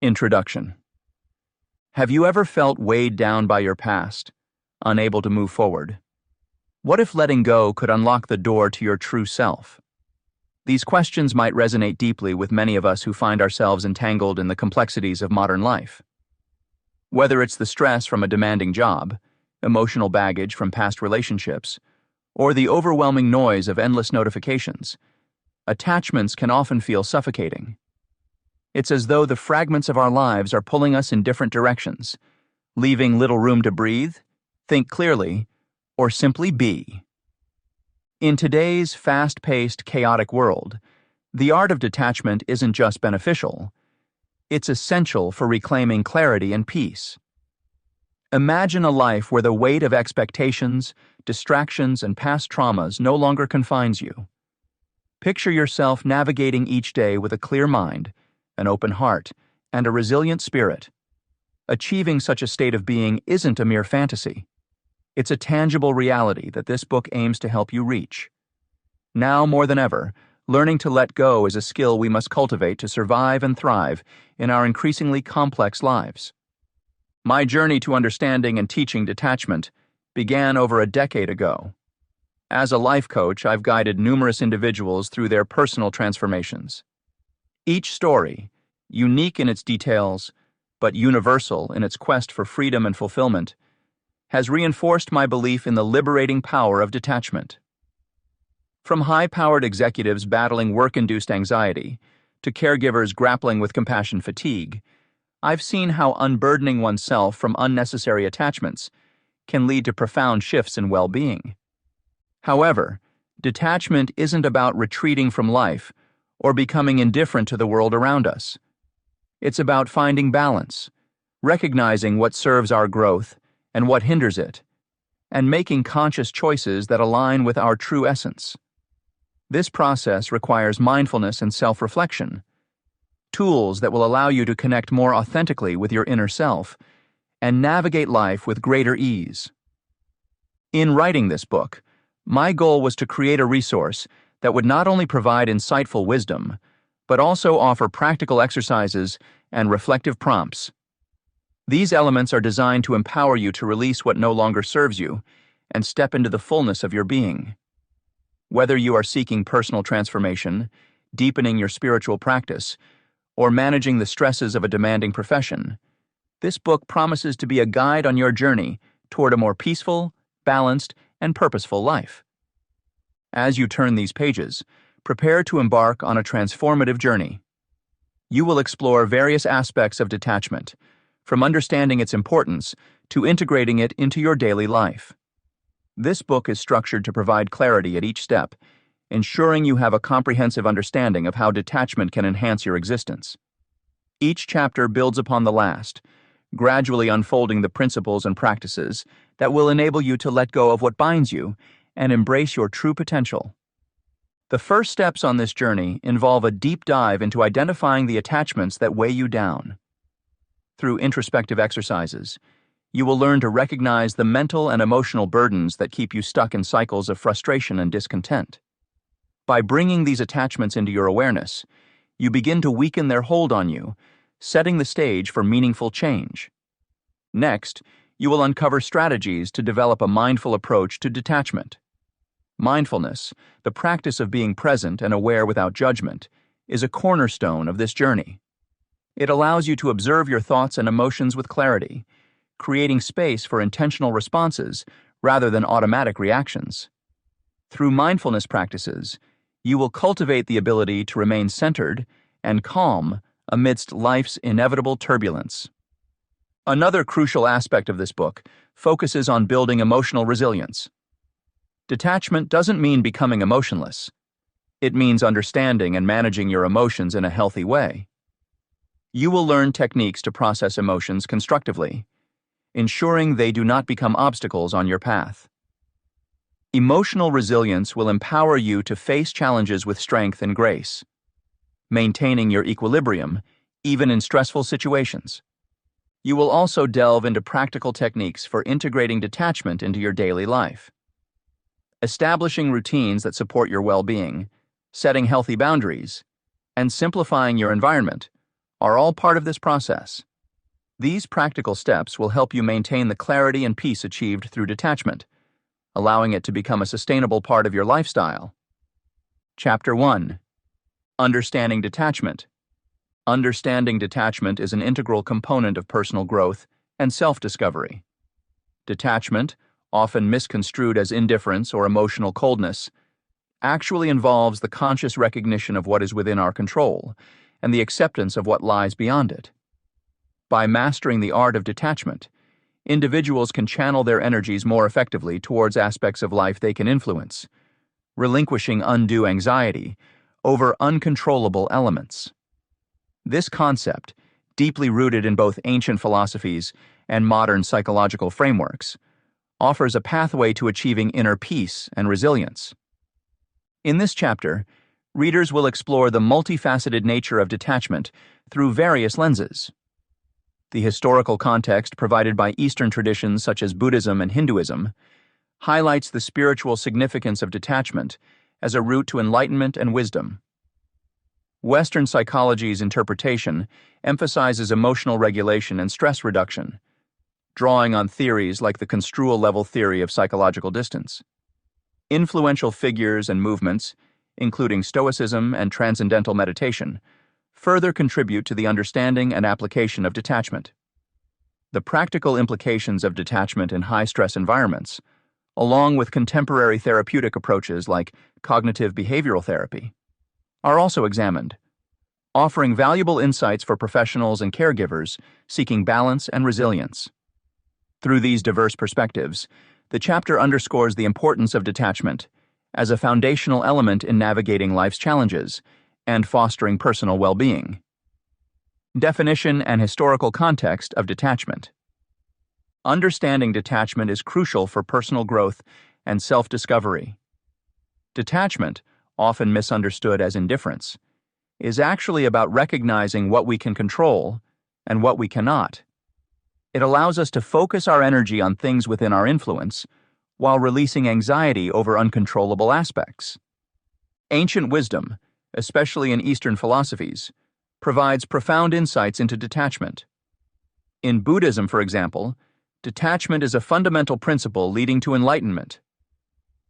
Introduction. Have you ever felt weighed down by your past, unable to move forward? What if letting go could unlock the door to your true self? These questions might resonate deeply with many of us who find ourselves entangled in the complexities of modern life. Whether it's the stress from a demanding job, emotional baggage from past relationships, or the overwhelming noise of endless notifications, attachments can often feel suffocating. It's as though the fragments of our lives are pulling us in different directions, leaving little room to breathe, think clearly, or simply be. In today's fast-paced, chaotic world, the art of detachment isn't just beneficial, it's essential for reclaiming clarity and peace. Imagine a life where the weight of expectations, distractions, and past traumas no longer confines you. Picture yourself navigating each day with a clear mind, an open heart, and a resilient spirit. Achieving such a state of being isn't a mere fantasy. It's a tangible reality that this book aims to help you reach. Now more than ever, learning to let go is a skill we must cultivate to survive and thrive in our increasingly complex lives. My journey to understanding and teaching detachment began over a decade ago. As a life coach, I've guided numerous individuals through their personal transformations. Each story, unique in its details, but universal in its quest for freedom and fulfillment, has reinforced my belief in the liberating power of detachment. From high-powered executives battling work-induced anxiety to caregivers grappling with compassion fatigue, I've seen how unburdening oneself from unnecessary attachments can lead to profound shifts in well-being. However, detachment isn't about retreating from life or becoming indifferent to the world around us. It's about finding balance, recognizing what serves our growth and what hinders it, and making conscious choices that align with our true essence. This process requires mindfulness and self-reflection, tools that will allow you to connect more authentically with your inner self and navigate life with greater ease. In writing this book, my goal was to create a resource that would not only provide insightful wisdom, but also offer practical exercises and reflective prompts. These elements are designed to empower you to release what no longer serves you and step into the fullness of your being. Whether you are seeking personal transformation, deepening your spiritual practice, or managing the stresses of a demanding profession, this book promises to be a guide on your journey toward a more peaceful, balanced, and purposeful life. As you turn these pages, prepare to embark on a transformative journey. You will explore various aspects of detachment, from understanding its importance to integrating it into your daily life. This book is structured to provide clarity at each step, ensuring you have a comprehensive understanding of how detachment can enhance your existence. Each chapter builds upon the last, gradually unfolding the principles and practices that will enable you to let go of what binds you and embrace your true potential. The first steps on this journey involve a deep dive into identifying the attachments that weigh you down. Through introspective exercises, you will learn to recognize the mental and emotional burdens that keep you stuck in cycles of frustration and discontent. By bringing these attachments into your awareness, you begin to weaken their hold on you, setting the stage for meaningful change. Next, you will uncover strategies to develop a mindful approach to detachment. Mindfulness, the practice of being present and aware without judgment, is a cornerstone of this journey. It allows you to observe your thoughts and emotions with clarity, creating space for intentional responses rather than automatic reactions. Through mindfulness practices, you will cultivate the ability to remain centered and calm amidst life's inevitable turbulence. Another crucial aspect of this book focuses on building emotional resilience. Detachment doesn't mean becoming emotionless. It means understanding and managing your emotions in a healthy way. You will learn techniques to process emotions constructively, ensuring they do not become obstacles on your path. Emotional resilience will empower you to face challenges with strength and grace, maintaining your equilibrium even in stressful situations. You will also delve into practical techniques for integrating detachment into your daily life. Establishing routines that support your well-being, setting healthy boundaries, and simplifying your environment are all part of this process. These practical steps will help you maintain the clarity and peace achieved through detachment, allowing it to become a sustainable part of your lifestyle. Chapter 1. Understanding Detachment. Understanding detachment is an integral component of personal growth and self-discovery. Detachment, often misconstrued as indifference or emotional coldness, actually involves the conscious recognition of what is within our control and the acceptance of what lies beyond it. By mastering the art of detachment, individuals can channel their energies more effectively towards aspects of life they can influence, relinquishing undue anxiety over uncontrollable elements. This concept, deeply rooted in both ancient philosophies and modern psychological frameworks, offers a pathway to achieving inner peace and resilience. In this chapter, readers will explore the multifaceted nature of detachment through various lenses. The historical context provided by Eastern traditions such as Buddhism and Hinduism highlights the spiritual significance of detachment as a route to enlightenment and wisdom. Western psychology's interpretation emphasizes emotional regulation and stress reduction, drawing on theories like the construal level theory of psychological distance. Influential figures and movements, including Stoicism and Transcendental Meditation, further contribute to the understanding and application of detachment. The practical implications of detachment in high-stress environments, along with contemporary therapeutic approaches like cognitive behavioral therapy, are also examined, offering valuable insights for professionals and caregivers seeking balance and resilience. Through these diverse perspectives, the chapter underscores the importance of detachment as a foundational element in navigating life's challenges and fostering personal well-being. Definition and historical context of detachment. Understanding detachment is crucial for personal growth and self-discovery. Detachment, often misunderstood as indifference, is actually about recognizing what we can control and what we cannot. It allows us to focus our energy on things within our influence while releasing anxiety over uncontrollable aspects. Ancient wisdom, especially in Eastern philosophies, provides profound insights into detachment. In Buddhism, for example, detachment is a fundamental principle leading to enlightenment.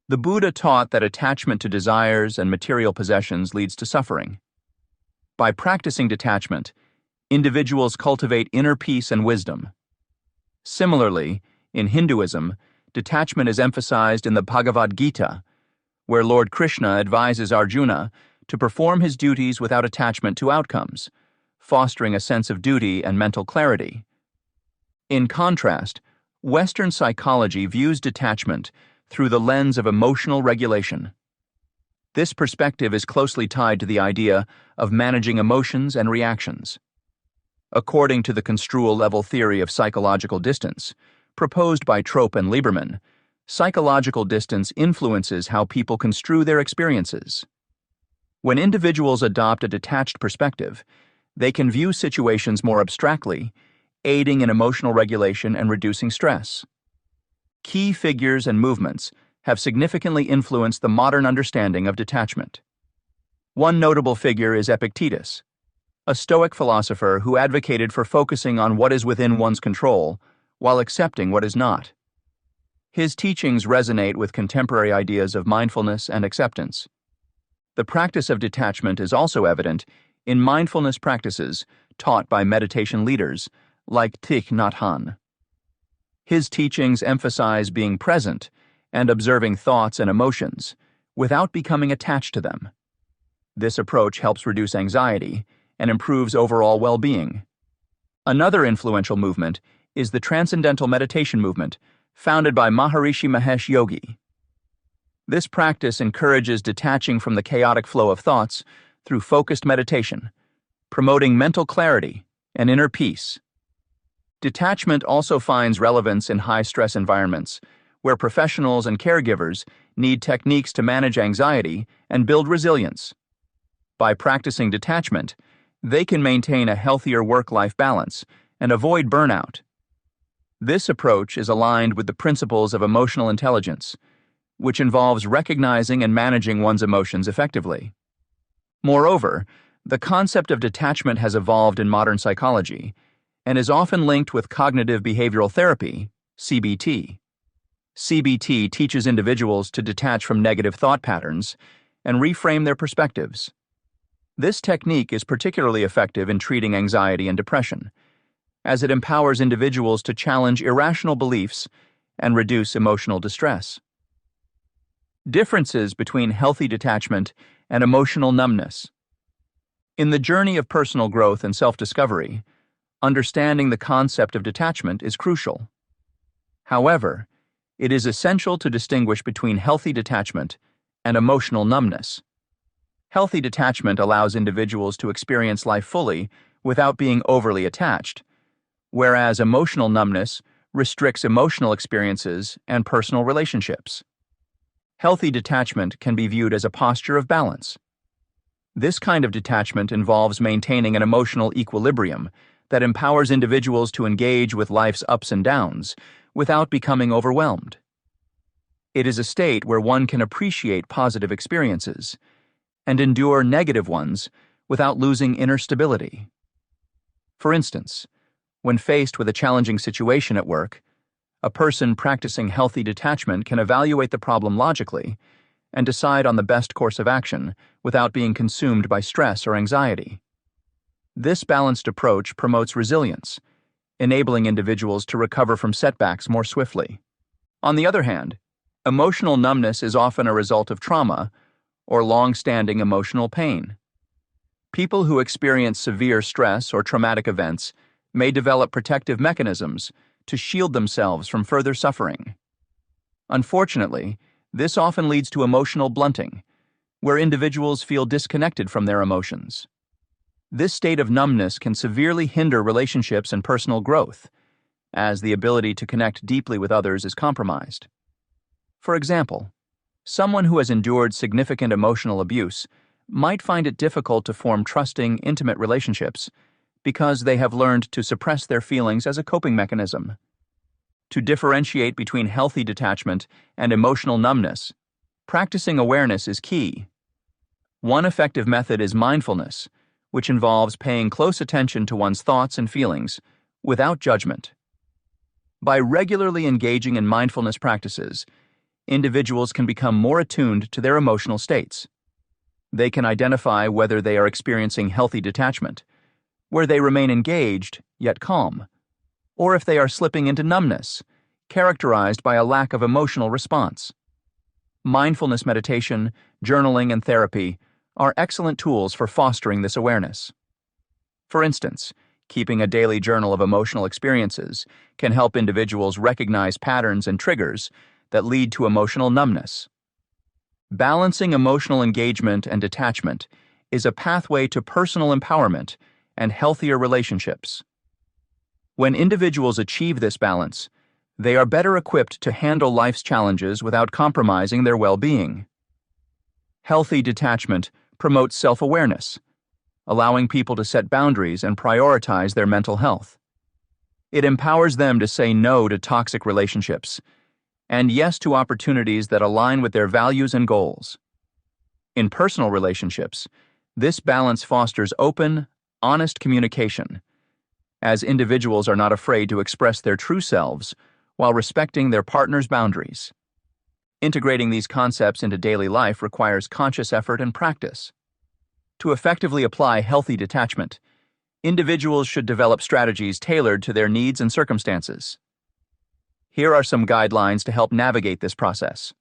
The Buddha taught that attachment to desires and material possessions leads to suffering. By practicing detachment, individuals cultivate inner peace and wisdom. Similarly, in Hinduism, detachment is emphasized in the Bhagavad Gita, where Lord Krishna advises Arjuna to perform his duties without attachment to outcomes, fostering a sense of duty and mental clarity. In contrast, Western psychology views detachment through the lens of emotional regulation. This perspective is closely tied to the idea of managing emotions and reactions. According to the construal level theory of psychological distance, proposed by Trope and Lieberman, psychological distance influences how people construe their experiences. When individuals adopt a detached perspective, they can view situations more abstractly, aiding in emotional regulation and reducing stress. Key figures and movements have significantly influenced the modern understanding of detachment. One notable figure is Epictetus, a Stoic philosopher who advocated for focusing on what is within one's control while accepting what is not. His teachings resonate with contemporary ideas of mindfulness and acceptance. The practice of detachment is also evident in mindfulness practices taught by meditation leaders like Thich Nhat Hanh. His teachings emphasize being present and observing thoughts and emotions without becoming attached to them. This approach helps reduce anxiety and improves overall well-being. Another influential movement is the Transcendental Meditation movement, founded by Maharishi Mahesh Yogi. This practice encourages detaching from the chaotic flow of thoughts through focused meditation, promoting mental clarity and inner peace. Detachment also finds relevance in high-stress environments, where professionals and caregivers need techniques to manage anxiety and build resilience. By practicing detachment, they can maintain a healthier work-life balance and avoid burnout. This approach is aligned with the principles of emotional intelligence, which involves recognizing and managing one's emotions effectively. Moreover, The concept of detachment has evolved in modern psychology and is often linked with cognitive behavioral therapy, CBT. CBT teaches individuals to detach from negative thought patterns and reframe their perspectives. This technique is particularly effective in treating anxiety and depression, as it empowers individuals to challenge irrational beliefs and reduce emotional distress. Differences between healthy detachment and emotional numbness. In the journey of personal growth and self-discovery, understanding the concept of detachment is crucial. However, it is essential to distinguish between healthy detachment and emotional numbness. Healthy detachment allows individuals to experience life fully without being overly attached, whereas emotional numbness restricts emotional experiences and personal relationships. Healthy detachment can be viewed as a posture of balance. This kind of detachment involves maintaining an emotional equilibrium that empowers individuals to engage with life's ups and downs without becoming overwhelmed. It is a state where one can appreciate positive experiences and endure negative ones without losing inner stability. For instance, when faced with a challenging situation at work, a person practicing healthy detachment can evaluate the problem logically and decide on the best course of action without being consumed by stress or anxiety. This balanced approach promotes resilience, enabling individuals to recover from setbacks more swiftly. On the other hand, emotional numbness is often a result of trauma or long-standing emotional pain. People who experience severe stress or traumatic events may develop protective mechanisms to shield themselves from further suffering. Unfortunately, this often leads to emotional blunting, where individuals feel disconnected from their emotions. This state of numbness can severely hinder relationships and personal growth, as the ability to connect deeply with others is compromised. For example, someone who has endured significant emotional abuse might find it difficult to form trusting, intimate relationships because they have learned to suppress their feelings as a coping mechanism. To differentiate between healthy detachment and emotional numbness, practicing awareness is key. One effective method is mindfulness, which involves paying close attention to one's thoughts and feelings without judgment. By regularly engaging in mindfulness practices, individuals can become more attuned to their emotional states. They can identify whether they are experiencing healthy detachment, where they remain engaged yet calm, or if they are slipping into numbness, characterized by a lack of emotional response. Mindfulness meditation, journaling, and therapy are excellent tools for fostering this awareness. For instance, keeping a daily journal of emotional experiences can help individuals recognize patterns and triggers that lead to emotional numbness. Balancing emotional engagement and detachment is a pathway to personal empowerment and healthier relationships. When individuals achieve this balance, they are better equipped to handle life's challenges without compromising their well-being. Healthy detachment promotes self-awareness, allowing people to set boundaries and prioritize their mental health. It empowers them to say no to toxic relationships and yes to opportunities that align with their values and goals. In personal relationships, this balance fosters open, honest communication, as individuals are not afraid to express their true selves while respecting their partner's boundaries. Integrating these concepts into daily life requires conscious effort and practice. To effectively apply healthy detachment, individuals should develop strategies tailored to their needs and circumstances. Here are some guidelines to help navigate this process.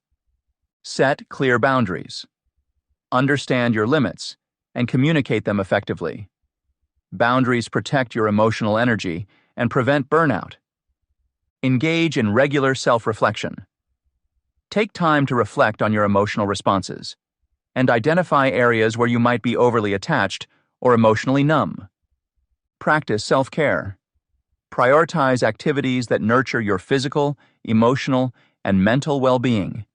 Set clear boundaries. Understand your limits and communicate them effectively. Boundaries protect your emotional energy and prevent burnout. Engage in regular self-reflection. Take time to reflect on your emotional responses and identify areas where you might be overly attached or emotionally numb. Practice self-care. Prioritize activities that nurture your physical, emotional, and mental well-being.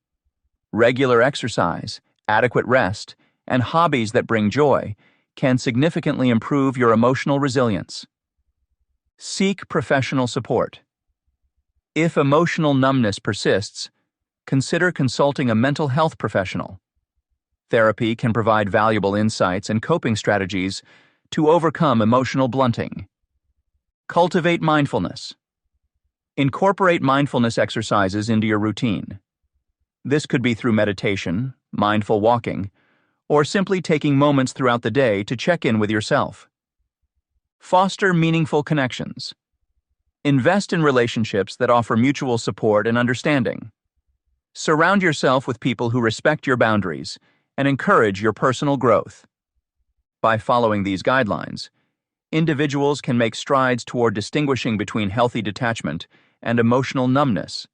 Regular exercise, adequate rest, and hobbies that bring joy can significantly improve your emotional resilience. Seek professional support. If emotional numbness persists, consider consulting a mental health professional. Therapy can provide valuable insights and coping strategies to overcome emotional blunting. Cultivate mindfulness. Incorporate mindfulness exercises into your routine. This could be through meditation, mindful walking, or simply taking moments throughout the day to check in with yourself. Foster meaningful connections. Invest in relationships that offer mutual support and understanding. Surround yourself with people who respect your boundaries and encourage your personal growth. By following these guidelines, individuals can make strides toward distinguishing between healthy detachment and emotional numbness,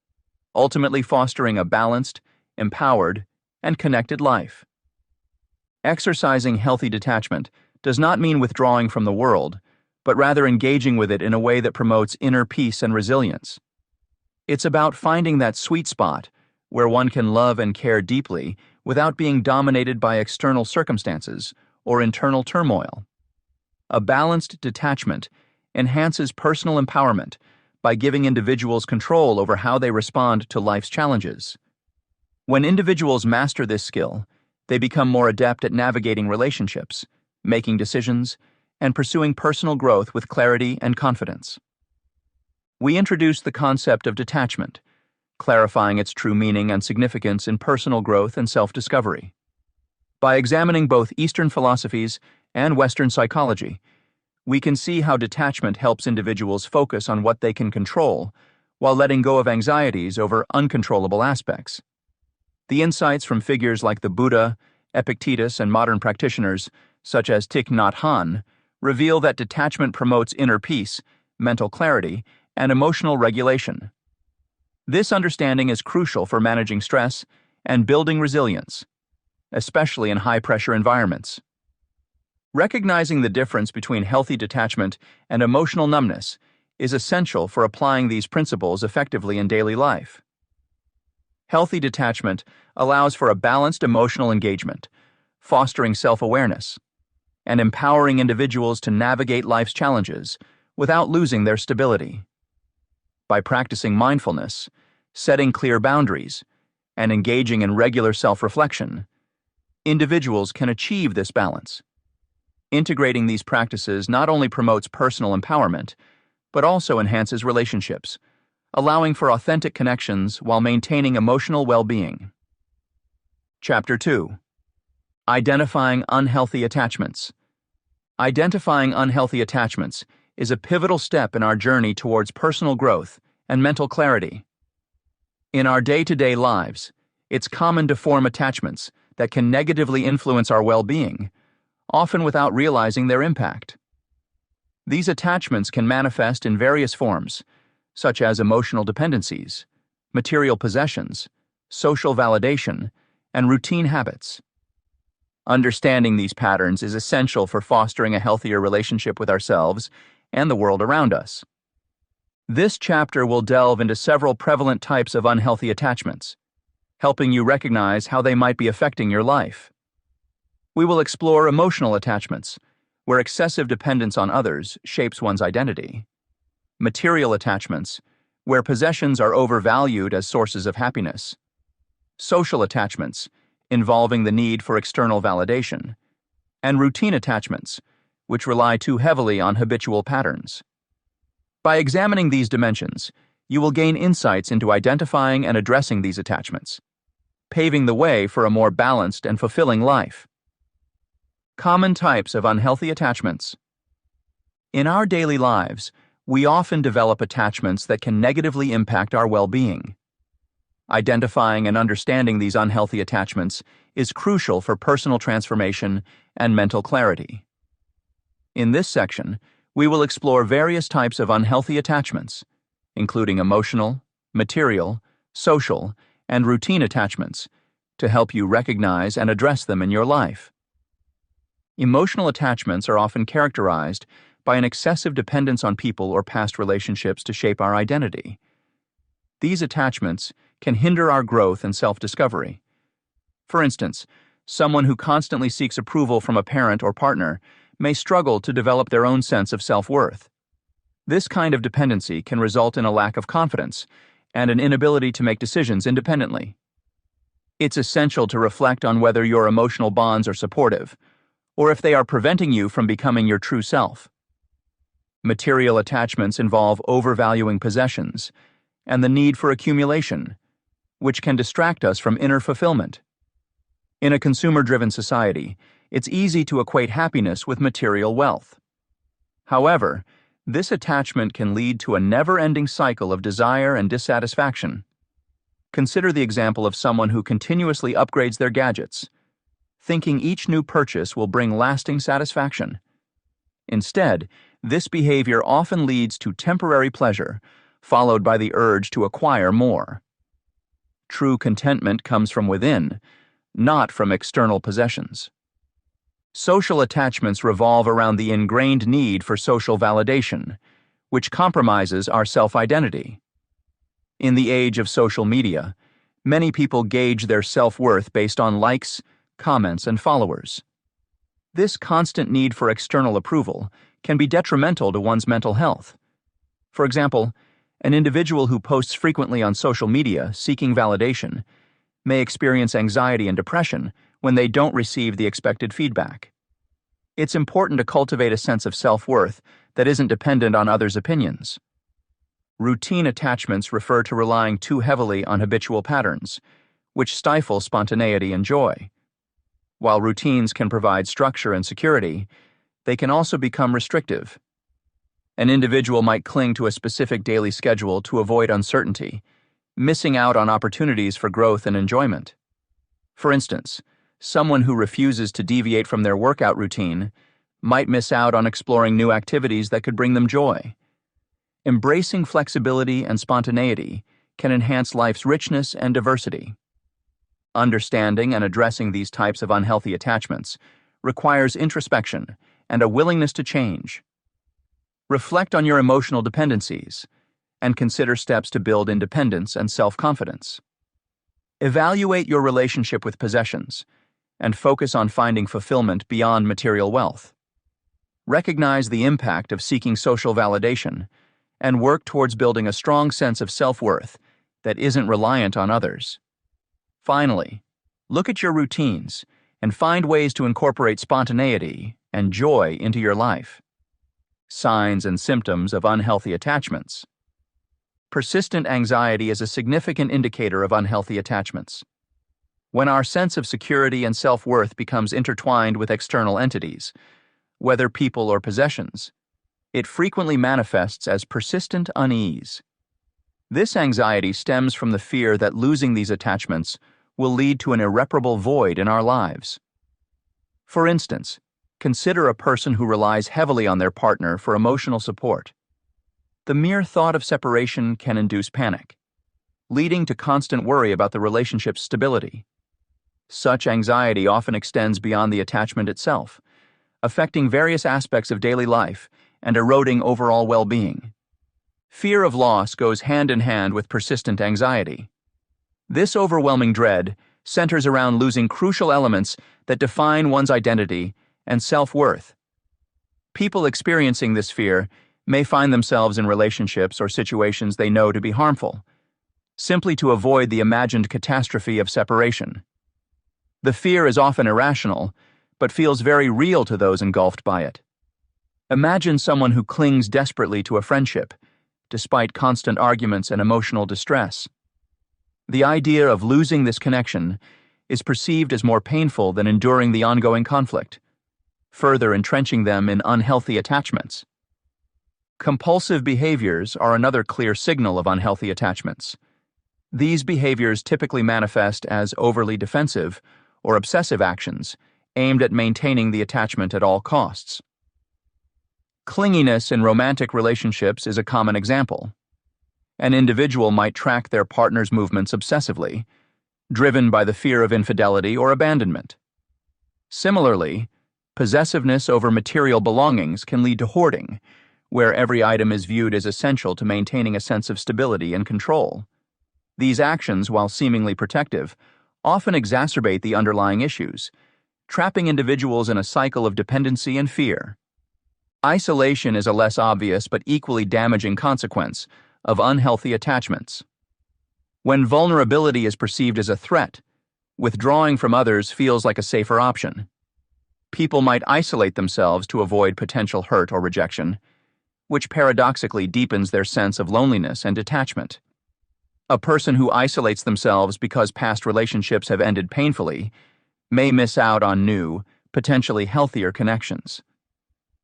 ultimately fostering a balanced, empowered, and connected life. Exercising healthy detachment does not mean withdrawing from the world, but rather engaging with it in a way that promotes inner peace and resilience. It's about finding that sweet spot where one can love and care deeply without being dominated by external circumstances or internal turmoil. A balanced detachment enhances personal empowerment by giving individuals control over how they respond to life's challenges. When individuals master this skill, they become more adept at navigating relationships, making decisions, and pursuing personal growth with clarity and confidence. We introduced the concept of detachment, clarifying its true meaning and significance in personal growth and self-discovery. By examining both Eastern philosophies and Western psychology, we can see how detachment helps individuals focus on what they can control while letting go of anxieties over uncontrollable aspects. The insights from figures like the Buddha, Epictetus, and modern practitioners, such as Thich Nhat Hanh, reveal that detachment promotes inner peace, mental clarity, and emotional regulation. This understanding is crucial for managing stress and building resilience, especially in high-pressure environments. Recognizing the difference between healthy detachment and emotional numbness is essential for applying these principles effectively in daily life. Healthy detachment allows for a balanced emotional engagement, fostering self-awareness, and empowering individuals to navigate life's challenges without losing their stability. By practicing mindfulness, setting clear boundaries, and engaging in regular self-reflection, individuals can achieve this balance. Integrating these practices not only promotes personal empowerment, but also enhances relationships, allowing for authentic connections while maintaining emotional well-being. Chapter 2. Identifying unhealthy attachments. Identifying unhealthy attachments is a pivotal step in our journey towards personal growth and mental clarity. In our day-to-day lives, it's common to form attachments that can negatively influence our well-being, often without realizing their impact. These attachments can manifest in various forms, such as emotional dependencies, material possessions, social validation, and routine habits. Understanding these patterns is essential for fostering a healthier relationship with ourselves and the world around us. This chapter will delve into several prevalent types of unhealthy attachments, helping you recognize how they might be affecting your life. We will explore emotional attachments, where excessive dependence on others shapes one's identity. Material attachments, where possessions are overvalued as sources of happiness. Social attachments, involving the need for external validation. And routine attachments, which rely too heavily on habitual patterns. By examining these dimensions, you will gain insights into identifying and addressing these attachments, paving the way for a more balanced and fulfilling life. Common types of unhealthy attachments. In our daily lives, we often develop attachments that can negatively impact our well-being. Identifying and understanding these unhealthy attachments is crucial for personal transformation and mental clarity. In this section, we will explore various types of unhealthy attachments, including emotional, material, social, and routine attachments, to help you recognize and address them in your life. Emotional attachments are often characterized by an excessive dependence on people or past relationships to shape our identity. These attachments can hinder our growth and self-discovery. For instance, someone who constantly seeks approval from a parent or partner may struggle to develop their own sense of self-worth. This kind of dependency can result in a lack of confidence and an inability to make decisions independently. It's essential to reflect on whether your emotional bonds are supportive, or if they are preventing you from becoming your true self. Material attachments involve overvaluing possessions and the need for accumulation, which can distract us from inner fulfillment. In a consumer-driven society, it's easy to equate happiness with material wealth. However, this attachment can lead to a never-ending cycle of desire and dissatisfaction. Consider the example of someone who continuously upgrades their gadgets, thinking each new purchase will bring lasting satisfaction. Instead, this behavior often leads to temporary pleasure, followed by the urge to acquire more. True contentment comes from within, not from external possessions. Social attachments revolve around the ingrained need for social validation, which compromises our self-identity. In the age of social media, many people gauge their self-worth based on likes, comments, and followers. This constant need for external approval can be detrimental to one's mental health. For example, an individual who posts frequently on social media seeking validation may experience anxiety and depression when they don't receive the expected feedback. It's important to cultivate a sense of self-worth that isn't dependent on others' opinions. Routine attachments refer to relying too heavily on habitual patterns, which stifle spontaneity and joy. While routines can provide structure and security, they can also become restrictive. An individual might cling to a specific daily schedule to avoid uncertainty, missing out on opportunities for growth and enjoyment. For instance, someone who refuses to deviate from their workout routine might miss out on exploring new activities that could bring them joy. Embracing flexibility and spontaneity can enhance life's richness and diversity. Understanding and addressing these types of unhealthy attachments requires introspection and a willingness to change. Reflect on your emotional dependencies and consider steps to build independence and self-confidence. Evaluate your relationship with possessions and focus on finding fulfillment beyond material wealth. Recognize the impact of seeking social validation and work towards building a strong sense of self-worth that isn't reliant on others. Finally, look at your routines and find ways to incorporate spontaneity and joy into your life. Signs and symptoms of unhealthy attachments. Persistent anxiety is a significant indicator of unhealthy attachments. When our sense of security and self-worth becomes intertwined with external entities, whether people or possessions, it frequently manifests as persistent unease. This anxiety stems from the fear that losing these attachments will lead to an irreparable void in our lives. For instance, consider a person who relies heavily on their partner for emotional support. The mere thought of separation can induce panic, leading to constant worry about the relationship's stability. Such anxiety often extends beyond the attachment itself, affecting various aspects of daily life and eroding overall well-being. Fear of loss goes hand in hand with persistent anxiety. This overwhelming dread centers around losing crucial elements that define one's identity and self-worth. People experiencing this fear may find themselves in relationships or situations they know to be harmful, simply to avoid the imagined catastrophe of separation. The fear is often irrational, but feels very real to those engulfed by it. Imagine someone who clings desperately to a friendship, despite constant arguments and emotional distress. The idea of losing this connection is perceived as more painful than enduring the ongoing conflict, further entrenching them in unhealthy attachments. Compulsive behaviors are another clear signal of unhealthy attachments. These behaviors typically manifest as overly defensive or obsessive actions aimed at maintaining the attachment at all costs. Clinginess in romantic relationships is a common example. An individual might track their partner's movements obsessively, driven by the fear of infidelity or abandonment. Similarly, possessiveness over material belongings can lead to hoarding, where every item is viewed as essential to maintaining a sense of stability and control. These actions, while seemingly protective, often exacerbate the underlying issues, trapping individuals in a cycle of dependency and fear. Isolation is a less obvious but equally damaging consequence of unhealthy attachments. When vulnerability is perceived as a threat, Withdrawing from others feels like a safer option. People might isolate themselves to avoid potential hurt or rejection, which paradoxically deepens their sense of loneliness and detachment. A person who isolates themselves because past relationships have ended painfully may miss out on new, potentially healthier connections.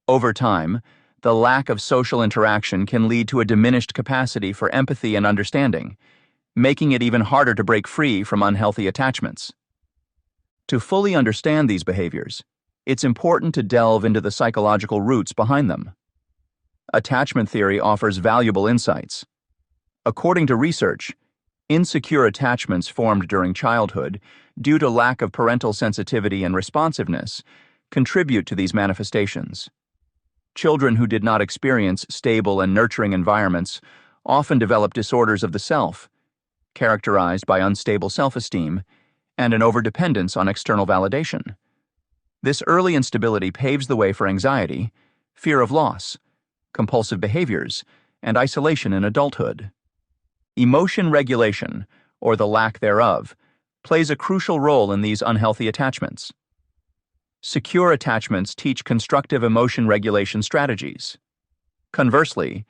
Over time, the lack of social interaction can lead to a diminished capacity for empathy and understanding, making it even harder to break free from unhealthy attachments. To fully understand these behaviors, it's important to delve into the psychological roots behind them. Attachment theory offers valuable insights. According to research, insecure attachments formed during childhood, due to lack of parental sensitivity and responsiveness, contribute to these manifestations. Children who did not experience stable and nurturing environments often develop disorders of the self, characterized by unstable self-esteem and an overdependence on external validation. This early instability paves the way for anxiety, fear of loss, compulsive behaviors, and isolation in adulthood. Emotion regulation, or the lack thereof, plays a crucial role in these unhealthy attachments. Secure attachments teach constructive emotion regulation strategies. Conversely,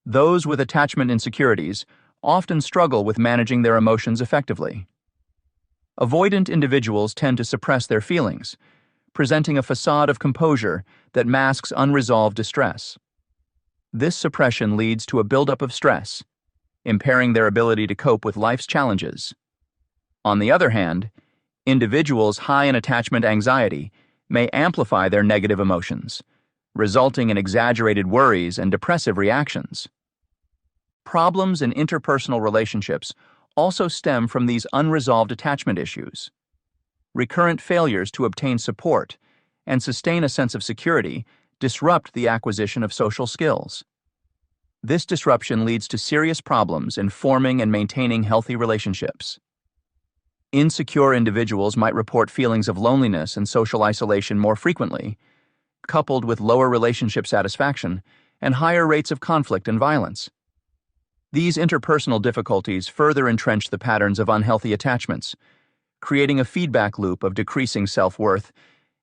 those with attachment insecurities often struggle with managing their emotions effectively. Avoidant individuals tend to suppress their feelings, presenting a facade of composure that masks unresolved distress. This suppression leads to a buildup of stress, impairing their ability to cope with life's challenges. On the other hand, individuals high in attachment anxiety may amplify their negative emotions, resulting in exaggerated worries and depressive reactions. Problems in interpersonal relationships also stem from these unresolved attachment issues. Recurrent failures to obtain support and sustain a sense of security disrupt the acquisition of social skills. This disruption leads to serious problems in forming and maintaining healthy relationships. Insecure individuals might report feelings of loneliness and social isolation more frequently, coupled with lower relationship satisfaction and higher rates of conflict and violence. These interpersonal difficulties further entrench the patterns of unhealthy attachments, creating a feedback loop of decreasing self-worth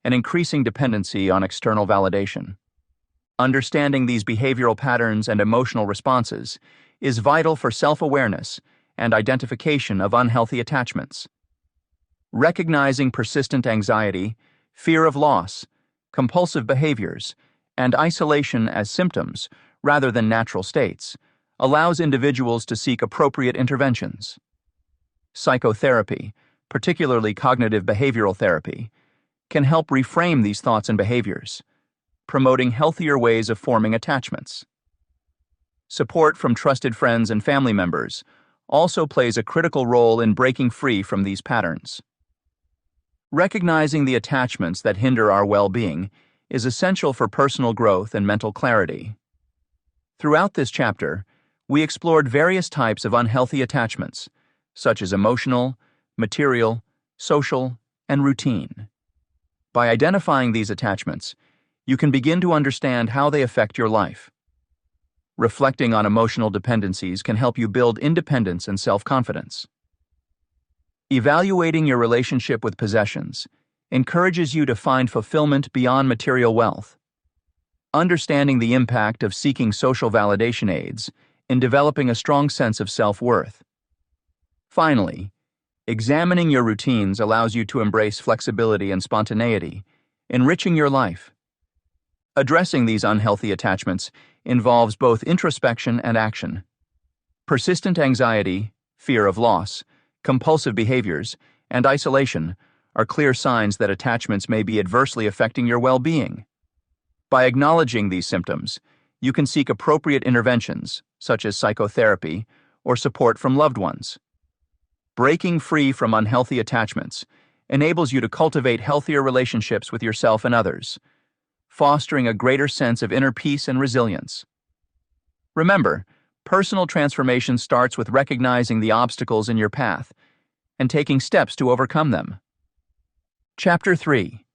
and increasing dependency on external validation. Understanding these behavioral patterns and emotional responses is vital for self-awareness and identification of unhealthy attachments. Recognizing persistent anxiety, fear of loss, compulsive behaviors, and isolation as symptoms rather than natural states allows individuals to seek appropriate interventions. Psychotherapy, particularly cognitive behavioral therapy, can help reframe these thoughts and behaviors, promoting healthier ways of forming attachments. Support from trusted friends and family members also plays a critical role in breaking free from these patterns. Recognizing the attachments that hinder our well-being is essential for personal growth and mental clarity. Throughout this chapter, we explored various types of unhealthy attachments, such as emotional, material, social, and routine. By identifying these attachments, you can begin to understand how they affect your life. Reflecting on emotional dependencies can help you build independence and self-confidence. Evaluating your relationship with possessions encourages you to find fulfillment beyond material wealth. Understanding the impact of seeking social validation aids in developing a strong sense of self-worth. Finally, examining your routines allows you to embrace flexibility and spontaneity, enriching your life. Addressing these unhealthy attachments involves both introspection and action. Persistent anxiety, fear of loss, compulsive behaviors, and isolation are clear signs that attachments may be adversely affecting your well-being. By acknowledging these symptoms, you can seek appropriate interventions, such as psychotherapy or support from loved ones. Breaking free from unhealthy attachments enables you to cultivate healthier relationships with yourself and others, fostering a greater sense of inner peace and resilience. Remember, personal transformation starts with recognizing the obstacles in your path and taking steps to overcome them. Chapter 3.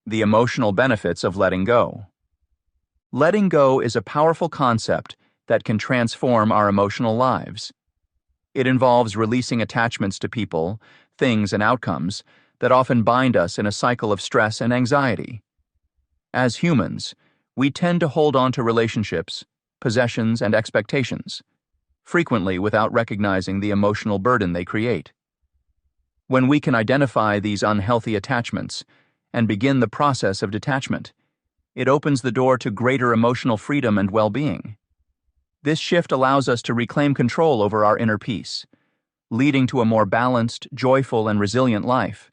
The Emotional Benefits of Letting Go. Letting go is a powerful concept that can transform our emotional lives. It involves releasing attachments to people, things, and outcomes that often bind us in a cycle of stress and anxiety. As humans, we tend to hold on to relationships, possessions, and expectations, frequently without recognizing the emotional burden they create. When we can identify these unhealthy attachments and begin the process of detachment, it opens the door to greater emotional freedom and well-being. This shift allows us to reclaim control over our inner peace, leading to a more balanced, joyful, and resilient life.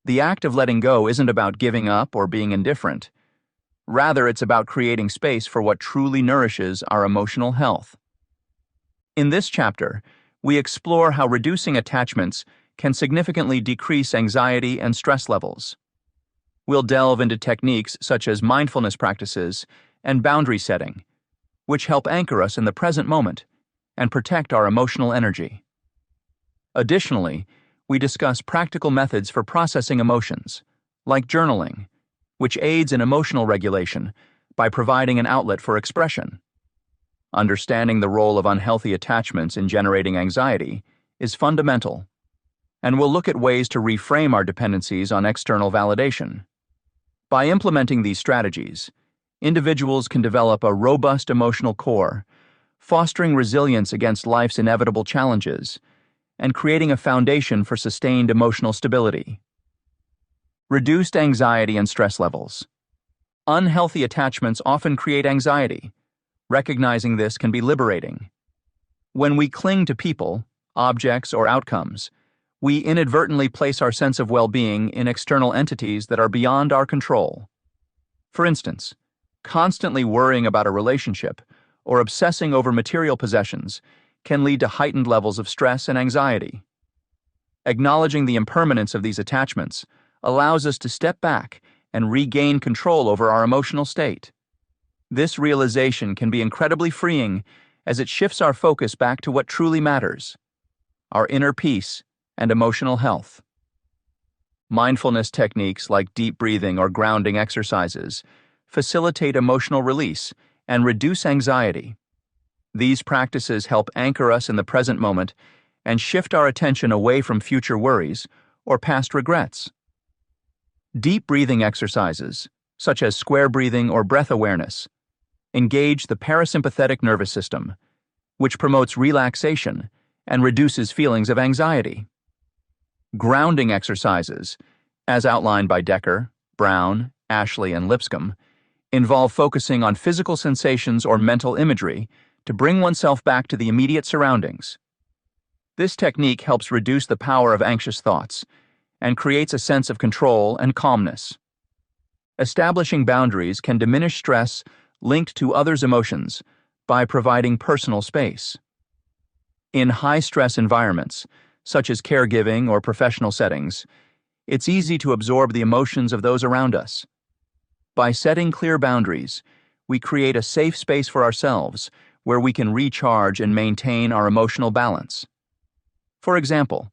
The act of letting go isn't about giving up or being indifferent. Rather, it's about creating space for what truly nourishes our emotional health. In this chapter, we explore how reducing attachments can significantly decrease anxiety and stress levels. We'll delve into techniques such as mindfulness practices and boundary setting, which help anchor us in the present moment and protect our emotional energy. Additionally, we discuss practical methods for processing emotions, like journaling, which aids in emotional regulation by providing an outlet for expression. Understanding the role of unhealthy attachments in generating anxiety is fundamental, and we'll look at ways to reframe our dependencies on external validation. By implementing these strategies, individuals can develop a robust emotional core, fostering resilience against life's inevitable challenges and creating a foundation for sustained emotional stability. Reduced anxiety and stress levels. Unhealthy attachments often create anxiety. Recognizing this can be liberating. When we cling to people, objects, or outcomes, we inadvertently place our sense of well-being in external entities that are beyond our control. For instance, constantly worrying about a relationship or obsessing over material possessions can lead to heightened levels of stress and anxiety. Acknowledging the impermanence of these attachments allows us to step back and regain control over our emotional state. This realization can be incredibly freeing as it shifts our focus back to what truly matters: our inner peace and emotional health. Mindfulness techniques like deep breathing or grounding exercises facilitate emotional release and reduce anxiety. These practices help anchor us in the present moment and shift our attention away from future worries or past regrets. Deep breathing exercises, such as square breathing or breath awareness, engage the parasympathetic nervous system, which promotes relaxation and reduces feelings of anxiety. Grounding exercises, as outlined by Decker, Brown, Ashley, and Lipscomb, involve focusing on physical sensations or mental imagery to bring oneself back to the immediate surroundings. This technique helps reduce the power of anxious thoughts and creates a sense of control and calmness. Establishing boundaries can diminish stress linked to others' emotions by providing personal space. In high-stress environments, such as caregiving or professional settings, it's easy to absorb the emotions of those around us. By setting clear boundaries, we create a safe space for ourselves where we can recharge and maintain our emotional balance. For example,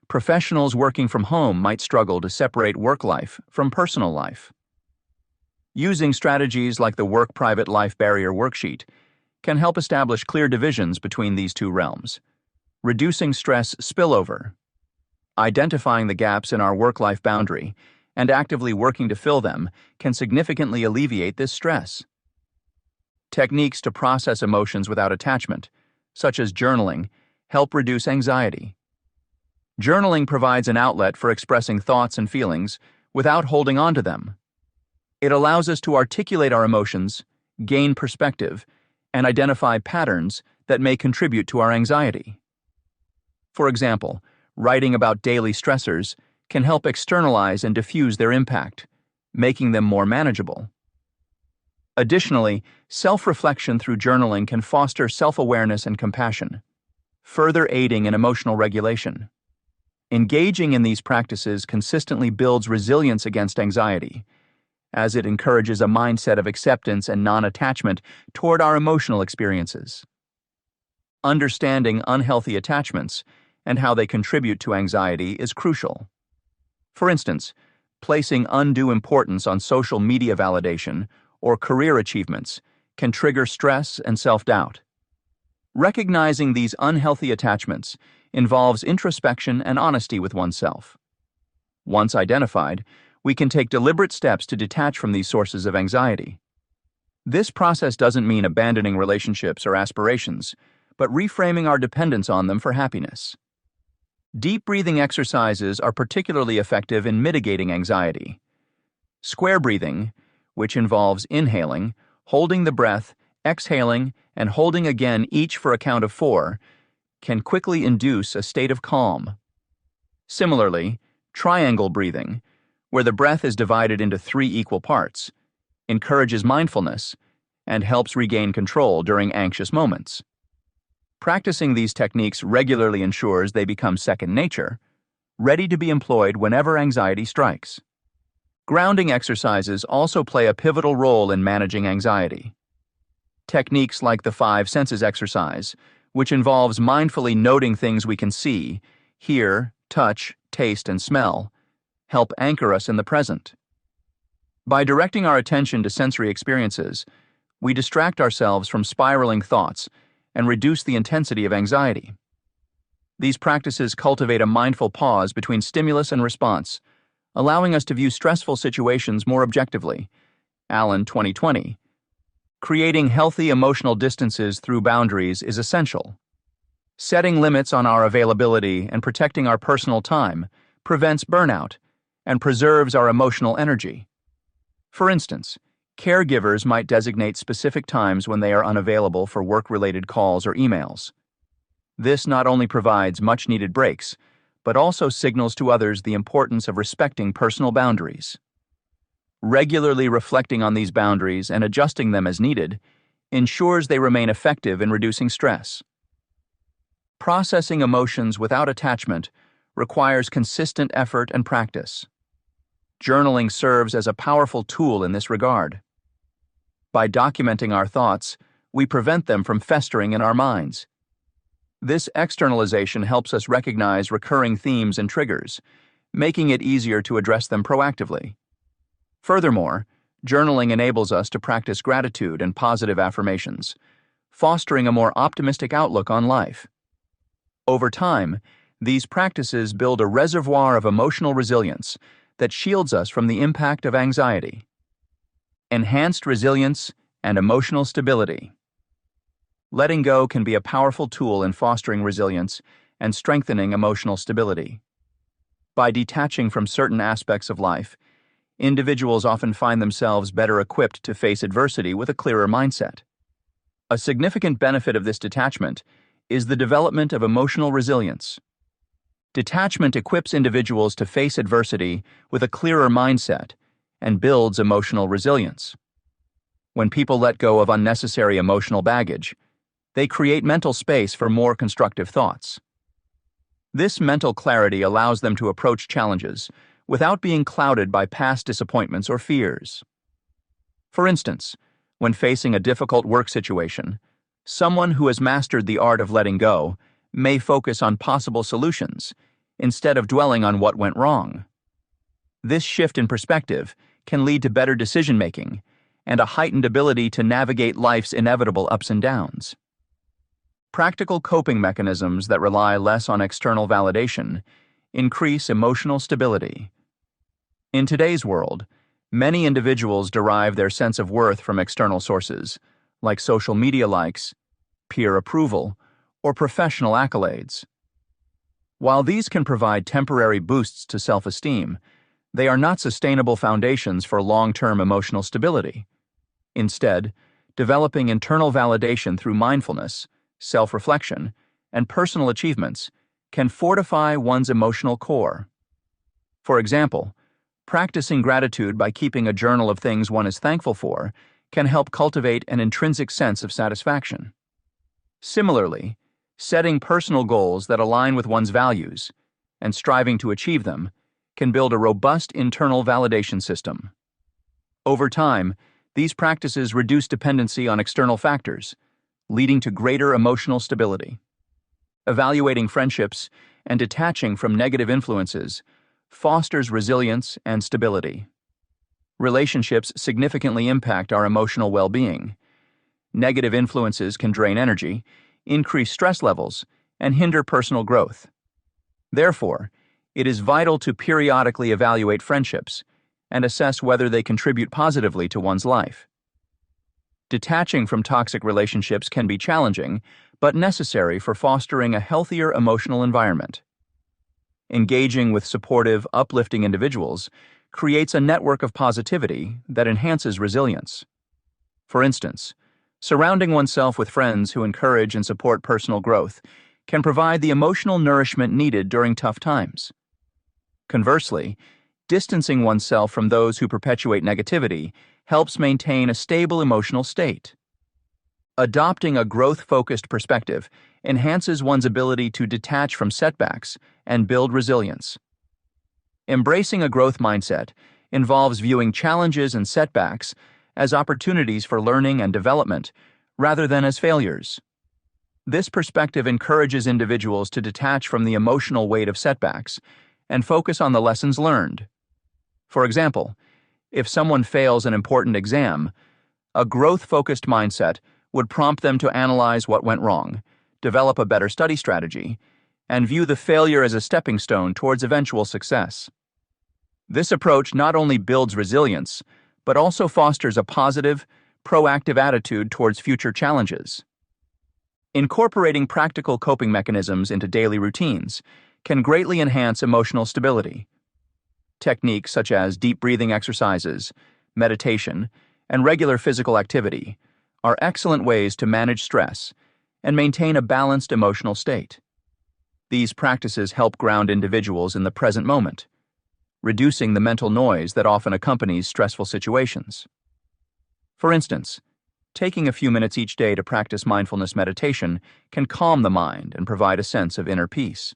professionals working from home might struggle to separate work life from personal life. Using strategies like the Work-Private Life Barrier worksheet can help establish clear divisions between these two realms, reducing stress spillover. Identifying the gaps in our work-life boundary and actively working to fill them can significantly alleviate this stress. Techniques to process emotions without attachment, such as journaling, help reduce anxiety. Journaling provides an outlet for expressing thoughts and feelings without holding on to them. It allows us to articulate our emotions, gain perspective, and identify patterns that may contribute to our anxiety. For example, writing about daily stressors can help externalize and diffuse their impact, making them more manageable. Additionally, self-reflection through journaling can foster self-awareness and compassion, further aiding in emotional regulation. Engaging in these practices consistently builds resilience against anxiety, as it encourages a mindset of acceptance and non-attachment toward our emotional experiences. Understanding unhealthy attachments and how they contribute to anxiety is crucial. For instance, placing undue importance on social media validation or career achievements can trigger stress and self-doubt. Recognizing these unhealthy attachments involves introspection and honesty with oneself. Once identified, we can take deliberate steps to detach from these sources of anxiety. This process doesn't mean abandoning relationships or aspirations, but reframing our dependence on them for happiness. Deep breathing exercises are particularly effective in mitigating anxiety. Square breathing, which involves inhaling, holding the breath, exhaling, and holding again each for a count of 4, can quickly induce a state of calm. Similarly, triangle breathing, where the breath is divided into 3 equal parts, encourages mindfulness and helps regain control during anxious moments. Practicing these techniques regularly ensures they become second nature, ready to be employed whenever anxiety strikes. Grounding exercises also play a pivotal role in managing anxiety. Techniques like the 5 senses exercise, which involves mindfully noting things we can see, hear, touch, taste, and smell, help anchor us in the present. By directing our attention to sensory experiences, we distract ourselves from spiraling thoughts and reduce the intensity of anxiety. These practices cultivate a mindful pause between stimulus and response, allowing us to view stressful situations more objectively. Allen, 2020. Creating healthy emotional distances through boundaries is essential. Setting limits on our availability and protecting our personal time prevents burnout and preserves our emotional energy. For instance, caregivers might designate specific times when they are unavailable for work-related calls or emails. This not only provides much-needed breaks, but also signals to others the importance of respecting personal boundaries. Regularly reflecting on these boundaries and adjusting them as needed ensures they remain effective in reducing stress. Processing emotions without attachment requires consistent effort and practice. Journaling serves as a powerful tool in this regard. By documenting our thoughts, we prevent them from festering in our minds. This externalization helps us recognize recurring themes and triggers, making it easier to address them proactively. Furthermore, journaling enables us to practice gratitude and positive affirmations, fostering a more optimistic outlook on life. Over time, these practices build a reservoir of emotional resilience that shields us from the impact of anxiety. Enhanced resilience and emotional stability. Letting go can be a powerful tool in fostering resilience and strengthening emotional stability. By detaching from certain aspects of life, individuals often find themselves better equipped to face adversity with a clearer mindset. A significant benefit of this detachment is the development of emotional resilience. Detachment equips individuals to face adversity with a clearer mindset and builds emotional resilience. When people let go of unnecessary emotional baggage, they create mental space for more constructive thoughts. This mental clarity allows them to approach challenges without being clouded by past disappointments or fears. For instance, when facing a difficult work situation, someone who has mastered the art of letting go may focus on possible solutions instead of dwelling on what went wrong. This shift in perspective can lead to better decision-making and a heightened ability to navigate life's inevitable ups and downs. Practical coping mechanisms that rely less on external validation increase emotional stability. In today's world, many individuals derive their sense of worth from external sources, like social media likes, peer approval, or professional accolades. While these can provide temporary boosts to self-esteem, they are not sustainable foundations for long-term emotional stability. Instead, developing internal validation through mindfulness, self-reflection, and personal achievements can fortify one's emotional core. For example, practicing gratitude by keeping a journal of things one is thankful for can help cultivate an intrinsic sense of satisfaction. Similarly, setting personal goals that align with one's values and striving to achieve them can build a robust internal validation system. Over time, these practices reduce dependency on external factors, leading to greater emotional stability. Evaluating friendships and detaching from negative influences fosters resilience and stability. Relationships significantly impact our emotional well-being. Negative influences can drain energy, increase stress levels, and hinder personal growth. Therefore, it is vital to periodically evaluate friendships and assess whether they contribute positively to one's life. Detaching from toxic relationships can be challenging, but necessary for fostering a healthier emotional environment. Engaging with supportive, uplifting individuals creates a network of positivity that enhances resilience. For instance, surrounding oneself with friends who encourage and support personal growth can provide the emotional nourishment needed during tough times. Conversely, distancing oneself from those who perpetuate negativity helps maintain a stable emotional state. Adopting a growth-focused perspective enhances one's ability to detach from setbacks and build resilience. Embracing a growth mindset involves viewing challenges and setbacks as opportunities for learning and development rather than as failures. This perspective encourages individuals to detach from the emotional weight of setbacks and focus on the lessons learned. For example, if someone fails an important exam, a growth-focused mindset would prompt them to analyze what went wrong, develop a better study strategy, and view the failure as a stepping stone towards eventual success. This approach not only builds resilience, but also fosters a positive, proactive attitude towards future challenges. Incorporating practical coping mechanisms into daily routines can greatly enhance emotional stability. Techniques such as deep breathing exercises, meditation, and regular physical activity are excellent ways to manage stress and maintain a balanced emotional state. These practices help ground individuals in the present moment, reducing the mental noise that often accompanies stressful situations. For instance, taking a few minutes each day to practice mindfulness meditation can calm the mind and provide a sense of inner peace.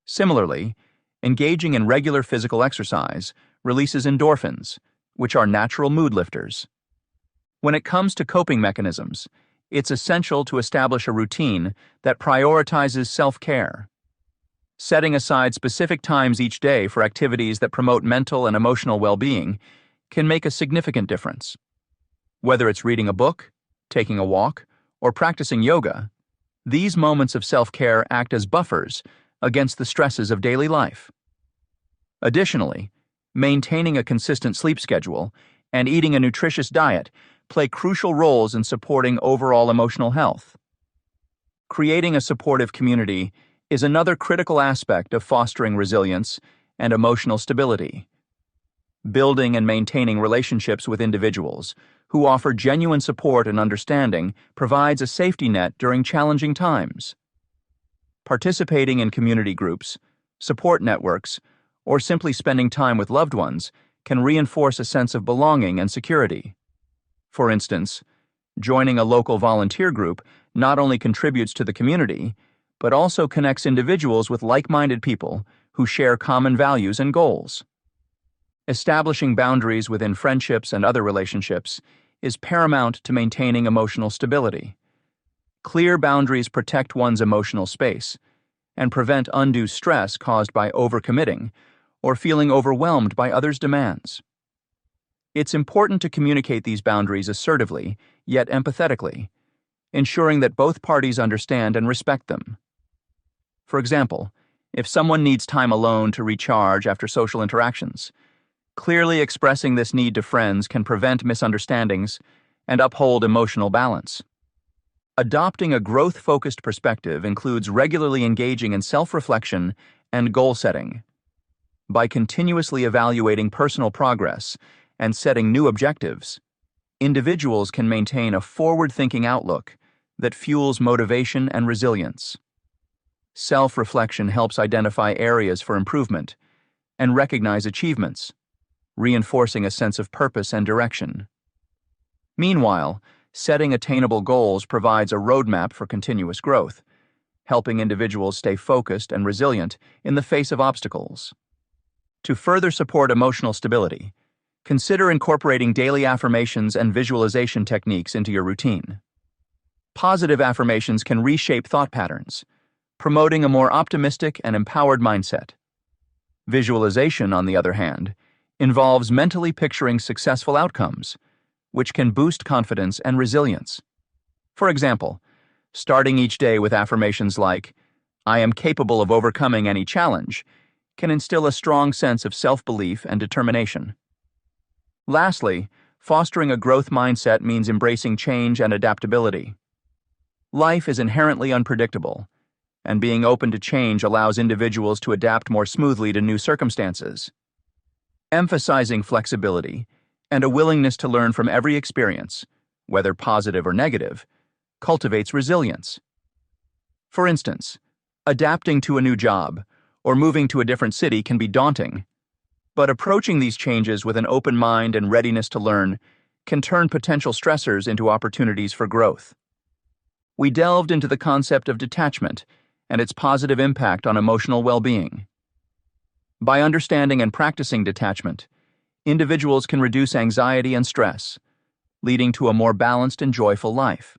Similarly, engaging in regular physical exercise releases endorphins, which are natural mood lifters. When it comes to coping mechanisms, it's essential to establish a routine that prioritizes self-care. Setting aside specific times each day for activities that promote mental and emotional well-being can make a significant difference. Whether it's reading a book, taking a walk, or practicing yoga, these moments of self-care act as buffers against the stresses of daily life. Additionally, maintaining a consistent sleep schedule and eating a nutritious diet play crucial roles in supporting overall emotional health. Creating a supportive community is another critical aspect of fostering resilience and emotional stability. Building and maintaining relationships with individuals who offer genuine support and understanding provides a safety net during challenging times. Participating in community groups, support networks, or simply spending time with loved ones can reinforce a sense of belonging and security. For instance, joining a local volunteer group not only contributes to the community, but also connects individuals with like-minded people who share common values and goals. Establishing boundaries within friendships and other relationships is paramount to maintaining emotional stability. Clear boundaries protect one's emotional space and prevent undue stress caused by overcommitting or feeling overwhelmed by others' demands. It's important to communicate these boundaries assertively, yet empathetically, ensuring that both parties understand and respect them. For example, if someone needs time alone to recharge after social interactions, clearly expressing this need to friends can prevent misunderstandings and uphold emotional balance. Adopting a growth-focused perspective includes regularly engaging in self-reflection and goal setting. By continuously evaluating personal progress and setting new objectives, individuals can maintain a forward-thinking outlook that fuels motivation and resilience. Self-reflection helps identify areas for improvement and recognize achievements, reinforcing a sense of purpose and direction. Meanwhile, setting attainable goals provides a roadmap for continuous growth, helping individuals stay focused and resilient in the face of obstacles. To further support emotional stability, consider incorporating daily affirmations and visualization techniques into your routine. Positive affirmations can reshape thought patterns, promoting a more optimistic and empowered mindset. Visualization, on the other hand, involves mentally picturing successful outcomes, which can boost confidence and resilience. For example, Starting each day with affirmations like, "I am capable of overcoming any challenge," can instill a strong sense of self-belief and determination. Lastly, fostering a growth mindset means embracing change and adaptability. Life is inherently unpredictable, and being open to change allows individuals to adapt more smoothly to new circumstances. Emphasizing flexibility and a willingness to learn from every experience, whether positive or negative, cultivates resilience. For instance, adapting to a new job or moving to a different city can be daunting, but approaching these changes with an open mind and readiness to learn can turn potential stressors into opportunities for growth. We delved into the concept of detachment and its positive impact on emotional well-being. By understanding and practicing detachment, individuals can reduce anxiety and stress, leading to a more balanced and joyful life.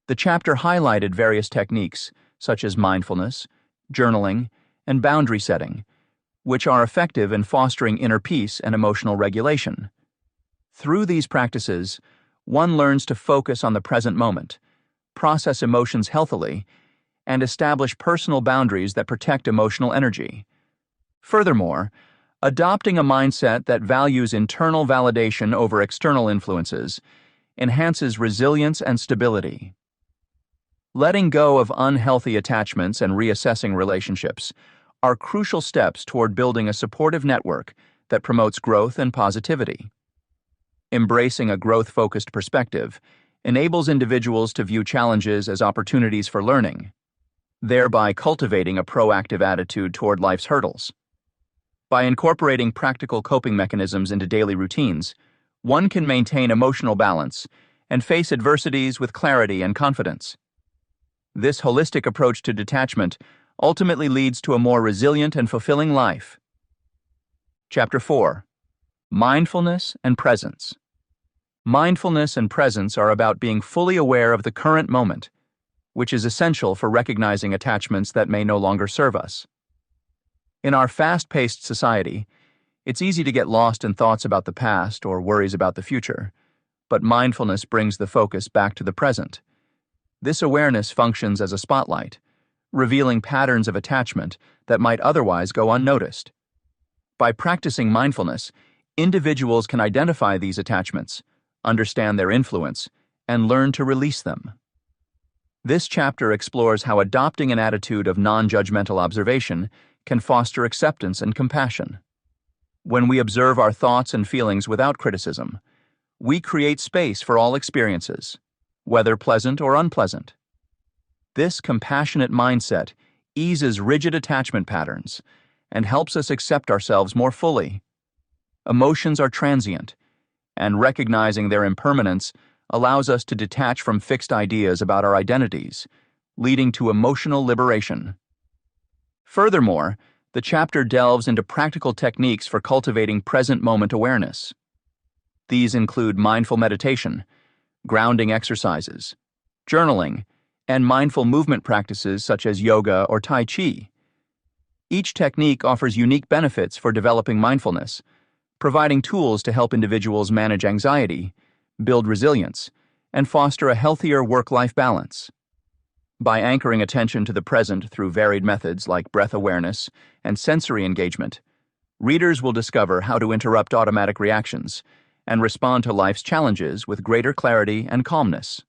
The chapter highlighted various techniques, such as mindfulness, journaling, and boundary setting, which are effective in fostering inner peace and emotional regulation. Through these practices, one learns to focus on the present moment, process emotions healthily, and establish personal boundaries that protect emotional energy. Furthermore, adopting a mindset that values internal validation over external influences enhances resilience and stability. Letting go of unhealthy attachments and reassessing relationships are crucial steps toward building a supportive network that promotes growth and positivity. Embracing a growth-focused perspective enables individuals to view challenges as opportunities for learning, thereby cultivating a proactive attitude toward life's hurdles. By incorporating practical coping mechanisms into daily routines, one can maintain emotional balance and face adversities with clarity and confidence. This holistic approach to detachment ultimately leads to a more resilient and fulfilling life. Chapter 4. Mindfulness and Presence. Mindfulness and presence are about being fully aware of the current moment, which is essential for recognizing attachments that may no longer serve us. In our fast-paced society, it's easy to get lost in thoughts about the past or worries about the future, but mindfulness brings the focus back to the present. This awareness functions as a spotlight, revealing patterns of attachment that might otherwise go unnoticed. By practicing mindfulness, individuals can identify these attachments, understand their influence, and learn to release them. This chapter explores how adopting an attitude of non-judgmental observation can foster acceptance and compassion. When we observe our thoughts and feelings without criticism, we create space for all experiences, whether pleasant or unpleasant. This compassionate mindset eases rigid attachment patterns and helps us accept ourselves more fully. Emotions are transient, and recognizing their impermanence allows us to detach from fixed ideas about our identities, leading to emotional liberation. Furthermore, the chapter delves into practical techniques for cultivating present moment awareness. These include mindful meditation, grounding exercises, journaling, and mindful movement practices such as yoga or Tai Chi. Each technique offers unique benefits for developing mindfulness, providing tools to help individuals manage anxiety, build resilience, and foster a healthier work-life balance. By anchoring attention to the present through varied methods like breath awareness and sensory engagement, readers will discover how to interrupt automatic reactions and respond to life's challenges with greater clarity and calmness.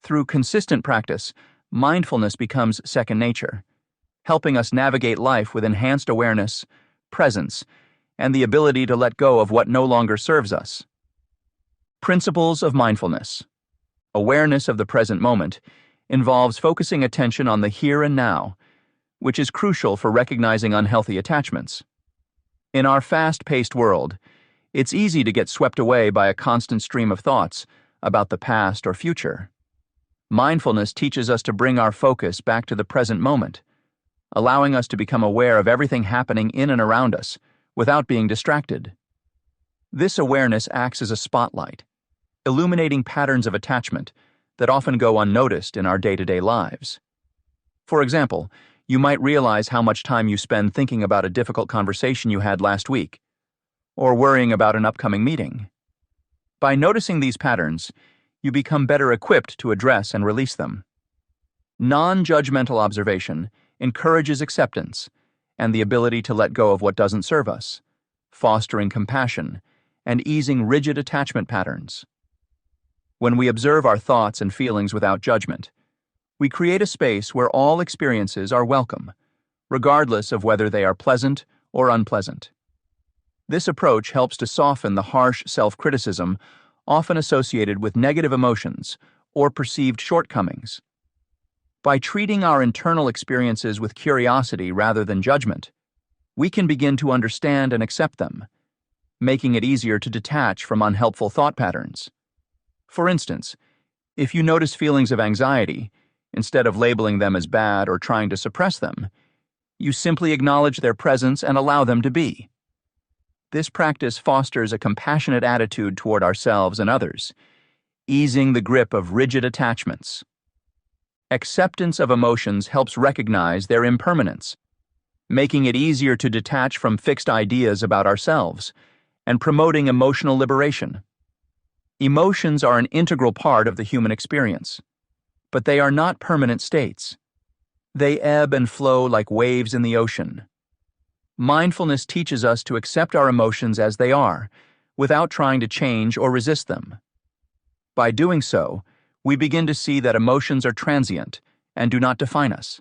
Through consistent practice, mindfulness becomes second nature, helping us navigate life with enhanced awareness, presence, and the ability to let go of what no longer serves us. Principles of mindfulness. Awareness of the present moment involves focusing attention on the here and now, which is crucial for recognizing unhealthy attachments. In our fast-paced world, it's easy to get swept away by a constant stream of thoughts about the past or future. Mindfulness teaches us to bring our focus back to the present moment, allowing us to become aware of everything happening in and around us without being distracted. This awareness acts as a spotlight, illuminating patterns of attachment that often go unnoticed in our day-to-day lives. For example, you might realize how much time you spend thinking about a difficult conversation you had last week, or worrying about an upcoming meeting. By noticing these patterns, you become better equipped to address and release them. Non-judgmental observation encourages acceptance and the ability to let go of what doesn't serve us, fostering compassion and easing rigid attachment patterns. When we observe our thoughts and feelings without judgment, we create a space where all experiences are welcome, regardless of whether they are pleasant or unpleasant. This approach helps to soften the harsh self-criticism often associated with negative emotions or perceived shortcomings. By treating our internal experiences with curiosity rather than judgment, we can begin to understand and accept them, making it easier to detach from unhelpful thought patterns. For instance, if you notice feelings of anxiety, instead of labeling them as bad or trying to suppress them, you simply acknowledge their presence and allow them to be. This practice fosters a compassionate attitude toward ourselves and others, easing the grip of rigid attachments. Acceptance of emotions helps recognize their impermanence, making it easier to detach from fixed ideas about ourselves and promoting emotional liberation. Emotions are an integral part of the human experience, but they are not permanent states. They ebb and flow like waves in the ocean. Mindfulness teaches us to accept our emotions as they are, without trying to change or resist them. By doing so, we begin to see that emotions are transient and do not define us.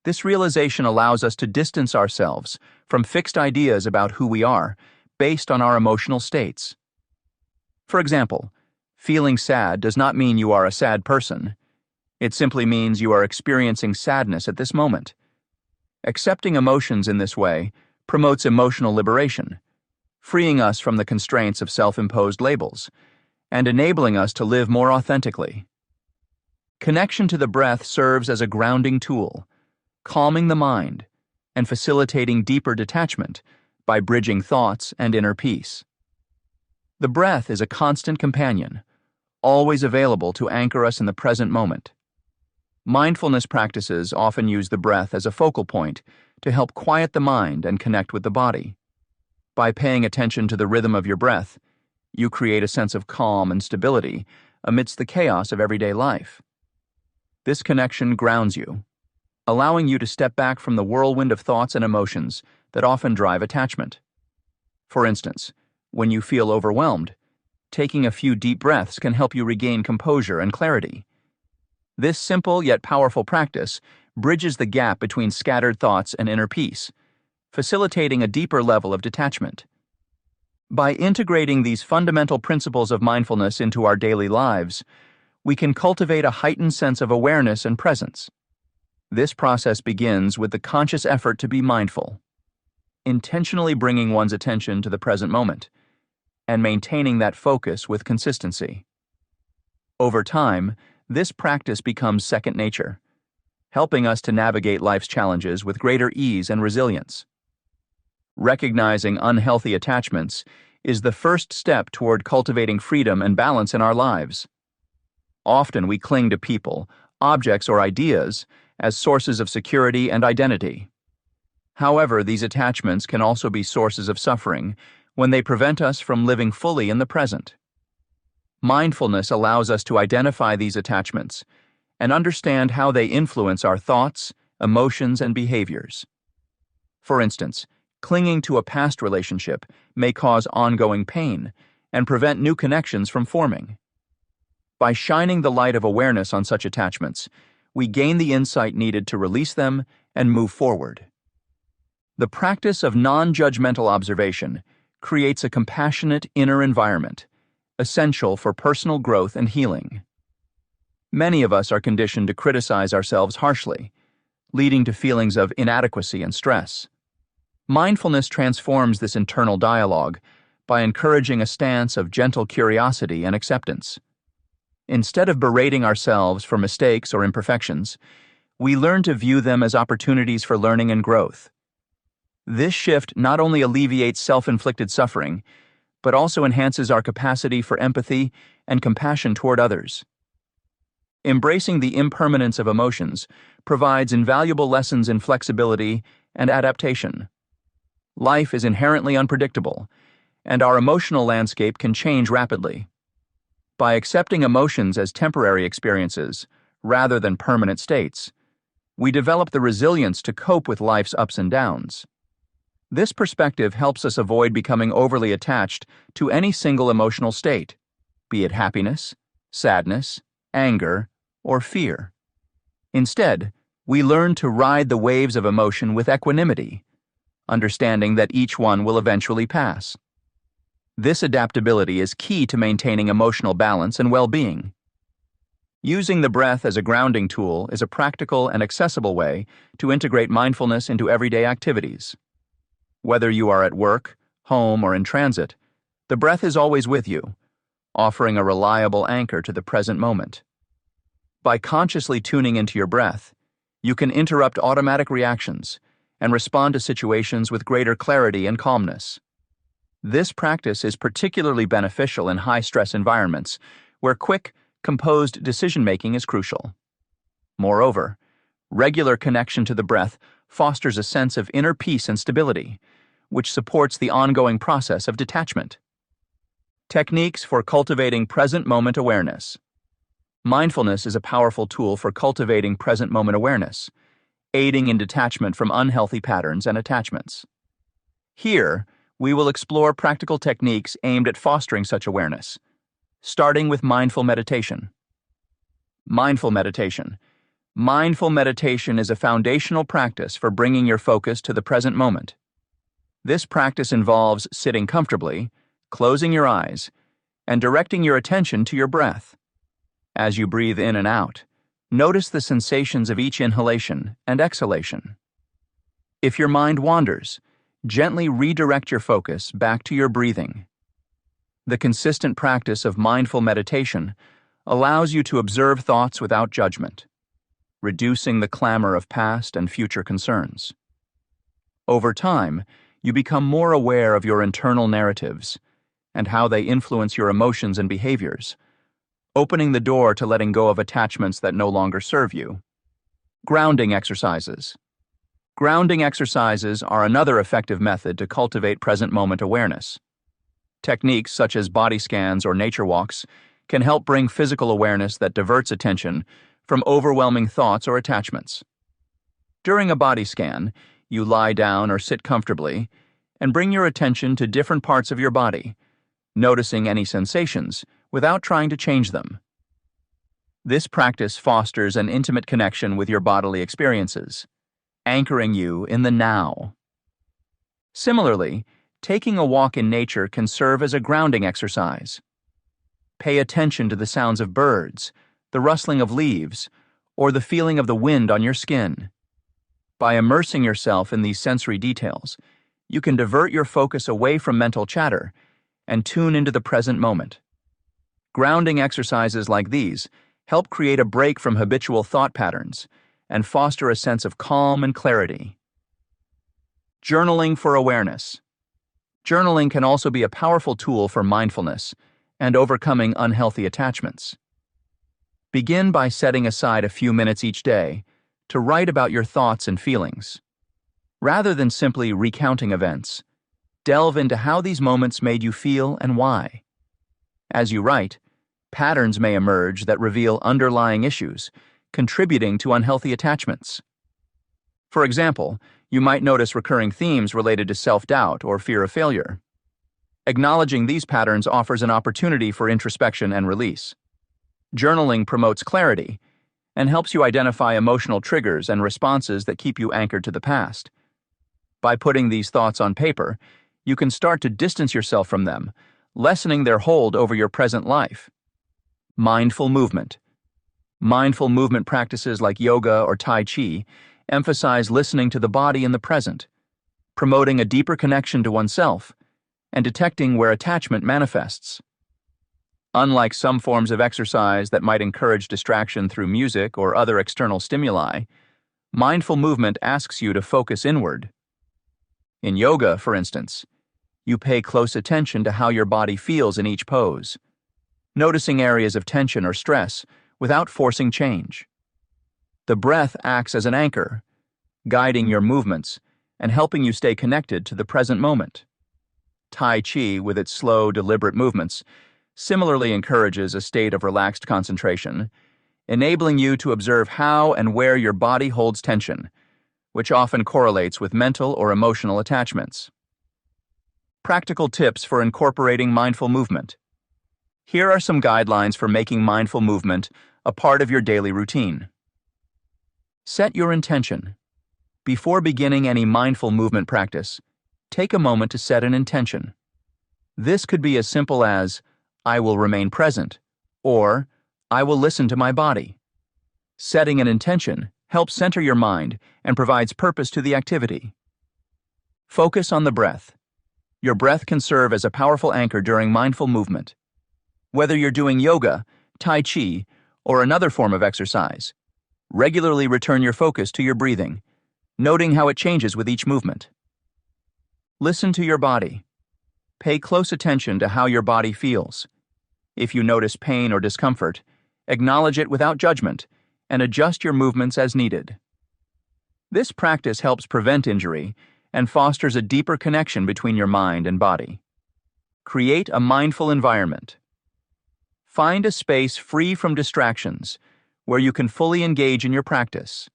This realization allows us to distance ourselves from fixed ideas about who we are based on our emotional states. For example, feeling sad does not mean you are a sad person. It simply means you are experiencing sadness at this moment. Accepting emotions in this way promotes emotional liberation, freeing us from the constraints of self-imposed labels and enabling us to live more authentically. Connection to the breath serves as a grounding tool, calming the mind and facilitating deeper detachment by bridging thoughts and inner peace. The breath is a constant companion, always available to anchor us in the present moment. Mindfulness practices often use the breath as a focal point to help quiet the mind and connect with the body. By paying attention to the rhythm of your breath, you create a sense of calm and stability amidst the chaos of everyday life. This connection grounds you, allowing you to step back from the whirlwind of thoughts and emotions that often drive attachment. For instance, when you feel overwhelmed, taking a few deep breaths can help you regain composure and clarity. This simple yet powerful practice bridges the gap between scattered thoughts and inner peace, facilitating a deeper level of detachment. By integrating these fundamental principles of mindfulness into our daily lives, we can cultivate a heightened sense of awareness and presence. This process begins with the conscious effort to be mindful, intentionally bringing one's attention to the present moment, and maintaining that focus with consistency. Over time, this practice becomes second nature, helping us to navigate life's challenges with greater ease and resilience. Recognizing unhealthy attachments is the first step toward cultivating freedom and balance in our lives. Often we cling to people, objects, or ideas as sources of security and identity. However, these attachments can also be sources of suffering when they prevent us from living fully in the present. Mindfulness allows us to identify these attachments and understand how they influence our thoughts, emotions, and behaviors. For instance, clinging to a past relationship may cause ongoing pain and prevent new connections from forming. By shining the light of awareness on such attachments, we gain the insight needed to release them and move forward. The practice of non-judgmental observation creates a compassionate inner environment, essential for personal growth and healing. Many of us are conditioned to criticize ourselves harshly, leading to feelings of inadequacy and stress. Mindfulness transforms this internal dialogue by encouraging a stance of gentle curiosity and acceptance. Instead of berating ourselves for mistakes or imperfections, we learn to view them as opportunities for learning and growth. This shift not only alleviates self-inflicted suffering, but also enhances our capacity for empathy and compassion toward others. Embracing the impermanence of emotions provides invaluable lessons in flexibility and adaptation. Life is inherently unpredictable, and our emotional landscape can change rapidly. By accepting emotions as temporary experiences rather than permanent states, we develop the resilience to cope with life's ups and downs. This perspective helps us avoid becoming overly attached to any single emotional state, be it happiness, sadness, anger, or fear. Instead, we learn to ride the waves of emotion with equanimity, understanding that each one will eventually pass. This adaptability is key to maintaining emotional balance and well-being. Using the breath as a grounding tool is a practical and accessible way to integrate mindfulness into everyday activities. Whether you are at work, home, or in transit, the breath is always with you, offering a reliable anchor to the present moment. By consciously tuning into your breath, you can interrupt automatic reactions and respond to situations with greater clarity and calmness. This practice is particularly beneficial in high-stress environments where quick, composed decision-making is crucial. Moreover, regular connection to the breath fosters a sense of inner peace and stability, which supports the ongoing process of detachment. Techniques for cultivating present moment awareness. Mindfulness is a powerful tool for cultivating present moment awareness, aiding in detachment from unhealthy patterns and attachments. Here, we will explore practical techniques aimed at fostering such awareness, starting with mindful meditation. Mindful meditation. Mindful meditation is a foundational practice for bringing your focus to the present moment. This practice involves sitting comfortably, closing your eyes, and directing your attention to your breath. As you breathe in and out, notice the sensations of each inhalation and exhalation. If your mind wanders, gently redirect your focus back to your breathing. The consistent practice of mindful meditation allows you to observe thoughts without judgment, reducing the clamor of past and future concerns. Over time, you become more aware of your internal narratives and how they influence your emotions and behaviors, opening the door to letting go of attachments that no longer serve you. Grounding exercises. Grounding exercises are another effective method to cultivate present moment awareness. Techniques such as body scans or nature walks can help bring physical awareness that diverts attention from overwhelming thoughts or attachments. During a body scan, you lie down or sit comfortably and bring your attention to different parts of your body, noticing any sensations without trying to change them. This practice fosters an intimate connection with your bodily experiences, anchoring you in the now. Similarly, taking a walk in nature can serve as a grounding exercise. Pay attention to the sounds of birds, the rustling of leaves, or the feeling of the wind on your skin. By immersing yourself in these sensory details, you can divert your focus away from mental chatter and tune into the present moment. Grounding exercises like these help create a break from habitual thought patterns and foster a sense of calm and clarity. Journaling for awareness. Journaling can also be a powerful tool for mindfulness and overcoming unhealthy attachments. Begin by setting aside a few minutes each day to write about your thoughts and feelings. Rather than simply recounting events, delve into how these moments made you feel and why. As you write, patterns may emerge that reveal underlying issues, contributing to unhealthy attachments. For example, you might notice recurring themes related to self-doubt or fear of failure. Acknowledging these patterns offers an opportunity for introspection and release. Journaling promotes clarity and helps you identify emotional triggers and responses that keep you anchored to the past. By putting these thoughts on paper, you can start to distance yourself from them, lessening their hold over your present life. Mindful movement. Mindful movement practices like yoga or Tai Chi emphasize listening to the body in the present, promoting a deeper connection to oneself, and detecting where attachment manifests. Unlike some forms of exercise that might encourage distraction through music or other external stimuli, mindful movement asks you to focus inward. In yoga, for instance, you pay close attention to how your body feels in each pose, noticing areas of tension or stress without forcing change. The breath acts as an anchor, guiding your movements and helping you stay connected to the present moment. Tai Chi, with its slow, deliberate movements, similarly encourages a state of relaxed concentration, enabling you to observe how and where your body holds tension, which often correlates with mental or emotional attachments. Practical tips for incorporating mindful movement. Here are some guidelines for making mindful movement a part of your daily routine. Set your intention. Before beginning any mindful movement practice, take a moment to set an intention. This could be as simple as, I will remain present, or I will listen to my body. Setting an intention helps center your mind and provides purpose to the activity. Focus on the breath. Your breath can serve as a powerful anchor during mindful movement. Whether you're doing yoga, tai chi, or another form of exercise, regularly return your focus to your breathing, noting how it changes with each movement. Listen to your body. Pay close attention to how your body feels. If you notice pain or discomfort, acknowledge it without judgment and adjust your movements as needed. This practice helps prevent injury and fosters a deeper connection between your mind and body. Create a mindful environment. Find a space free from distractions where you can fully engage in your practice.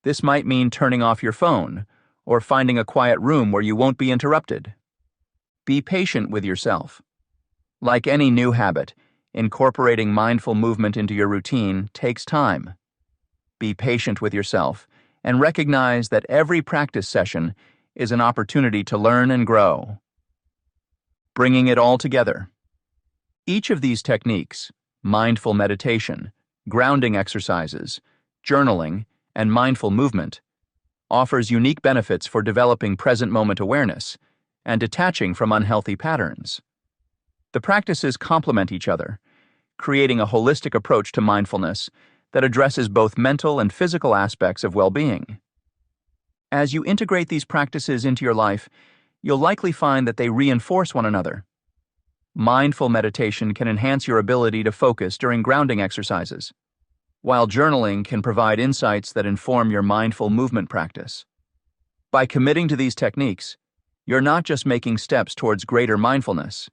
This might mean turning off your phone or finding a quiet room where you won't be interrupted. Be patient with yourself. Like any new habit, incorporating mindful movement into your routine takes time. Be patient with yourself and recognize that every practice session is an opportunity to learn and grow. Bringing it all together. Each of these techniques, mindful meditation, grounding exercises, journaling, and mindful movement, offers unique benefits for developing present moment awareness and detaching from unhealthy patterns. The practices complement each other, creating a holistic approach to mindfulness that addresses both mental and physical aspects of well-being. As you integrate these practices into your life, you'll likely find that they reinforce one another. Mindful meditation can enhance your ability to focus during grounding exercises, while journaling can provide insights that inform your mindful movement practice. By committing to these techniques, you're not just making steps towards greater mindfulness.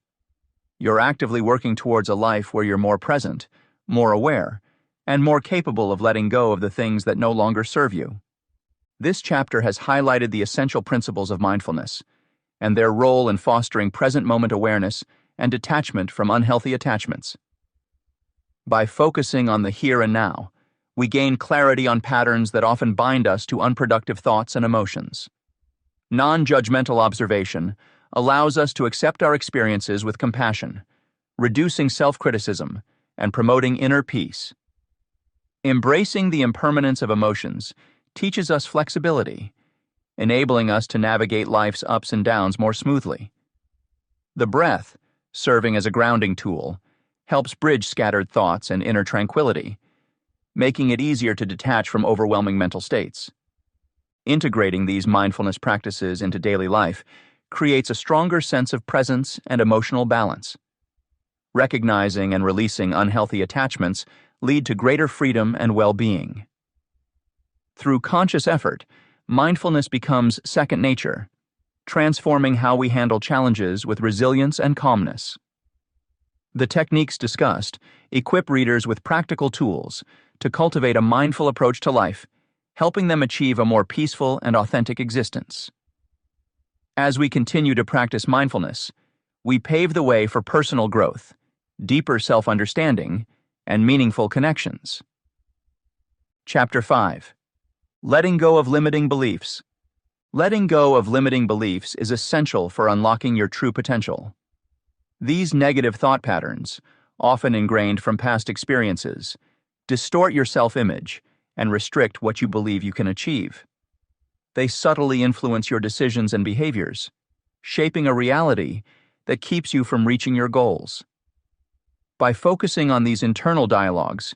You're actively working towards a life where you're more present, more aware, and more capable of letting go of the things that no longer serve you. This chapter has highlighted the essential principles of mindfulness and their role in fostering present moment awareness and detachment from unhealthy attachments. By focusing on the here and now, we gain clarity on patterns that often bind us to unproductive thoughts and emotions. Non-judgmental observation allows us to accept our experiences with compassion, reducing self-criticism and promoting inner peace. Embracing the impermanence of emotions teaches us flexibility, enabling us to navigate life's ups and downs more smoothly. The breath, serving as a grounding tool, helps bridge scattered thoughts and inner tranquility, making it easier to detach from overwhelming mental states. Integrating these mindfulness practices into daily life creates a stronger sense of presence and emotional balance. Recognizing and releasing unhealthy attachments lead to greater freedom and well-being. Through conscious effort, mindfulness becomes second nature, transforming how we handle challenges with resilience and calmness. The techniques discussed equip readers with practical tools to cultivate a mindful approach to life, helping them achieve a more peaceful and authentic existence. As we continue to practice mindfulness, we pave the way for personal growth, deeper self-understanding, and meaningful connections. Chapter 5. Letting go of limiting beliefs. Letting go of limiting beliefs is essential for unlocking your true potential. These negative thought patterns, often ingrained from past experiences, distort your self-image and restrict what you believe you can achieve. They subtly influence your decisions and behaviors, shaping a reality that keeps you from reaching your goals. By focusing on these internal dialogues,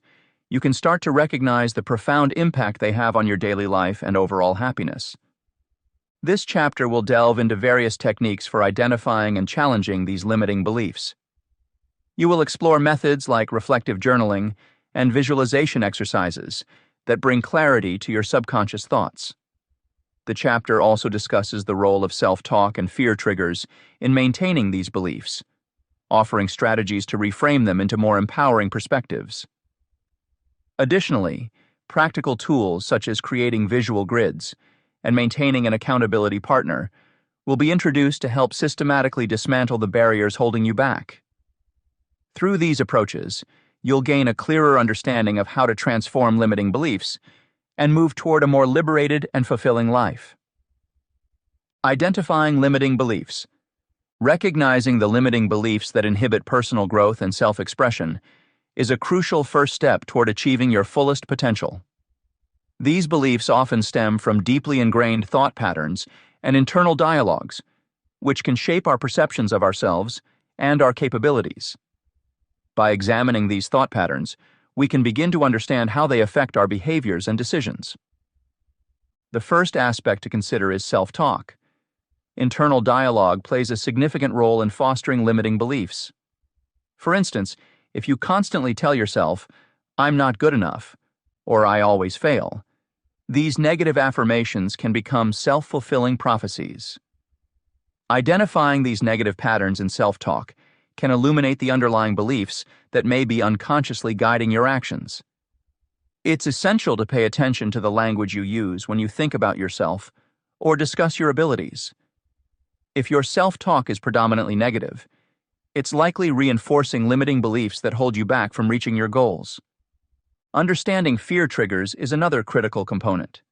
you can start to recognize the profound impact they have on your daily life and overall happiness. This chapter will delve into various techniques for identifying and challenging these limiting beliefs. You will explore methods like reflective journaling and visualization exercises that bring clarity to your subconscious thoughts. The chapter also discusses the role of self-talk and fear triggers in maintaining these beliefs, offering strategies to reframe them into more empowering perspectives. Additionally, practical tools such as creating visual grids and maintaining an accountability partner will be introduced to help systematically dismantle the barriers holding you back. Through these approaches, you'll gain a clearer understanding of how to transform limiting beliefs and move toward a more liberated and fulfilling life. Identifying limiting beliefs. Recognizing the limiting beliefs that inhibit personal growth and self-expression is a crucial first step toward achieving your fullest potential. These beliefs often stem from deeply ingrained thought patterns and internal dialogues, which can shape our perceptions of ourselves and our capabilities. By examining these thought patterns, we can begin to understand how they affect our behaviors and decisions. The first aspect to consider is self-talk. Internal dialogue plays a significant role in fostering limiting beliefs. For instance, if you constantly tell yourself, "I'm not good enough," or "I always fail," these negative affirmations can become self-fulfilling prophecies. Identifying these negative patterns in self-talk can illuminate the underlying beliefs that may be unconsciously guiding your actions. It's essential to pay attention to the language you use when you think about yourself or discuss your abilities. If your self-talk is predominantly negative, it's likely reinforcing limiting beliefs that hold you back from reaching your goals. Understanding fear triggers is another critical component.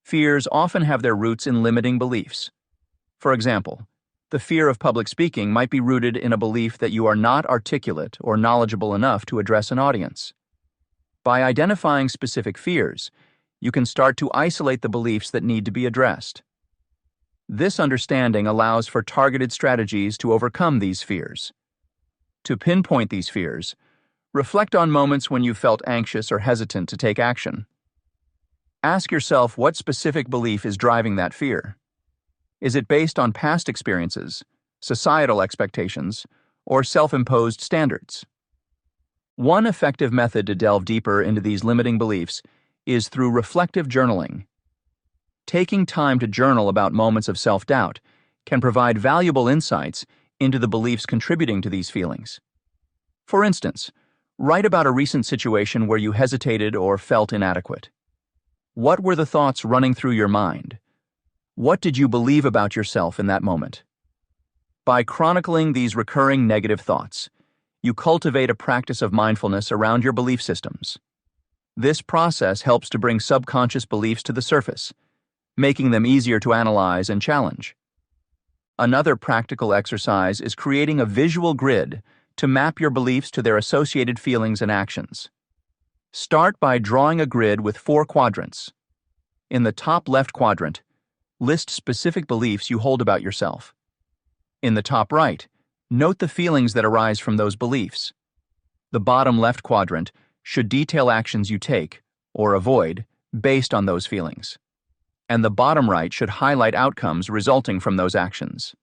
Fears often have their roots in limiting beliefs. For example, the fear of public speaking might be rooted in a belief that you are not articulate or knowledgeable enough to address an audience. By identifying specific fears, you can start to isolate the beliefs that need to be addressed. This understanding allows for targeted strategies to overcome these fears. To pinpoint these fears, reflect on moments when you felt anxious or hesitant to take action. Ask yourself what specific belief is driving that fear. Is it based on past experiences, societal expectations, or self-imposed standards? One effective method to delve deeper into these limiting beliefs is through reflective journaling. Taking time to journal about moments of self-doubt can provide valuable insights into the beliefs contributing to these feelings. For instance, write about a recent situation where you hesitated or felt inadequate. What were the thoughts running through your mind? What did you believe about yourself in that moment? By chronicling these recurring negative thoughts, you cultivate a practice of mindfulness around your belief systems. This process helps to bring subconscious beliefs to the surface, making them easier to analyze and challenge. Another practical exercise is creating a visual grid to map your beliefs to their associated feelings and actions. Start by drawing a grid with 4 quadrants. In the top left quadrant, list specific beliefs you hold about yourself. In the top right, note the feelings that arise from those beliefs. The bottom left quadrant should detail actions you take, or avoid, based on those feelings. And the bottom right should highlight outcomes resulting from those actions.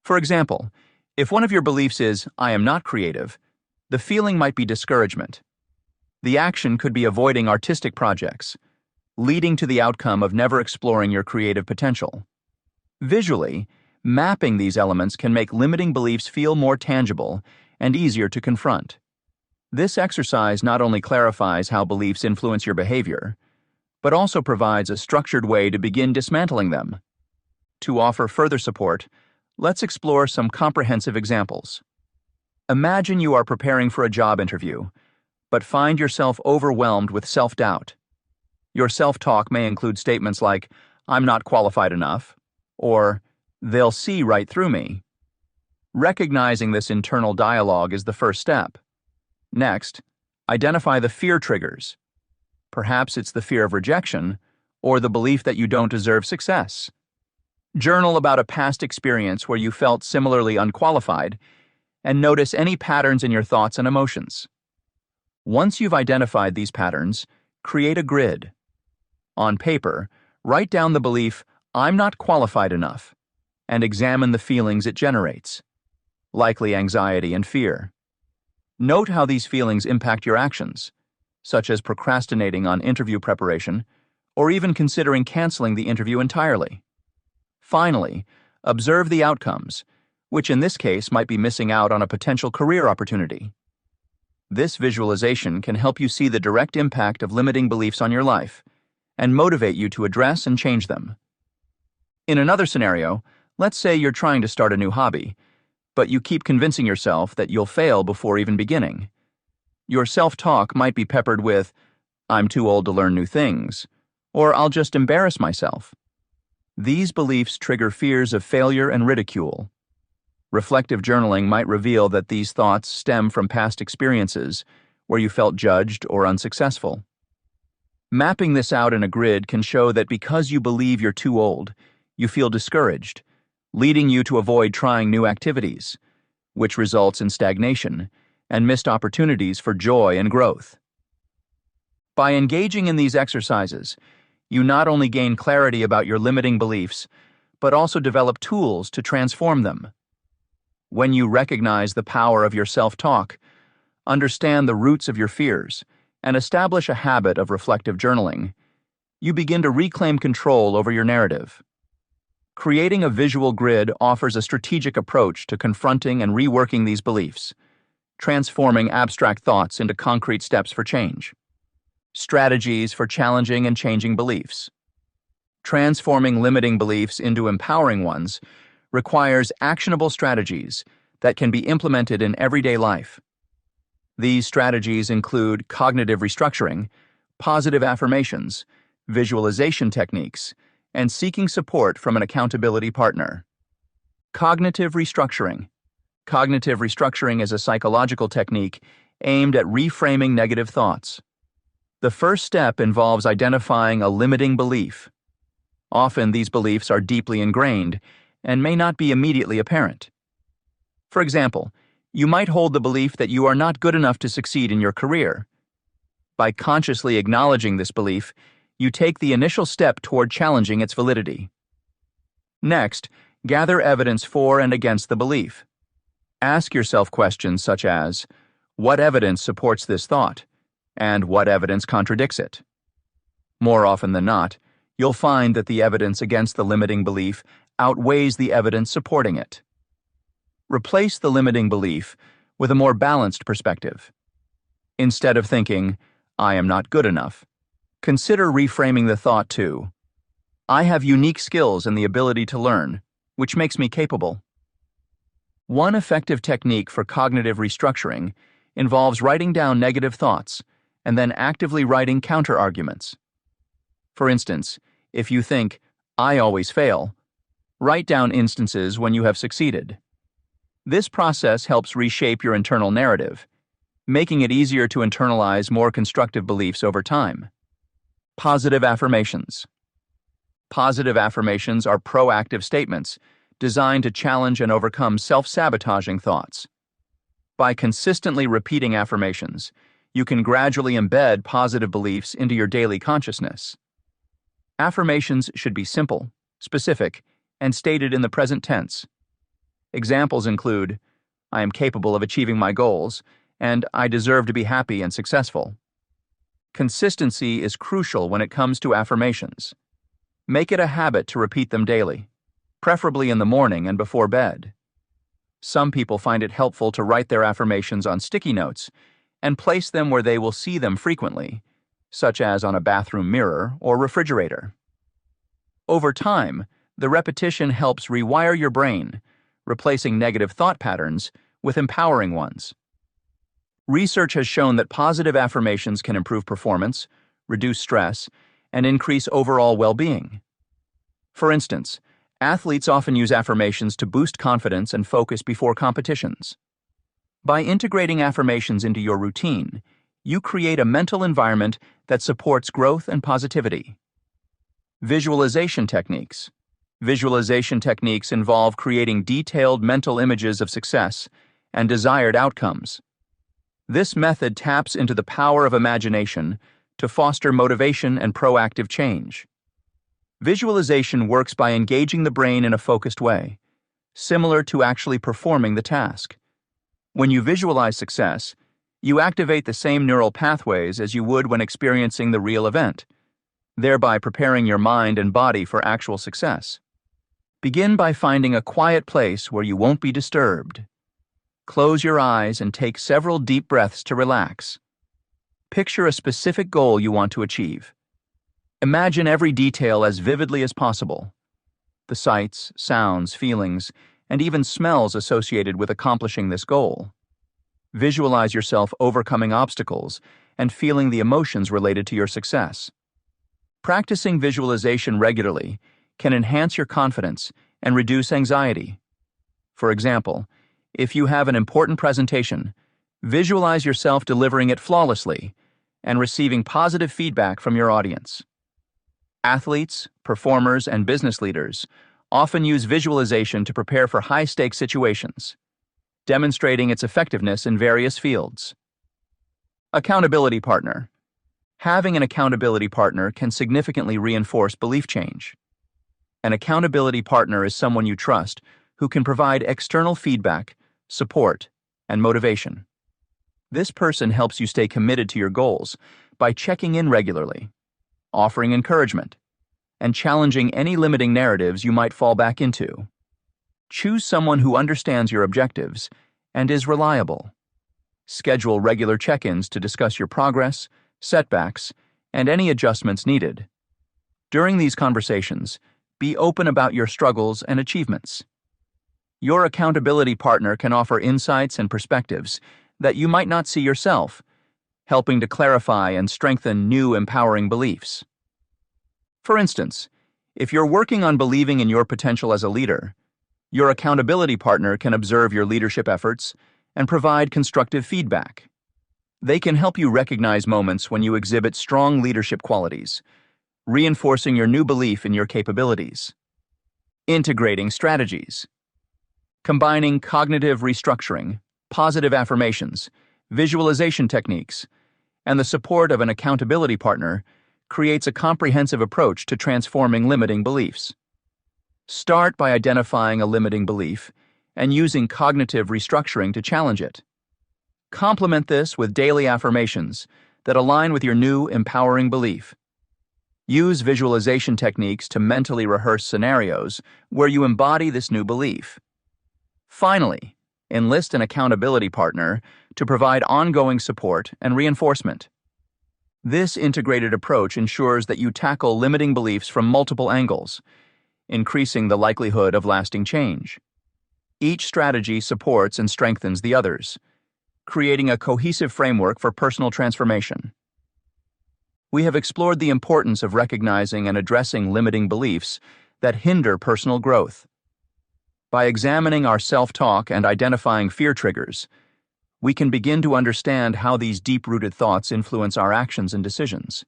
For example, if one of your beliefs is, "I am not creative," the feeling might be discouragement. The action could be avoiding artistic projects, leading to the outcome of never exploring your creative potential. Visually, mapping these elements can make limiting beliefs feel more tangible and easier to confront. This exercise not only clarifies how beliefs influence your behavior, but also provides a structured way to begin dismantling them. To offer further support, let's explore some comprehensive examples. Imagine you are preparing for a job interview, but find yourself overwhelmed with self-doubt. Your self-talk may include statements like, "I'm not qualified enough," or "They'll see right through me." Recognizing this internal dialogue is the first step. Next, identify the fear triggers. Perhaps it's the fear of rejection or the belief that you don't deserve success. Journal about a past experience where you felt similarly unqualified and notice any patterns in your thoughts and emotions. Once you've identified these patterns, create a grid. On paper, write down the belief, "I'm not qualified enough," and examine the feelings it generates, likely anxiety and fear. Note how these feelings impact your actions, such as procrastinating on interview preparation or even considering canceling the interview entirely. Finally, observe the outcomes, which in this case might be missing out on a potential career opportunity. This visualization can help you see the direct impact of limiting beliefs on your life and motivate you to address and change them. In another scenario, let's say you're trying to start a new hobby, but you keep convincing yourself that you'll fail before even beginning. Your self-talk might be peppered with, "I'm too old to learn new things," or "I'll just embarrass myself." These beliefs trigger fears of failure and ridicule. Reflective journaling might reveal that these thoughts stem from past experiences where you felt judged or unsuccessful. Mapping this out in a grid can show that because you believe you're too old, you feel discouraged, leading you to avoid trying new activities, which results in stagnation and missed opportunities for joy and growth. By engaging in these exercises, you not only gain clarity about your limiting beliefs, but also develop tools to transform them. When you recognize the power of your self-talk, understand the roots of your fears, and establish a habit of reflective journaling, you begin to reclaim control over your narrative. Creating a visual grid offers a strategic approach to confronting and reworking these beliefs, transforming abstract thoughts into concrete steps for change. Strategies for challenging and changing beliefs. Transforming limiting beliefs into empowering ones requires actionable strategies that can be implemented in everyday life. These strategies include cognitive restructuring, positive affirmations, visualization techniques, and seeking support from an accountability partner. Cognitive restructuring. Cognitive restructuring is a psychological technique aimed at reframing negative thoughts. The first step involves identifying a limiting belief. Often these beliefs are deeply ingrained and may not be immediately apparent. For example, you might hold the belief that you are not good enough to succeed in your career. By consciously acknowledging this belief, you take the initial step toward challenging its validity. Next, gather evidence for and against the belief. Ask yourself questions such as, what evidence supports this thought, and what evidence contradicts it? More often than not, you'll find that the evidence against the limiting belief outweighs the evidence supporting it. Replace the limiting belief with a more balanced perspective. Instead of thinking, "I am not good enough," consider reframing the thought to, "I have unique skills and the ability to learn, which makes me capable." One effective technique for cognitive restructuring involves writing down negative thoughts and then actively writing counter-arguments. For instance, if you think, "I always fail," write down instances when you have succeeded. This process helps reshape your internal narrative, making it easier to internalize more constructive beliefs over time. Positive affirmations. Positive affirmations are proactive statements designed to challenge and overcome self-sabotaging thoughts. By consistently repeating affirmations, you can gradually embed positive beliefs into your daily consciousness. Affirmations should be simple, specific, and stated in the present tense. Examples include, "I am capable of achieving my goals," and "I deserve to be happy and successful." Consistency is crucial when it comes to affirmations. Make it a habit to repeat them daily, preferably in the morning and before bed. Some people find it helpful to write their affirmations on sticky notes and place them where they will see them frequently, such as on a bathroom mirror or refrigerator. Over time, the repetition helps rewire your brain, replacing negative thought patterns with empowering ones. Research has shown that positive affirmations can improve performance, reduce stress, and increase overall well-being. For instance, athletes often use affirmations to boost confidence and focus before competitions. By integrating affirmations into your routine, you create a mental environment that supports growth and positivity. Visualization techniques. Visualization techniques involve creating detailed mental images of success and desired outcomes. This method taps into the power of imagination to foster motivation and proactive change. Visualization works by engaging the brain in a focused way, similar to actually performing the task. When you visualize success, you activate the same neural pathways as you would when experiencing the real event, thereby preparing your mind and body for actual success. Begin by finding a quiet place where you won't be disturbed. Close your eyes and take several deep breaths to relax. Picture a specific goal you want to achieve. Imagine every detail as vividly as possible. The sights, sounds, feelings, and even smells associated with accomplishing this goal. Visualize yourself overcoming obstacles and feeling the emotions related to your success. Practicing visualization regularly can enhance your confidence and reduce anxiety. For example, if you have an important presentation, visualize yourself delivering it flawlessly and receiving positive feedback from your audience. Athletes, performers, and business leaders often use visualization to prepare for high-stakes situations, demonstrating its effectiveness in various fields. Accountability partner. Having an accountability partner can significantly reinforce belief change. An accountability partner is someone you trust who can provide external feedback, support, and motivation. This person helps you stay committed to your goals by checking in regularly, offering encouragement, and challenging any limiting narratives you might fall back into. Choose someone who understands your objectives and is reliable. Schedule regular check-ins to discuss your progress, setbacks, and any adjustments needed. During these conversations, be open about your struggles and achievements. Your accountability partner can offer insights and perspectives that you might not see yourself, helping to clarify and strengthen new empowering beliefs. For instance, if you're working on believing in your potential as a leader, your accountability partner can observe your leadership efforts and provide constructive feedback. They can help you recognize moments when you exhibit strong leadership qualities, reinforcing your new belief in your capabilities. Integrating strategies. Combining cognitive restructuring, positive affirmations, visualization techniques, and the support of an accountability partner creates a comprehensive approach to transforming limiting beliefs. Start by identifying a limiting belief and using cognitive restructuring to challenge it. Complement this with daily affirmations that align with your new empowering belief. Use visualization techniques to mentally rehearse scenarios where you embody this new belief. Finally, enlist an accountability partner to provide ongoing support and reinforcement. This integrated approach ensures that you tackle limiting beliefs from multiple angles, increasing the likelihood of lasting change. Each strategy supports and strengthens the others, creating a cohesive framework for personal transformation. We have explored the importance of recognizing and addressing limiting beliefs that hinder personal growth. By examining our self-talk and identifying fear triggers, we can begin to understand how these deep-rooted thoughts influence our actions and decisions.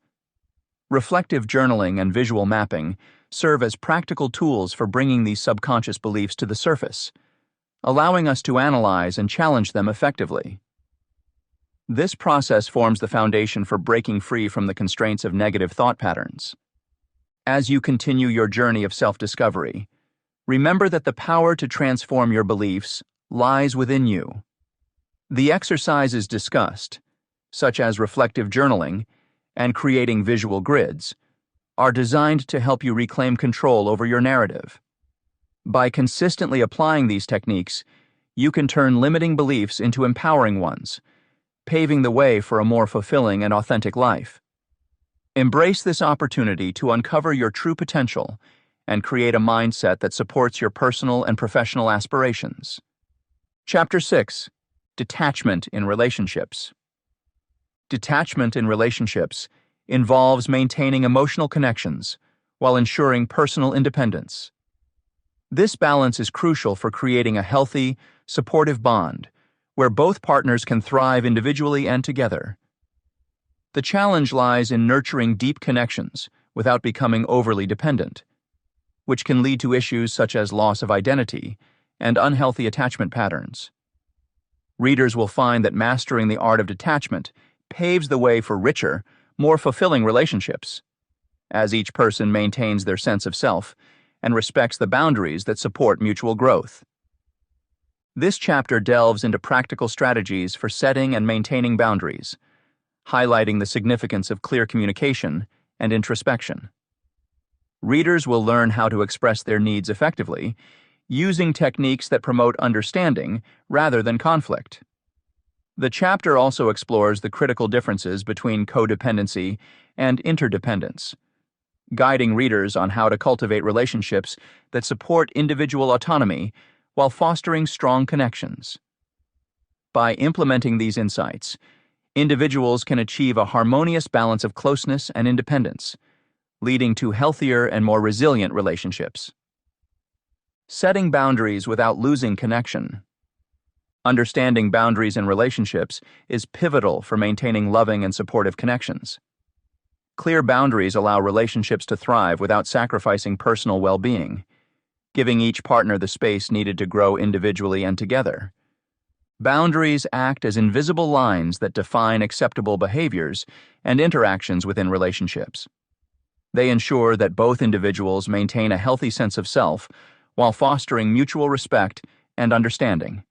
Reflective journaling and visual mapping serve as practical tools for bringing these subconscious beliefs to the surface, allowing us to analyze and challenge them effectively. This process forms the foundation for breaking free from the constraints of negative thought patterns. As you continue your journey of self-discovery, remember that the power to transform your beliefs lies within you. The exercises discussed, such as reflective journaling and creating visual grids, are designed to help you reclaim control over your narrative. By consistently applying these techniques, you can turn limiting beliefs into empowering ones, paving the way for a more fulfilling and authentic life. Embrace this opportunity to uncover your true potential and create a mindset that supports your personal and professional aspirations. Chapter 6. Detachment in relationships. Detachment in relationships involves maintaining emotional connections while ensuring personal independence. This balance is crucial for creating a healthy, supportive bond where both partners can thrive individually and together. The challenge lies in nurturing deep connections without becoming overly dependent, which can lead to issues such as loss of identity and unhealthy attachment patterns. Readers will find that mastering the art of detachment paves the way for richer, more fulfilling relationships, as each person maintains their sense of self and respects the boundaries that support mutual growth. This chapter delves into practical strategies for setting and maintaining boundaries, highlighting the significance of clear communication and introspection. Readers will learn how to express their needs effectively, using techniques that promote understanding rather than conflict. The chapter also explores the critical differences between codependency and interdependence, guiding readers on how to cultivate relationships that support individual autonomy while fostering strong connections. By implementing these insights, individuals can achieve a harmonious balance of closeness and independence, leading to healthier and more resilient relationships. Setting boundaries without losing connection. Understanding boundaries in relationships is pivotal for maintaining loving and supportive connections. Clear boundaries allow relationships to thrive without sacrificing personal well-being, giving each partner the space needed to grow individually and together. Boundaries act as invisible lines that define acceptable behaviors and interactions within relationships. They ensure that both individuals maintain a healthy sense of self while fostering mutual respect and understanding.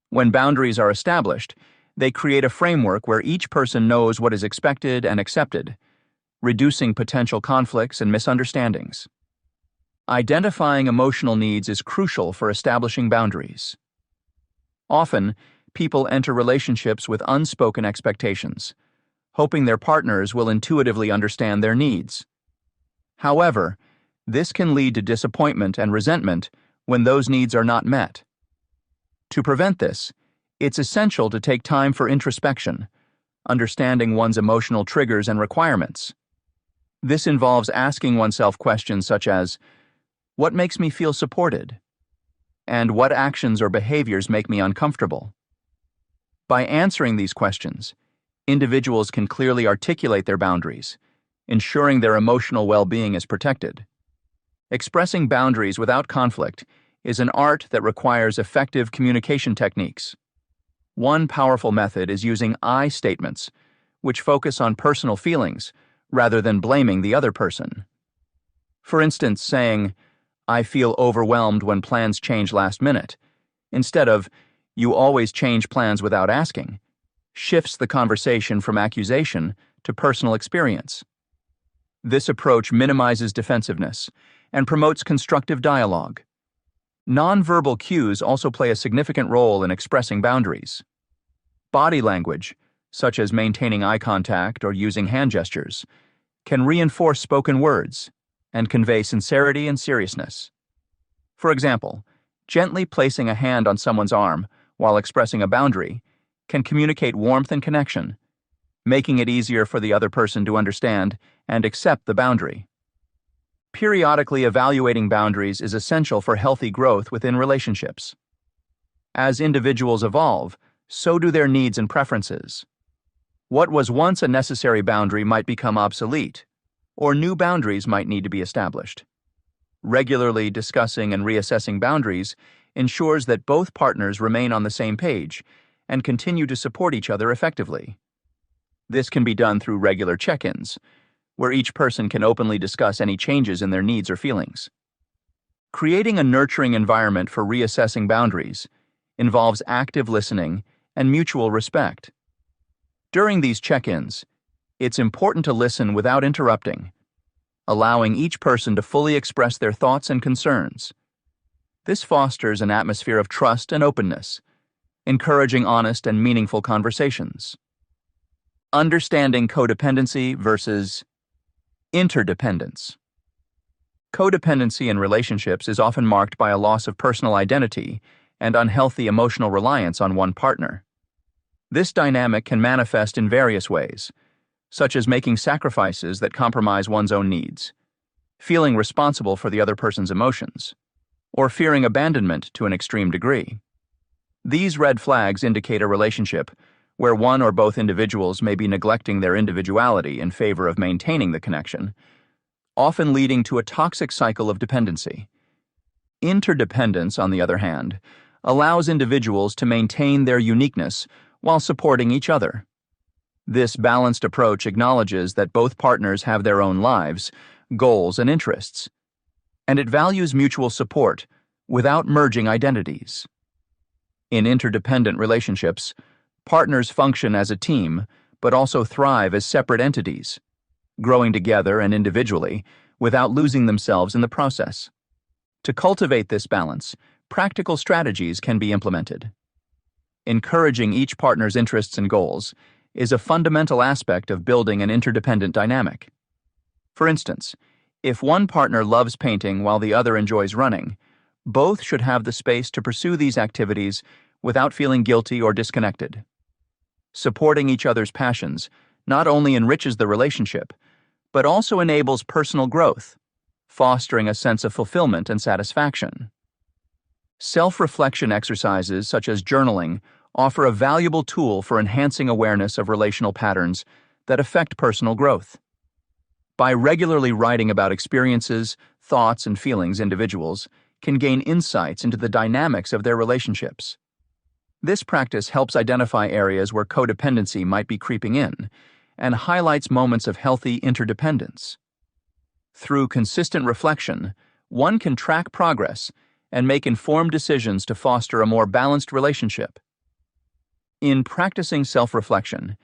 When boundaries are established, they create a framework where each person knows what is expected and accepted, reducing potential conflicts and misunderstandings. Identifying emotional needs is crucial for establishing boundaries. Often, people enter relationships with unspoken expectations, hoping their partners will intuitively understand their needs. However, this can lead to disappointment and resentment when those needs are not met. To prevent this, it's essential to take time for introspection, understanding one's emotional triggers and requirements. This involves asking oneself questions such as, what makes me feel supported? And what actions or behaviors make me uncomfortable? By answering these questions, individuals can clearly articulate their boundaries, ensuring their emotional well-being is protected. Expressing boundaries without conflict is an art that requires effective communication techniques. One powerful method is using I statements, which focus on personal feelings rather than blaming the other person. For instance, saying, I feel overwhelmed when plans change last minute, instead of, you always change plans without asking, shifts the conversation from accusation to personal experience. This approach minimizes defensiveness and promotes constructive dialogue. Nonverbal cues also play a significant role in expressing boundaries. Body language, such as maintaining eye contact or using hand gestures, can reinforce spoken words and convey sincerity and seriousness. For example, gently placing a hand on someone's arm while expressing a boundary can communicate warmth and connection, making it easier for the other person to understand and accept the boundary. Periodically evaluating boundaries is essential for healthy growth within relationships. As individuals evolve, so do their needs and preferences. What was once a necessary boundary might become obsolete, or new boundaries might need to be established. Regularly discussing and reassessing boundaries ensures that both partners remain on the same page and continue to support each other effectively. This can be done through regular check-ins, where each person can openly discuss any changes in their needs or feelings. Creating a nurturing environment for reassessing boundaries involves active listening and mutual respect. During these check-ins, it's important to listen without interrupting, allowing each person to fully express their thoughts and concerns. This fosters an atmosphere of trust and openness, encouraging honest and meaningful conversations. Understanding codependency versus interdependence. Codependency in relationships is often marked by a loss of personal identity and unhealthy emotional reliance on one partner. This dynamic can manifest in various ways, such as making sacrifices that compromise one's own needs, feeling responsible for the other person's emotions, or fearing abandonment to an extreme degree. These red flags indicate a relationship where one or both individuals may be neglecting their individuality in favor of maintaining the connection, often leading to a toxic cycle of dependency. Interdependence, on the other hand, allows individuals to maintain their uniqueness while supporting each other. This balanced approach acknowledges that both partners have their own lives, goals, and interests, and it values mutual support without merging identities. In interdependent relationships, partners function as a team, but also thrive as separate entities, growing together and individually without losing themselves in the process. To cultivate this balance, practical strategies can be implemented. Encouraging each partner's interests and goals is a fundamental aspect of building an interdependent dynamic. For instance, if one partner loves painting while the other enjoys running, both should have the space to pursue these activities without feeling guilty or disconnected. Supporting each other's passions not only enriches the relationship, but also enables personal growth, fostering a sense of fulfillment and satisfaction. Self-reflection exercises such as journaling offer a valuable tool for enhancing awareness of relational patterns that affect personal growth. By regularly writing about experiences, thoughts, and feelings, individuals can gain insights into the dynamics of their relationships. This practice helps identify areas where codependency might be creeping in and highlights moments of healthy interdependence. Through consistent reflection, one can track progress and make informed decisions to foster a more balanced relationship. In practicing self-reflection,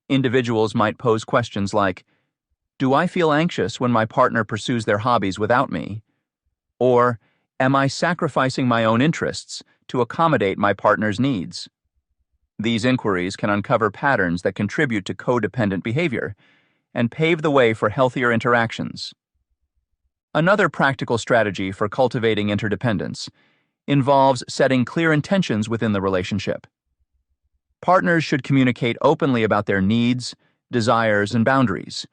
individuals might pose questions like, "Do I feel anxious when my partner pursues their hobbies without me?" Or, "Am I sacrificing my own interests to accommodate my partner's needs?" These inquiries can uncover patterns that contribute to codependent behavior and pave the way for healthier interactions. Another practical strategy for cultivating interdependence involves setting clear intentions within the relationship. Partners should communicate openly about their needs, desires, and boundaries,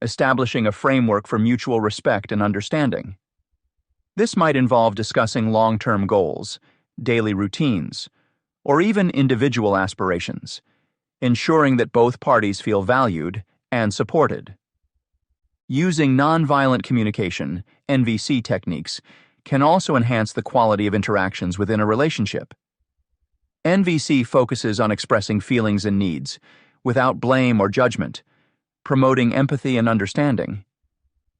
establishing a framework for mutual respect and understanding. This might involve discussing long-term goals, daily routines, or even individual aspirations, ensuring that both parties feel valued and supported. Using nonviolent communication, NVC techniques, can also enhance the quality of interactions within a relationship. NVC focuses on expressing feelings and needs without blame or judgment, promoting empathy and understanding.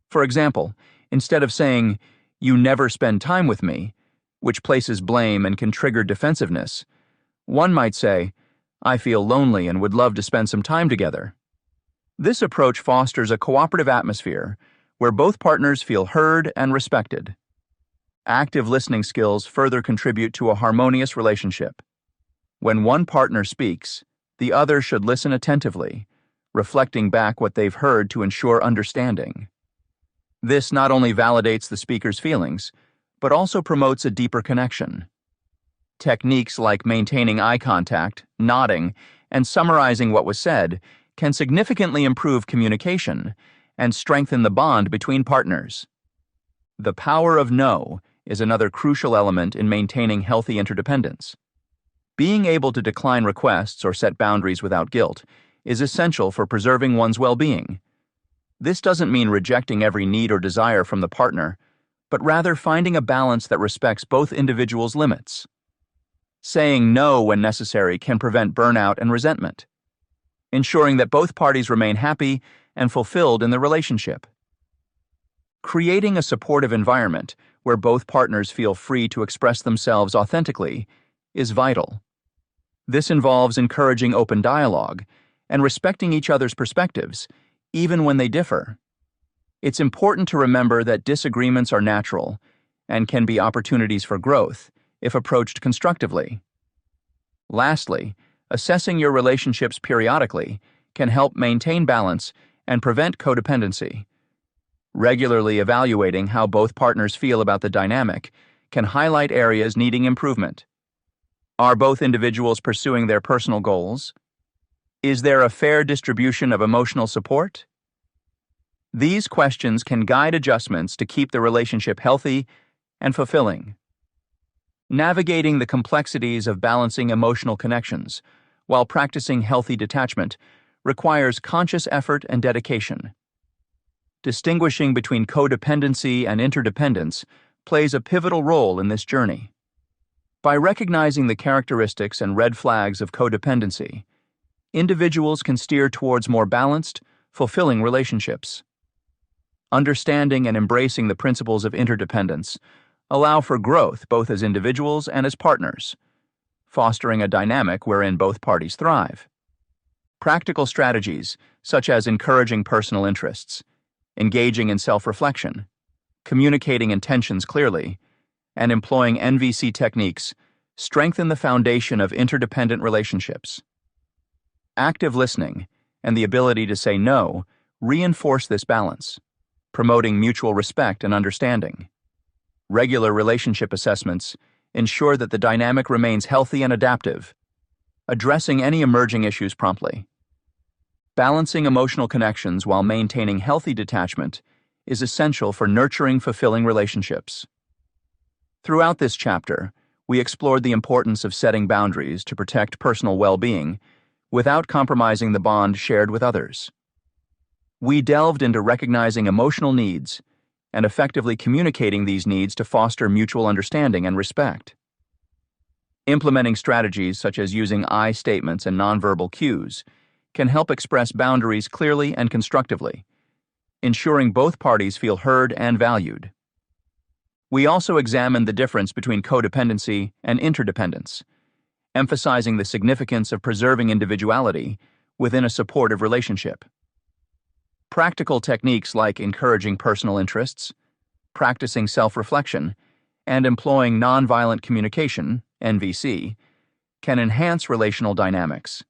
For example, instead of saying, "You never spend time with me," which places blame and can trigger defensiveness, one might say, "I feel lonely and would love to spend some time together." This approach fosters a cooperative atmosphere where both partners feel heard and respected. Active listening skills further contribute to a harmonious relationship. When one partner speaks, the other should listen attentively, reflecting back what they've heard to ensure understanding. This not only validates the speaker's feelings, but also promotes a deeper connection. Techniques like maintaining eye contact, nodding, and summarizing what was said can significantly improve communication and strengthen the bond between partners. The power of no is another crucial element in maintaining healthy interdependence. Being able to decline requests or set boundaries without guilt is essential for preserving one's well-being. This doesn't mean rejecting every need or desire from the partner, but rather finding a balance that respects both individuals' limits. Saying no when necessary can prevent burnout and resentment, ensuring that both parties remain happy and fulfilled in the relationship. Creating a supportive environment where both partners feel free to express themselves authentically is vital. This involves encouraging open dialogue and respecting each other's perspectives, even when they differ. It's important to remember that disagreements are natural and can be opportunities for growth if approached constructively. Lastly, assessing your relationships periodically can help maintain balance and prevent codependency. Regularly evaluating how both partners feel about the dynamic can highlight areas needing improvement. Are both individuals pursuing their personal goals? Is there a fair distribution of emotional support? These questions can guide adjustments to keep the relationship healthy and fulfilling. Navigating the complexities of balancing emotional connections while practicing healthy detachment requires conscious effort and dedication. Distinguishing between codependency and interdependence plays a pivotal role in this journey. By recognizing the characteristics and red flags of codependency, individuals can steer towards more balanced, fulfilling relationships. Understanding and embracing the principles of interdependence allow for growth both as individuals and as partners, fostering a dynamic wherein both parties thrive. Practical strategies, such as encouraging personal interests, engaging in self-reflection, Communicating intentions clearly, and employing NVC techniques strengthen the foundation of interdependent relationships. Active listening and the ability to say no reinforce this balance, promoting mutual respect and understanding. Regular relationship assessments ensure that the dynamic remains healthy and adaptive, addressing any emerging issues promptly. Balancing emotional connections while maintaining healthy detachment is essential for nurturing fulfilling relationships. Throughout this chapter, we explored the importance of setting boundaries to protect personal well-being without compromising the bond shared with others. We delved into recognizing emotional needs and effectively communicating these needs to foster mutual understanding and respect. Implementing strategies such as using I statements and nonverbal cues can help express boundaries clearly and constructively, ensuring both parties feel heard and valued. We also examined the difference between codependency and interdependence, emphasizing the significance of preserving individuality within a supportive relationship. Practical techniques like encouraging personal interests, practicing self-reflection, and employing nonviolent communication, NVC, can enhance relational dynamics.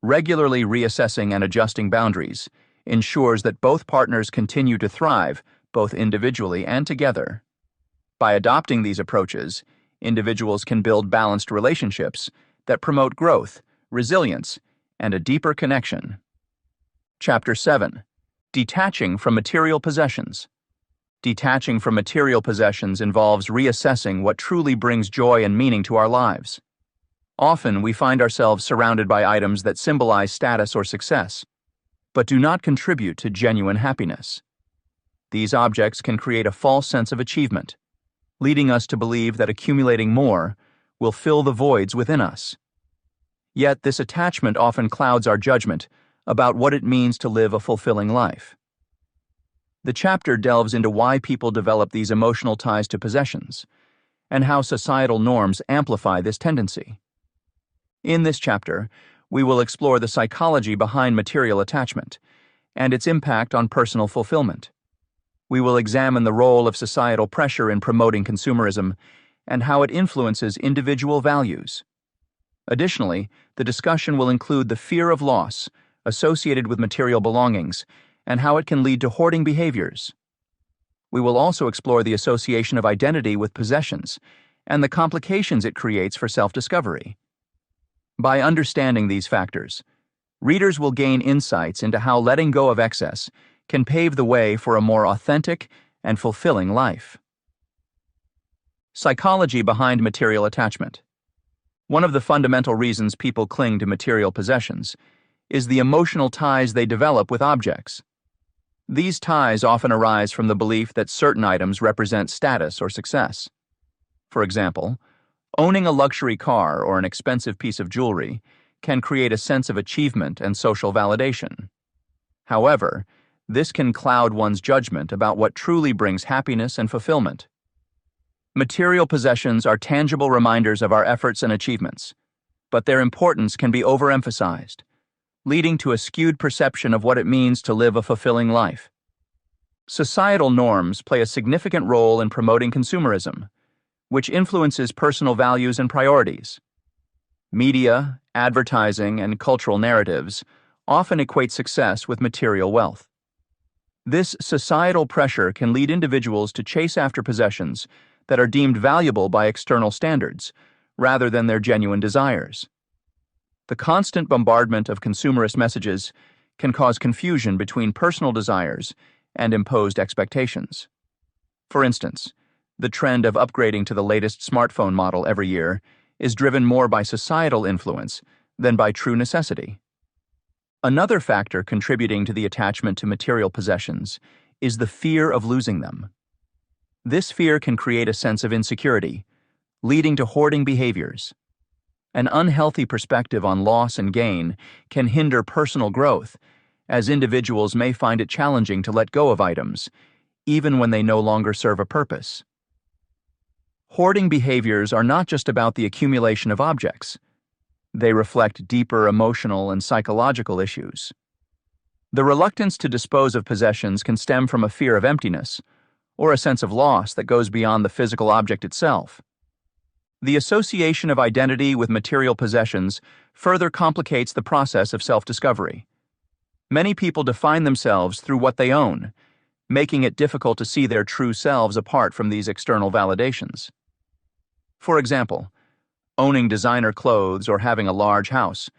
Regularly reassessing and adjusting boundaries ensures that both partners continue to thrive, both individually and together. By adopting these approaches, individuals can build balanced relationships that promote growth, resilience, and a deeper connection. Chapter 7. Detaching from material possessions. Detaching from material possessions involves reassessing what truly brings joy and meaning to our lives. Often, we find ourselves surrounded by items that symbolize status or success, but do not contribute to genuine happiness. These objects can create a false sense of achievement, leading us to believe that accumulating more will fill the voids within us. Yet, this attachment often clouds our judgment about what it means to live a fulfilling life. The chapter delves into why people develop these emotional ties to possessions, and how societal norms amplify this tendency. In this chapter, we will explore the psychology behind material attachment and its impact on personal fulfillment. We will examine the role of societal pressure in promoting consumerism and how it influences individual values. Additionally, the discussion will include the fear of loss associated with material belongings and how it can lead to hoarding behaviors. We will also explore the association of identity with possessions and the complications it creates for self-discovery. By understanding these factors, readers will gain insights into how letting go of excess can pave the way for a more authentic and fulfilling life. Psychology behind material attachment. One of the fundamental reasons people cling to material possessions is the emotional ties they develop with objects. These ties often arise from the belief that certain items represent status or success. For example, owning a luxury car or an expensive piece of jewelry can create a sense of achievement and social validation. However, this can cloud one's judgment about what truly brings happiness and fulfillment. Material possessions are tangible reminders of our efforts and achievements, but their importance can be overemphasized, leading to a skewed perception of what it means to live a fulfilling life. Societal norms play a significant role in promoting consumerism, which influences personal values and priorities. Media, advertising, and cultural narratives often equate success with material wealth. This societal pressure can lead individuals to chase after possessions that are deemed valuable by external standards, rather than their genuine desires. The constant bombardment of consumerist messages can cause confusion between personal desires and imposed expectations. For instance, the trend of upgrading to the latest smartphone model every year is driven more by societal influence than by true necessity. Another factor contributing to the attachment to material possessions is the fear of losing them. This fear can create a sense of insecurity, leading to hoarding behaviors. An unhealthy perspective on loss and gain can hinder personal growth, as individuals may find it challenging to let go of items, even when they no longer serve a purpose. Hoarding behaviors are not just about the accumulation of objects. They reflect deeper emotional and psychological issues. The reluctance to dispose of possessions can stem from a fear of emptiness, or a sense of loss that goes beyond the physical object itself. The association of identity with material possessions further complicates the process of self-discovery. Many people define themselves through what they own, making it difficult to see their true selves apart from these external validations. For example, owning designer clothes or having a large house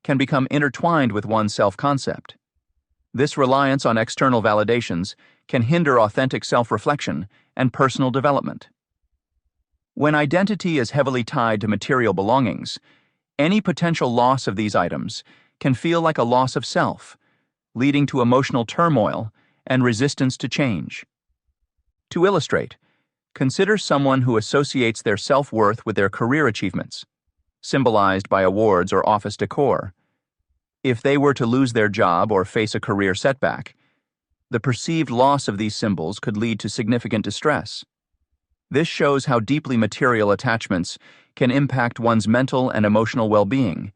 can become intertwined with one's self-concept. This reliance on external validations can hinder authentic self-reflection and personal development. When identity is heavily tied to material belongings, any potential loss of these items can feel like a loss of self, leading to emotional turmoil and resistance to change. To illustrate, consider someone who associates their self-worth with their career achievements, symbolized by awards or office decor. If they were to lose their job or face a career setback, the perceived loss of these symbols could lead to significant distress. This shows how deeply material attachments can impact one's mental and emotional well-being,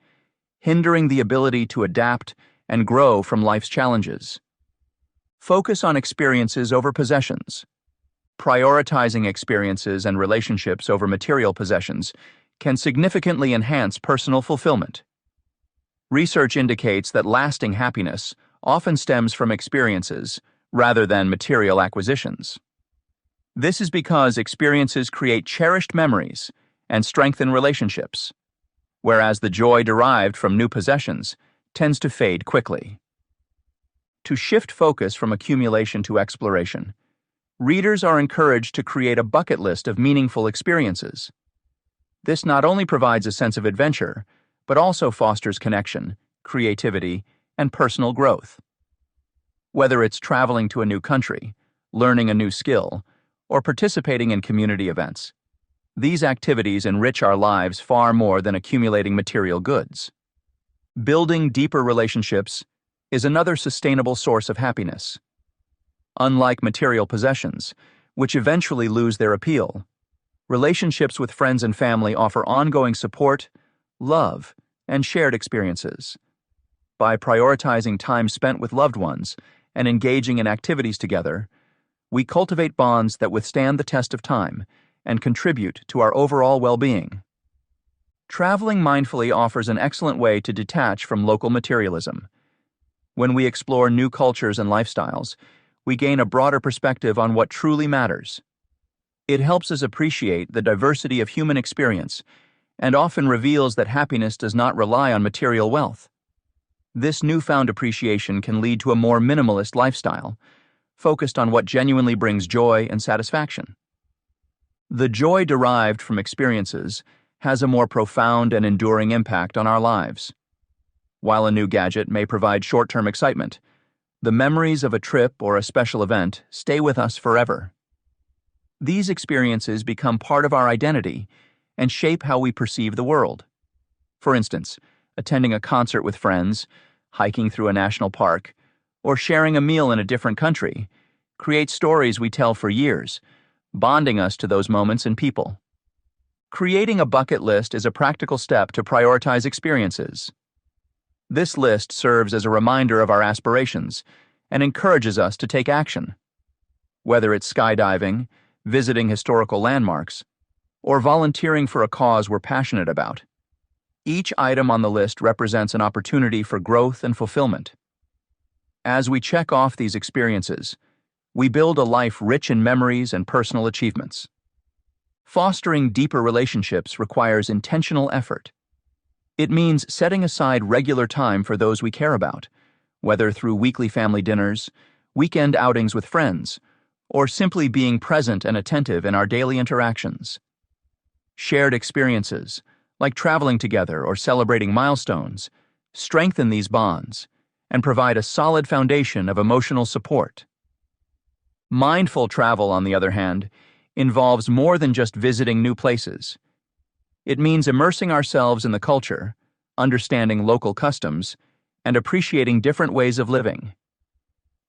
hindering the ability to adapt and grow from life's challenges. Focus on experiences over possessions. Prioritizing experiences and relationships over material possessions can significantly enhance personal fulfillment. Research indicates that lasting happiness often stems from experiences rather than material acquisitions. This is because experiences create cherished memories and strengthen relationships, whereas the joy derived from new possessions tends to fade quickly. To shift focus from accumulation to exploration, readers are encouraged to create a bucket list of meaningful experiences. This not only provides a sense of adventure, but also fosters connection, creativity, and personal growth. Whether it's traveling to a new country, learning a new skill, or participating in community events, these activities enrich our lives far more than accumulating material goods. Building deeper relationships is another sustainable source of happiness. Unlike material possessions, which eventually lose their appeal, relationships with friends and family offer ongoing support, love, and shared experiences. By prioritizing time spent with loved ones and engaging in activities together, we cultivate bonds that withstand the test of time and contribute to our overall well-being. Traveling mindfully offers an excellent way to detach from local materialism. When we explore new cultures and lifestyles, we gain a broader perspective on what truly matters. It helps us appreciate the diversity of human experience and often reveals that happiness does not rely on material wealth. This newfound appreciation can lead to a more minimalist lifestyle, focused on what genuinely brings joy and satisfaction. The joy derived from experiences has a more profound and enduring impact on our lives. While a new gadget may provide short-term excitement, the memories of a trip or a special event stay with us forever. These experiences become part of our identity and shape how we perceive the world. For instance, attending a concert with friends, hiking through a national park, or sharing a meal in a different country creates stories we tell for years, bonding us to those moments and people. Creating a bucket list is a practical step to prioritize experiences. This list serves as a reminder of our aspirations and encourages us to take action. Whether it's skydiving, visiting historical landmarks, or volunteering for a cause we're passionate about, each item on the list represents an opportunity for growth and fulfillment. As we check off these experiences, we build a life rich in memories and personal achievements. Fostering deeper relationships requires intentional effort. It means setting aside regular time for those we care about, whether through weekly family dinners, weekend outings with friends, or simply being present and attentive in our daily interactions. Shared experiences, like traveling together or celebrating milestones, strengthen these bonds and provide a solid foundation of emotional support. Mindful travel, on the other hand, involves more than just visiting new places. It means immersing ourselves in the culture, understanding local customs, and appreciating different ways of living.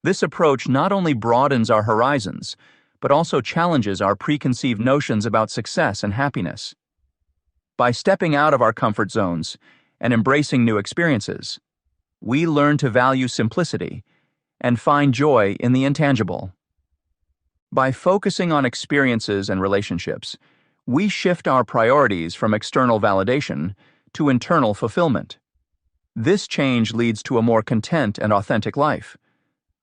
This approach not only broadens our horizons, but also challenges our preconceived notions about success and happiness. By stepping out of our comfort zones and embracing new experiences, we learn to value simplicity and find joy in the intangible. By focusing on experiences and relationships, we shift our priorities from external validation to internal fulfillment. This change leads to a more content and authentic life,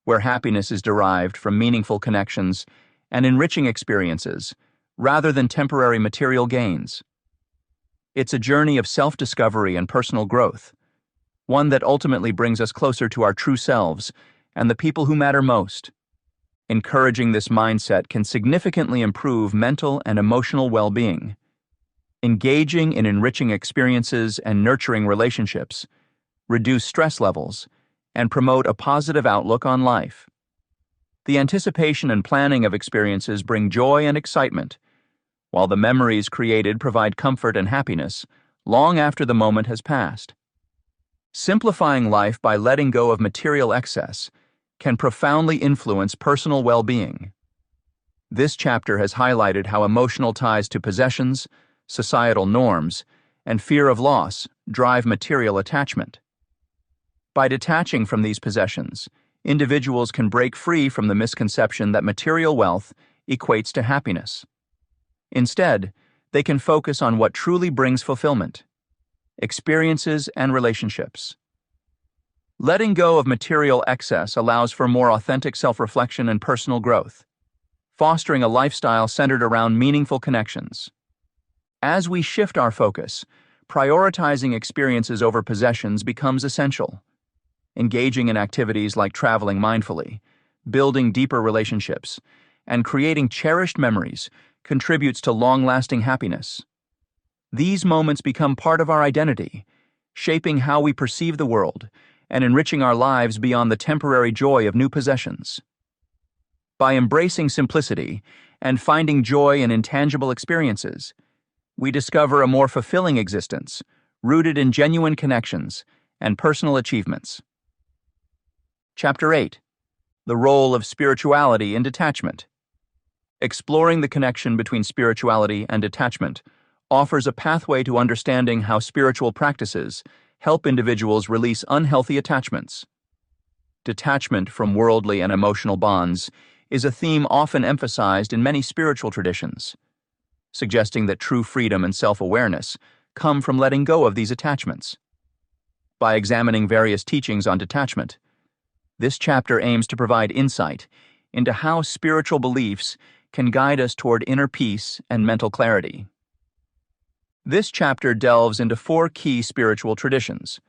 where happiness is derived from meaningful connections and enriching experiences rather than temporary material gains. It's a journey of self-discovery and personal growth, one that ultimately brings us closer to our true selves and the people who matter most. Encouraging this mindset can significantly improve mental and emotional well-being. Engaging in enriching experiences and nurturing relationships reduce stress levels and promote a positive outlook on life. The anticipation and planning of experiences bring joy and excitement, while the memories created provide comfort and happiness long after the moment has passed. Simplifying life by letting go of material excess can profoundly influence personal well-being. This chapter has highlighted how emotional ties to possessions, societal norms, and fear of loss drive material attachment. By detaching from these possessions, individuals can break free from the misconception that material wealth equates to happiness. Instead, they can focus on what truly brings fulfillment: experiences and relationships. Letting go of material excess allows for more authentic self-reflection and personal growth, fostering a lifestyle centered around meaningful connections. As we shift our focus, prioritizing experiences over possessions becomes essential. Engaging in activities like traveling mindfully, building deeper relationships, and creating cherished memories contributes to long-lasting happiness. These moments become part of our identity, shaping how we perceive the world and enriching our lives beyond the temporary joy of new possessions. By embracing simplicity and finding joy in intangible experiences, we discover a more fulfilling existence, rooted in genuine connections and personal achievements. Chapter 8. The Role of Spirituality in Detachment. Exploring the connection between spirituality and detachment offers a pathway to understanding how spiritual practices help individuals release unhealthy attachments. Detachment from worldly and emotional bonds is a theme often emphasized in many spiritual traditions, suggesting that true freedom and self-awareness come from letting go of these attachments. By examining various teachings on detachment, this chapter aims to provide insight into how spiritual beliefs can guide us toward inner peace and mental clarity. This chapter delves into 4 key spiritual traditions: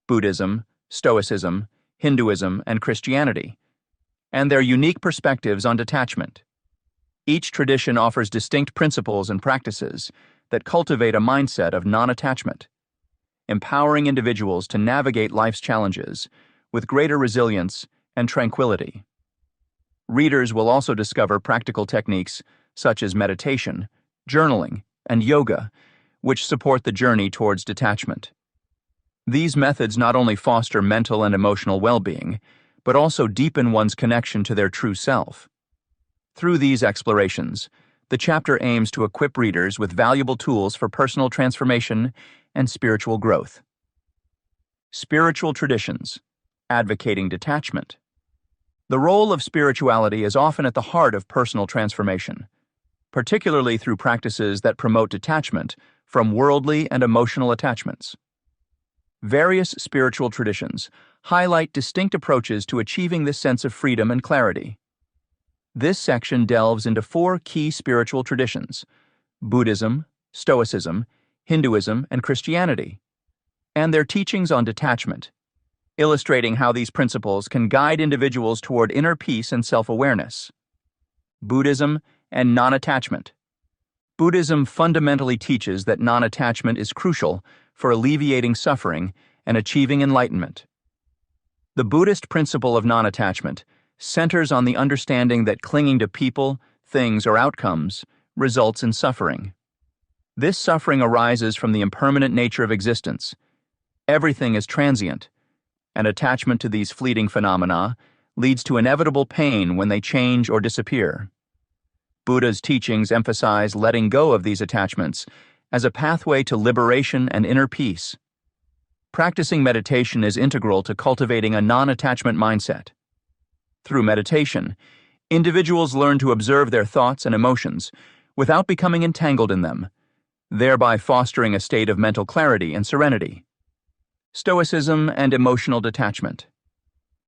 Buddhism, Stoicism, Hinduism, and Christianity, and their unique perspectives on detachment. Each tradition offers distinct principles and practices that cultivate a mindset of non-attachment, empowering individuals to navigate life's challenges with greater resilience and tranquility. Readers will also discover practical techniques such as meditation, journaling, and yoga, which support the journey towards detachment. These methods not only foster mental and emotional well-being, but also deepen one's connection to their true self. Through these explorations, the chapter aims to equip readers with valuable tools for personal transformation and spiritual growth. Spiritual traditions, advocating detachment. The role of spirituality is often at the heart of personal transformation, particularly through practices that promote detachment from worldly and emotional attachments. Various spiritual traditions highlight distinct approaches to achieving this sense of freedom and clarity. This section delves into 4 key spiritual traditions: Buddhism, Stoicism, Hinduism, and Christianity, and their teachings on detachment, illustrating how these principles can guide individuals toward inner peace and self-awareness. Buddhism and non-attachment. Buddhism fundamentally teaches that non-attachment is crucial for alleviating suffering and achieving enlightenment. The Buddhist principle of non-attachment centers on the understanding that clinging to people, things, or outcomes results in suffering. This suffering arises from the impermanent nature of existence. Everything is transient, and attachment to these fleeting phenomena leads to inevitable pain when they change or disappear. Buddha's teachings emphasize letting go of these attachments as a pathway to liberation and inner peace. Practicing meditation is integral to cultivating a non-attachment mindset. Through meditation, Individuals learn to observe their thoughts and emotions without becoming entangled in them, thereby fostering a state of mental clarity and serenity. Stoicism and emotional detachment.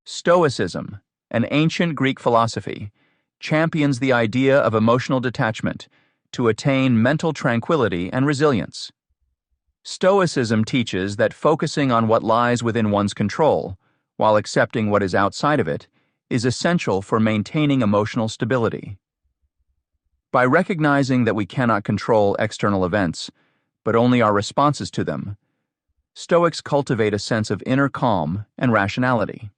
Stoicism, an ancient Greek philosophy, champions the idea of emotional detachment to attain mental tranquility and resilience. Stoicism teaches that focusing on what lies within one's control, while accepting what is outside of it, is essential for maintaining emotional stability. By recognizing that we cannot control external events, but only our responses to them, Stoics cultivate a sense of inner calm and rationality.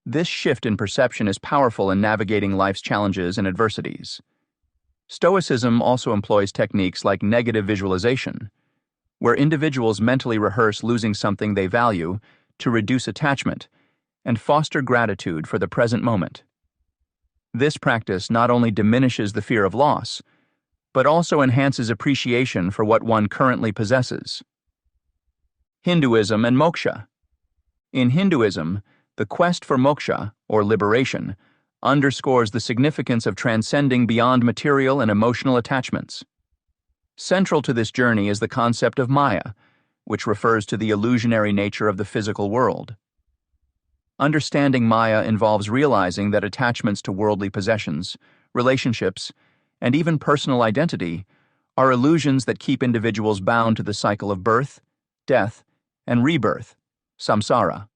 This shift in perception is powerful in navigating life's challenges and adversities. Stoicism also employs techniques like negative visualization, where individuals mentally rehearse losing something they value to reduce attachment and foster gratitude for the present moment. This practice not only diminishes the fear of loss, but also enhances appreciation for what one currently possesses. Hinduism and moksha. In Hinduism, the quest for moksha, or liberation, underscores the significance of transcending beyond material and emotional attachments. Central to this journey is the concept of Maya, which refers to the illusionary nature of the physical world. Understanding Maya involves realizing that attachments to worldly possessions, relationships, and even personal identity are illusions that keep individuals bound to the cycle of birth, death, and rebirth, samsara.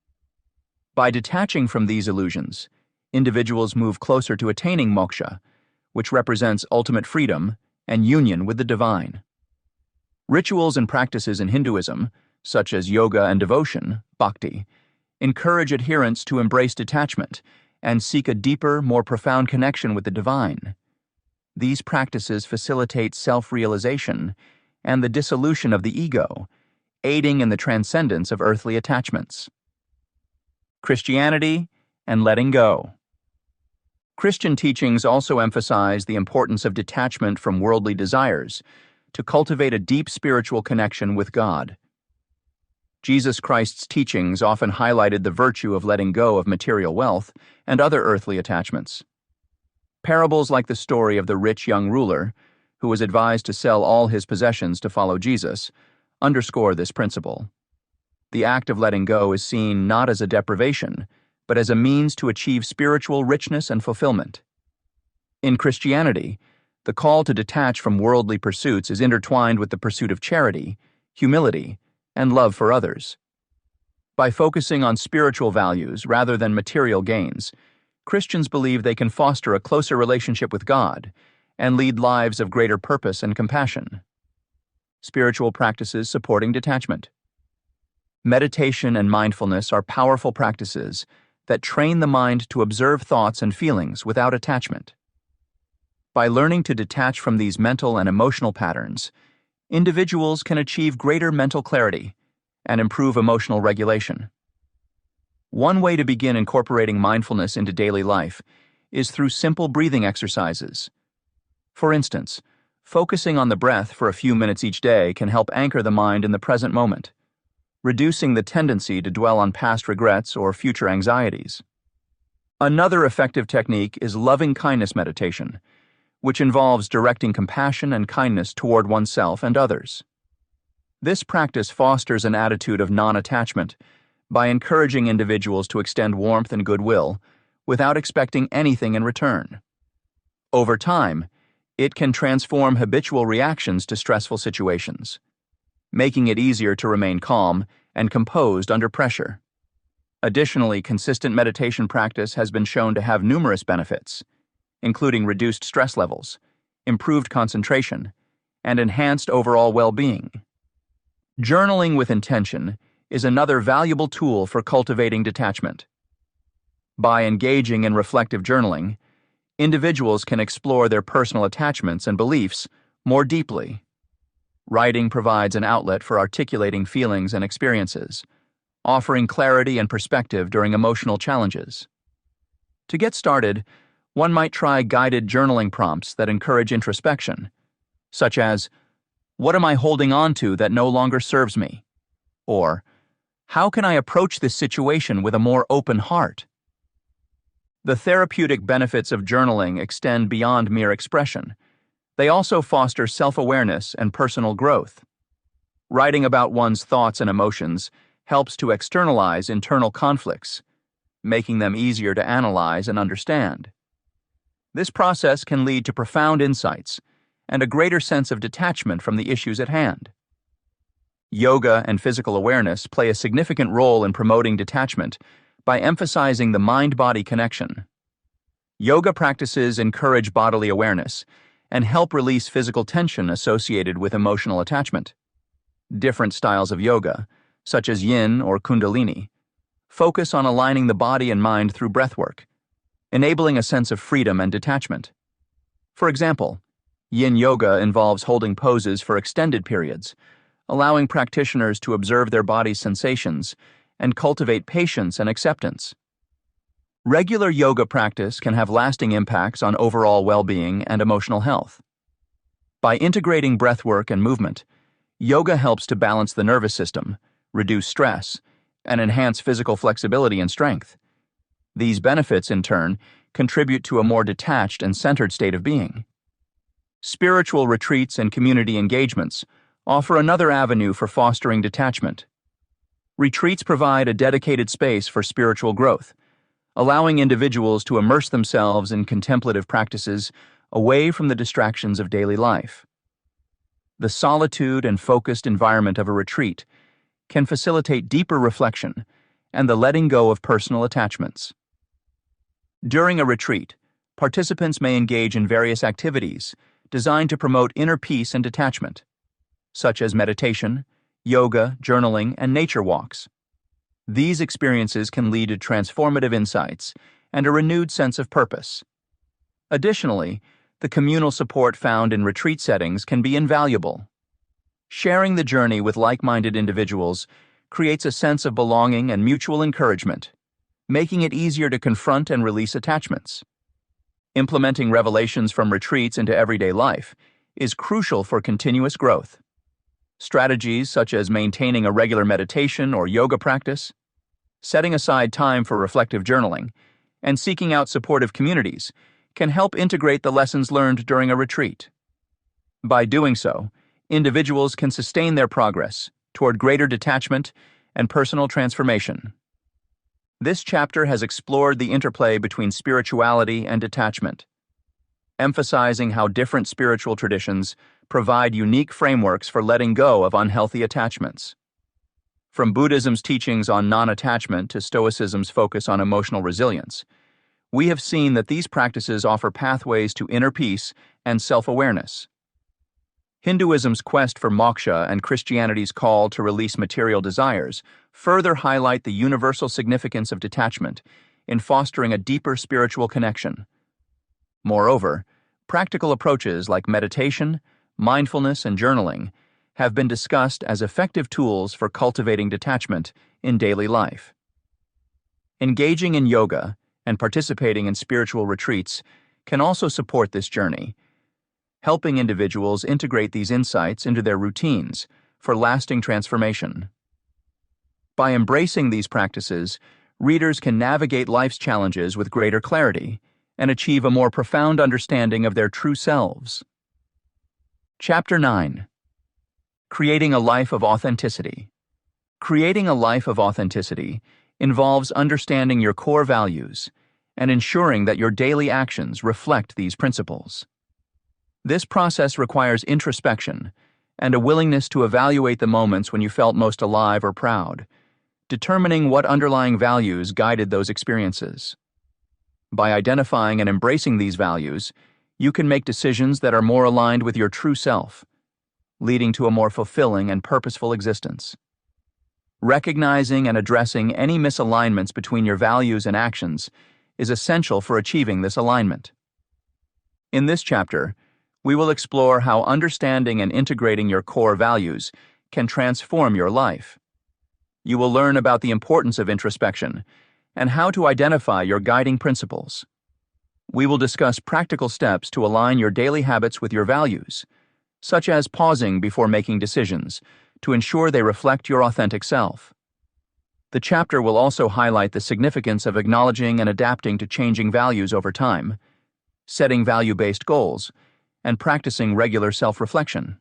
By detaching from these illusions, individuals move closer to attaining moksha, which represents ultimate freedom and union with the divine. Rituals and practices in Hinduism, such as yoga and devotion, bhakti, encourage adherents to embrace detachment and seek a deeper, more profound connection with the divine. These practices facilitate self-realization and the dissolution of the ego, aiding in the transcendence of earthly attachments. Christianity and letting go. Christian teachings also emphasize the importance of detachment from worldly desires to cultivate a deep spiritual connection with God. Jesus Christ's teachings often highlighted the virtue of letting go of material wealth and other earthly attachments. Parables like the story of the rich young ruler, who was advised to sell all his possessions to follow Jesus, underscore this principle. The act of letting go is seen not as a deprivation, but as a means to achieve spiritual richness and fulfillment. In Christianity, the call to detach from worldly pursuits is intertwined with the pursuit of charity, humility, and love for others. By focusing on spiritual values rather than material gains, Christians believe they can foster a closer relationship with God and lead lives of greater purpose and compassion. Spiritual practices supporting detachment. Meditation and mindfulness are powerful practices that train the mind to observe thoughts and feelings without attachment. By learning to detach from these mental and emotional patterns, individuals can achieve greater mental clarity and improve emotional regulation. One way to begin incorporating mindfulness into daily life is through simple breathing exercises. For instance, focusing on the breath for a few minutes each day can help anchor the mind in the present moment, reducing the tendency to dwell on past regrets or future anxieties. Another effective technique is loving kindness meditation, which involves directing compassion and kindness toward oneself and others. This practice fosters an attitude of non-attachment by encouraging individuals to extend warmth and goodwill without expecting anything in return. Over time, it can transform habitual reactions to stressful situations, making it easier to remain calm and composed under pressure. Additionally, consistent meditation practice has been shown to have numerous benefits, including reduced stress levels, improved concentration, and enhanced overall well-being. Journaling with intention is another valuable tool for cultivating detachment. By engaging in reflective journaling, individuals can explore their personal attachments and beliefs more deeply. Writing provides an outlet for articulating feelings and experiences, offering clarity and perspective during emotional challenges. To get started, one might try guided journaling prompts that encourage introspection, such as, "What am I holding on to that no longer serves me?" Or, "How can I approach this situation with a more open heart?" The therapeutic benefits of journaling extend beyond mere expression. They also foster self-awareness and personal growth. Writing about one's thoughts and emotions helps to externalize internal conflicts, making them easier to analyze and understand. This process can lead to profound insights and a greater sense of detachment from the issues at hand. Yoga and physical awareness play a significant role in promoting detachment by emphasizing the mind-body connection. Yoga practices encourage bodily awareness and help release physical tension associated with emotional attachment. Different styles of yoga, such as yin or kundalini, focus on aligning the body and mind through breathwork, enabling a sense of freedom and detachment. For example, yin yoga involves holding poses for extended periods, allowing practitioners to observe their body's sensations and cultivate patience and acceptance. Regular yoga practice can have lasting impacts on overall well-being and emotional health. By integrating breathwork and movement, yoga helps to balance the nervous system, reduce stress, and enhance physical flexibility and strength. These benefits, in turn, contribute to a more detached and centered state of being. Spiritual retreats and community engagements offer another avenue for fostering detachment. Retreats provide a dedicated space for spiritual growth, allowing individuals to immerse themselves in contemplative practices away from the distractions of daily life. The solitude and focused environment of a retreat can facilitate deeper reflection and the letting go of personal attachments. During a retreat, participants may engage in various activities designed to promote inner peace and detachment, such as meditation, yoga, journaling, and nature walks. These experiences can lead to transformative insights and a renewed sense of purpose. Additionally, the communal support found in retreat settings can be invaluable. Sharing the journey with like-minded individuals creates a sense of belonging and mutual encouragement, making it easier to confront and release attachments. Implementing revelations from retreats into everyday life is crucial for continuous growth. Strategies such as maintaining a regular meditation or yoga practice, setting aside time for reflective journaling, and seeking out supportive communities can help integrate the lessons learned during a retreat. By doing so, individuals can sustain their progress toward greater detachment and personal transformation. This chapter has explored the interplay between spirituality and detachment, emphasizing how different spiritual traditions provide unique frameworks for letting go of unhealthy attachments. From Buddhism's teachings on non-attachment to Stoicism's focus on emotional resilience, we have seen that these practices offer pathways to inner peace and self-awareness. Hinduism's quest for moksha and Christianity's call to release material desires further highlight the universal significance of detachment in fostering a deeper spiritual connection. Moreover, practical approaches like meditation, mindfulness, and journaling have been discussed as effective tools for cultivating detachment in daily life. Engaging in yoga and participating in spiritual retreats can also support this journey, helping individuals integrate these insights into their routines for lasting transformation. By embracing these practices, readers can navigate life's challenges with greater clarity and achieve a more profound understanding of their true selves. Chapter 9. Creating a Life of Authenticity. Creating a life of authenticity involves understanding your core values and ensuring that your daily actions reflect these principles. This process requires introspection and a willingness to evaluate the moments when you felt most alive or proud, determining what underlying values guided those experiences. By identifying and embracing these values, you can make decisions that are more aligned with your true self, leading to a more fulfilling and purposeful existence. Recognizing and addressing any misalignments between your values and actions is essential for achieving this alignment. In this chapter, we will explore how understanding and integrating your core values can transform your life. You will learn about the importance of introspection and how to identify your guiding principles. We will discuss practical steps to align your daily habits with your values, such as pausing before making decisions to ensure they reflect your authentic self. The chapter will also highlight the significance of acknowledging and adapting to changing values over time, setting value-based goals, and practicing regular self-reflection.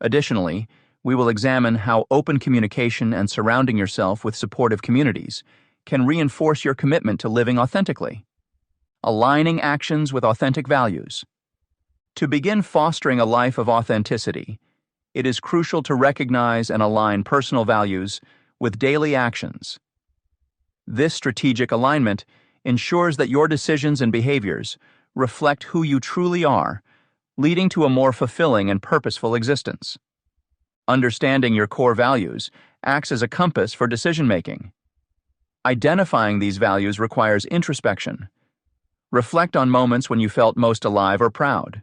Additionally, we will examine how open communication and surrounding yourself with supportive communities can reinforce your commitment to living authentically, aligning actions with authentic values. To begin fostering a life of authenticity, it is crucial to recognize and align personal values with daily actions. This strategic alignment ensures that your decisions and behaviors reflect who you truly are, leading to a more fulfilling and purposeful existence. Understanding your core values acts as a compass for decision-making. Identifying these values requires introspection. Reflect on moments when you felt most alive or proud.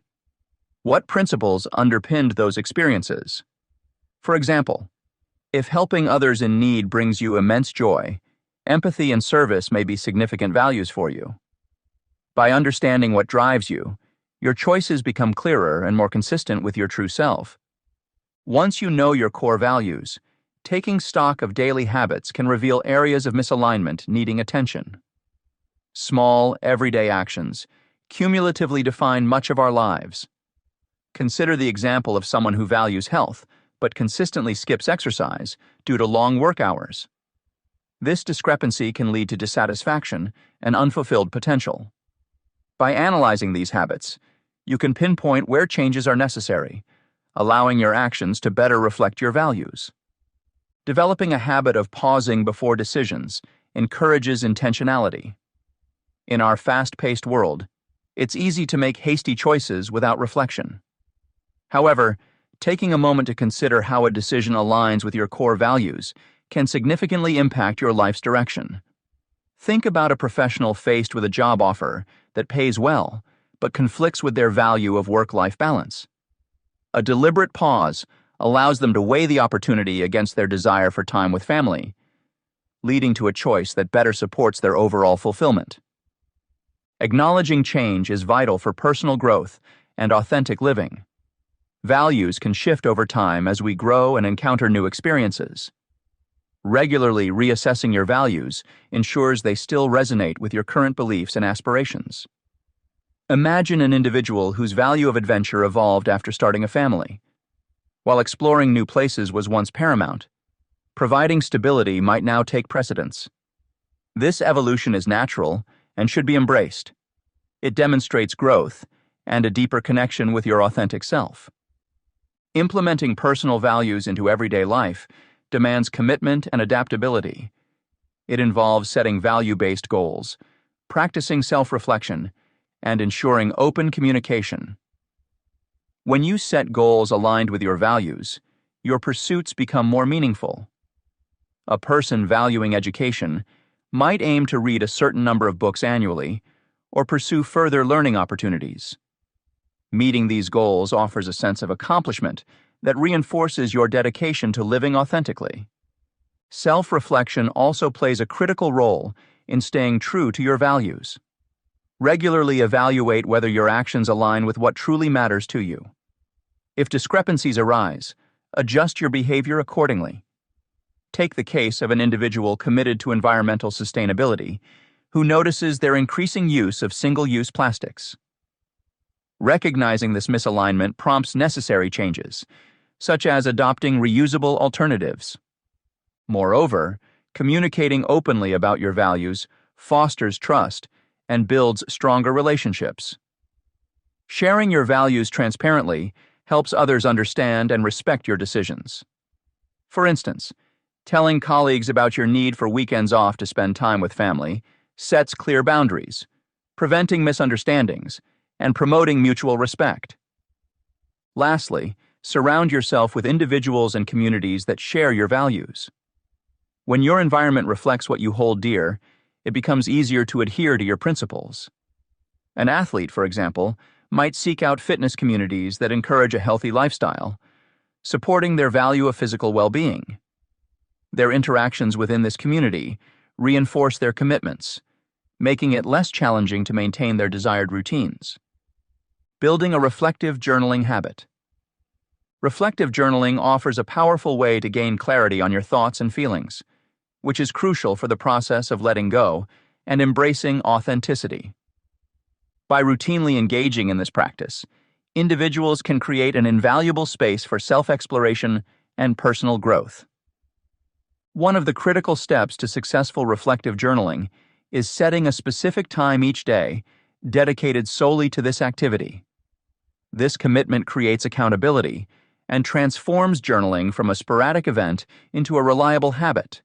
What principles underpinned those experiences? For example, if helping others in need brings you immense joy, empathy and service may be significant values for you. By understanding what drives you, your choices become clearer and more consistent with your true self. Once you know your core values, taking stock of daily habits can reveal areas of misalignment needing attention. Small, everyday actions cumulatively define much of our lives. Consider the example of someone who values health but consistently skips exercise due to long work hours. This discrepancy can lead to dissatisfaction and unfulfilled potential. By analyzing these habits, you can pinpoint where changes are necessary, allowing your actions to better reflect your values. Developing a habit of pausing before decisions encourages intentionality. In our fast-paced world, it's easy to make hasty choices without reflection. However, taking a moment to consider how a decision aligns with your core values can significantly impact your life's direction. Think about a professional faced with a job offer that pays well but conflicts with their value of work-life balance. A deliberate pause allows them to weigh the opportunity against their desire for time with family, leading to a choice that better supports their overall fulfillment. Acknowledging change is vital for personal growth and authentic living. Values can shift over time as we grow and encounter new experiences. Regularly reassessing your values ensures they still resonate with your current beliefs and aspirations. Imagine an individual whose value of adventure evolved after starting a family. While exploring new places was once paramount, providing stability might now take precedence. This evolution is natural and should be embraced. It demonstrates growth and a deeper connection with your authentic self. Implementing personal values into everyday life demands commitment and adaptability. It involves setting value-based goals, practicing self-reflection, and ensuring open communication. When you set goals aligned with your values, your pursuits become more meaningful. A person valuing education might aim to read a certain number of books annually or pursue further learning opportunities. Meeting these goals offers a sense of accomplishment that reinforces your dedication to living authentically. Self-reflection also plays a critical role in staying true to your values. Regularly evaluate whether your actions align with what truly matters to you. If discrepancies arise, adjust your behavior accordingly. Take the case of an individual committed to environmental sustainability who notices their increasing use of single-use plastics. Recognizing this misalignment prompts necessary changes, such as adopting reusable alternatives. Moreover, communicating openly about your values fosters trust and builds stronger relationships. Sharing your values transparently helps others understand and respect your decisions. For instance, telling colleagues about your need for weekends off to spend time with family sets clear boundaries, preventing misunderstandings and promoting mutual respect. Lastly, surround yourself with individuals and communities that share your values. When your environment reflects what you hold dear, it becomes easier to adhere to your principles. An athlete, for example, might seek out fitness communities that encourage a healthy lifestyle, supporting their value of physical well-being. Their interactions within this community reinforce their commitments, making it less challenging to maintain their desired routines. Building a reflective journaling habit. Reflective journaling offers a powerful way to gain clarity on your thoughts and feelings. which is crucial for the process of letting go and embracing authenticity. By routinely engaging in this practice, individuals can create an invaluable space for self-exploration and personal growth. One of the critical steps to successful reflective journaling is setting a specific time each day dedicated solely to this activity. This commitment creates accountability and transforms journaling from a sporadic event into a reliable habit.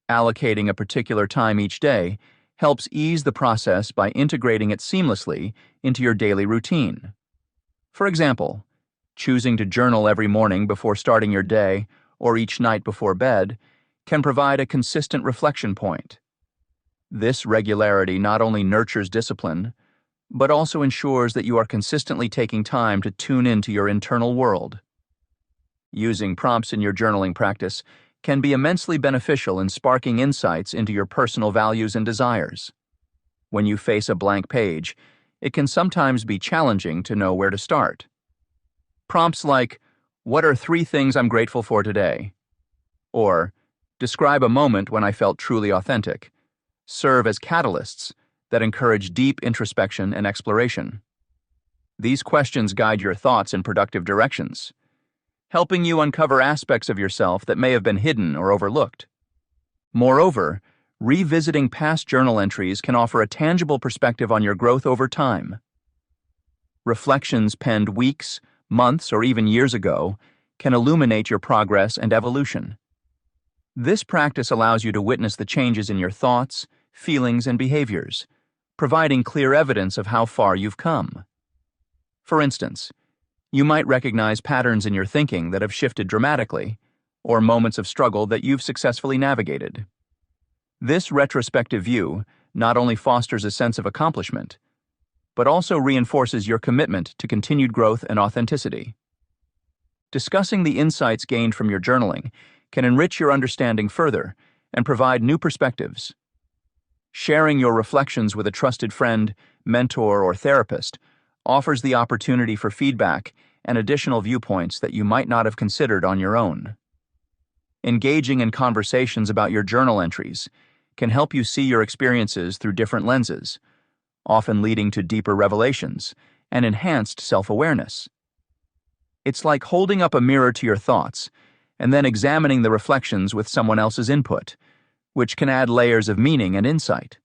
Allocating a particular time each day helps ease the process by integrating it seamlessly into your daily routine. For example, choosing to journal every morning before starting your day or each night before bed can provide a consistent reflection point. This regularity not only nurtures discipline, but also ensures that you are consistently taking time to tune into your internal world. Using prompts in your journaling practice can be immensely beneficial in sparking insights into your personal values and desires. When you face a blank page, it can sometimes be challenging to know where to start. Prompts like, "What are 3 things I'm grateful for today?" or "Describe a moment when I felt truly authentic," serve as catalysts that encourage deep introspection and exploration. These questions guide your thoughts in productive directions, helping you uncover aspects of yourself that may have been hidden or overlooked. Moreover, revisiting past journal entries can offer a tangible perspective on your growth over time. Reflections penned weeks, months, or even years ago can illuminate your progress and evolution. This practice allows you to witness the changes in your thoughts, feelings, and behaviors, providing clear evidence of how far you've come. For instance, you might recognize patterns in your thinking that have shifted dramatically, or moments of struggle that you've successfully navigated. This retrospective view not only fosters a sense of accomplishment, but also reinforces your commitment to continued growth and authenticity. Discussing the insights gained from your journaling can enrich your understanding further and provide new perspectives. Sharing your reflections with a trusted friend, mentor, or therapist offers the opportunity for feedback and additional viewpoints that you might not have considered on your own. Engaging in conversations about your journal entries can help you see your experiences through different lenses, often leading to deeper revelations and enhanced self-awareness. It's like holding up a mirror to your thoughts and then examining the reflections with someone else's input, which can add layers of meaning and insight.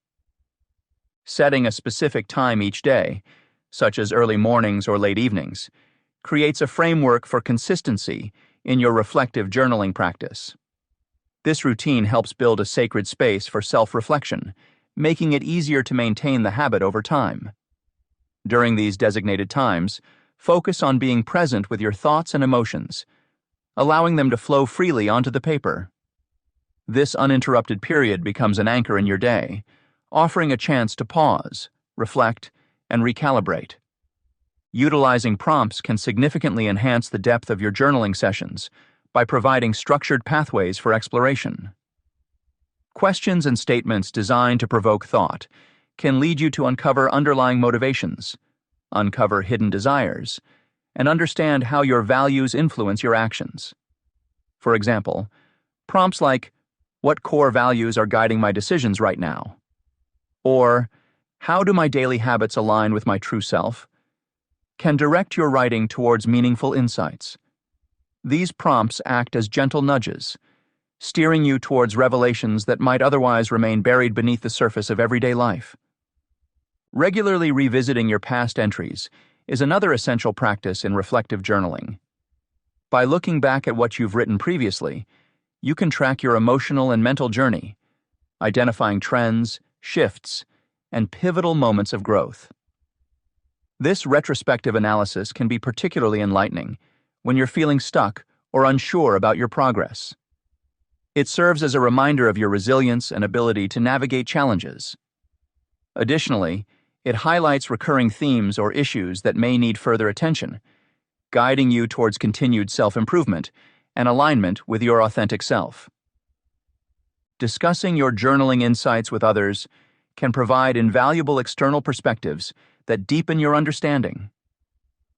Setting a specific time each day, such as early mornings or late evenings, creates a framework for consistency in your reflective journaling practice. This routine helps build a sacred space for self-reflection, making it easier to maintain the habit over time. During these designated times, focus on being present with your thoughts and emotions, allowing them to flow freely onto the paper. This uninterrupted period becomes an anchor in your day, offering a chance to pause, reflect, and recalibrate. Utilizing prompts can significantly enhance the depth of your journaling sessions by providing structured pathways for exploration. Questions and statements designed to provoke thought can lead you to uncover underlying motivations, uncover hidden desires, and understand how your values influence your actions. For example, prompts like, "What core values are guiding my decisions right now?" or "How do my daily habits align with my true self?" can direct your writing towards meaningful insights. These prompts act as gentle nudges, steering you towards revelations that might otherwise remain buried beneath the surface of everyday life. Regularly revisiting your past entries is another essential practice in reflective journaling. By looking back at what you've written previously, you can track your emotional and mental journey, identifying trends, shifts, and pivotal moments of growth. This retrospective analysis can be particularly enlightening when you're feeling stuck or unsure about your progress. It serves as a reminder of your resilience and ability to navigate challenges. Additionally, it highlights recurring themes or issues that may need further attention, guiding you towards continued self-improvement and alignment with your authentic self. Discussing your journaling insights with others can provide invaluable external perspectives that deepen your understanding.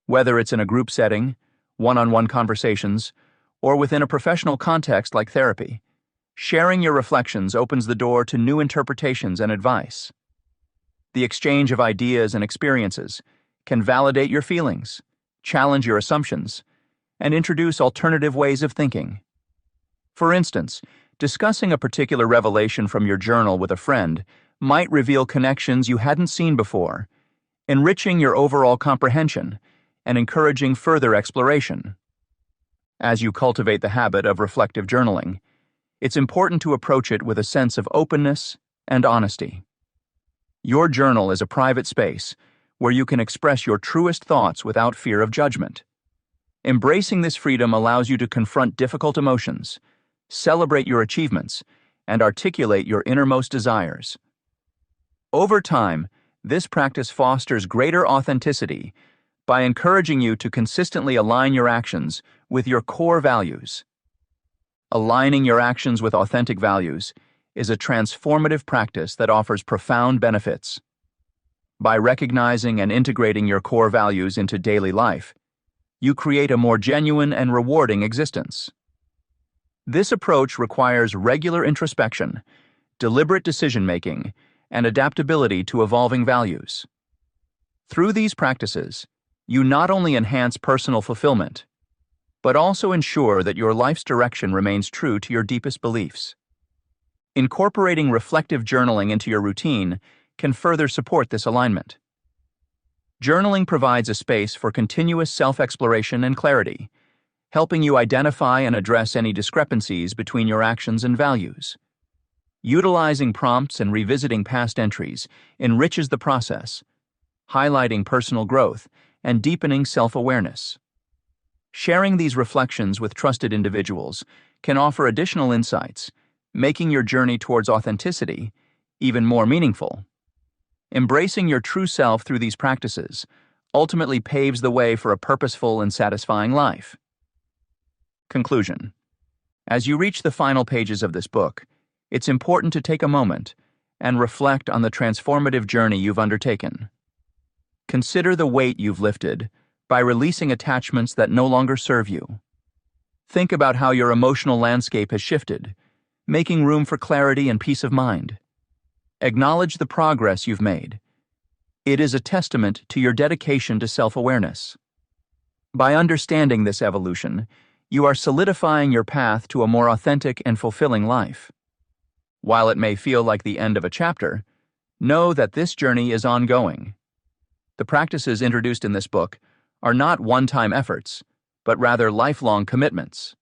Whether it's in a group setting, one-on-one conversations, or within a professional context like therapy, Sharing your reflections opens the door to new interpretations and advice. The exchange of ideas and experiences can validate your feelings, challenge your assumptions, and introduce alternative ways of thinking. For instance, discussing a particular revelation from your journal with a friend might reveal connections you hadn't seen before, enriching your overall comprehension and encouraging further exploration. As you cultivate the habit of reflective journaling, it's important to approach it with a sense of openness and honesty. Your journal is a private space where you can express your truest thoughts without fear of judgment. Embracing this freedom allows you to confront difficult emotions, celebrate your achievements, and articulate your innermost desires. Over time, this practice fosters greater authenticity by encouraging you to consistently align your actions with your core values. Aligning your actions with authentic values is a transformative practice that offers profound benefits. By recognizing and integrating your core values into daily life, you create a more genuine and rewarding existence. This approach requires regular introspection, deliberate decision-making, and adaptability to evolving values. Through these practices, you not only enhance personal fulfillment, but also ensure that your life's direction remains true to your deepest beliefs. Incorporating reflective journaling into your routine can further support this alignment. Journaling provides a space for continuous self-exploration and clarity, helping you identify and address any discrepancies between your actions and values. Utilizing prompts and revisiting past entries enriches the process, highlighting personal growth and deepening self-awareness. Sharing these reflections with trusted individuals can offer additional insights, making your journey towards authenticity even more meaningful. Embracing your true self through these practices ultimately paves the way for a purposeful and satisfying life. Conclusion. As you reach the final pages of this book, it's important to take a moment and reflect on the transformative journey you've undertaken. Consider the weight you've lifted by releasing attachments that no longer serve you. Think about how your emotional landscape has shifted, making room for clarity and peace of mind. Acknowledge the progress you've made. It is a testament to your dedication to self-awareness. By understanding this evolution, you are solidifying your path to a more authentic and fulfilling life. While it may feel like the end of a chapter, know that this journey is ongoing. The practices introduced in this book are not one-time efforts, but rather lifelong commitments.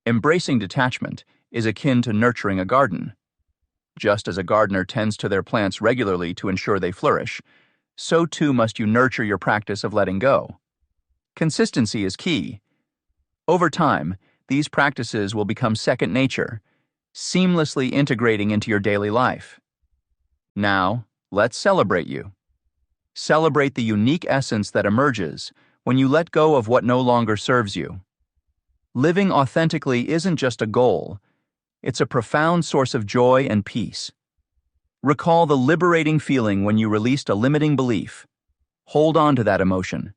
Embracing detachment is akin to nurturing a garden. Just as a gardener tends to their plants regularly to ensure they flourish, so too must you nurture your practice of letting go. Consistency is key. Over time, these practices will become second nature, seamlessly integrating into your daily life. Now, let's celebrate you. Celebrate the unique essence that emerges when you let go of what no longer serves you. Living authentically isn't just a goal, it's a profound source of joy and peace. Recall the liberating feeling when you released a limiting belief. Hold on to that emotion.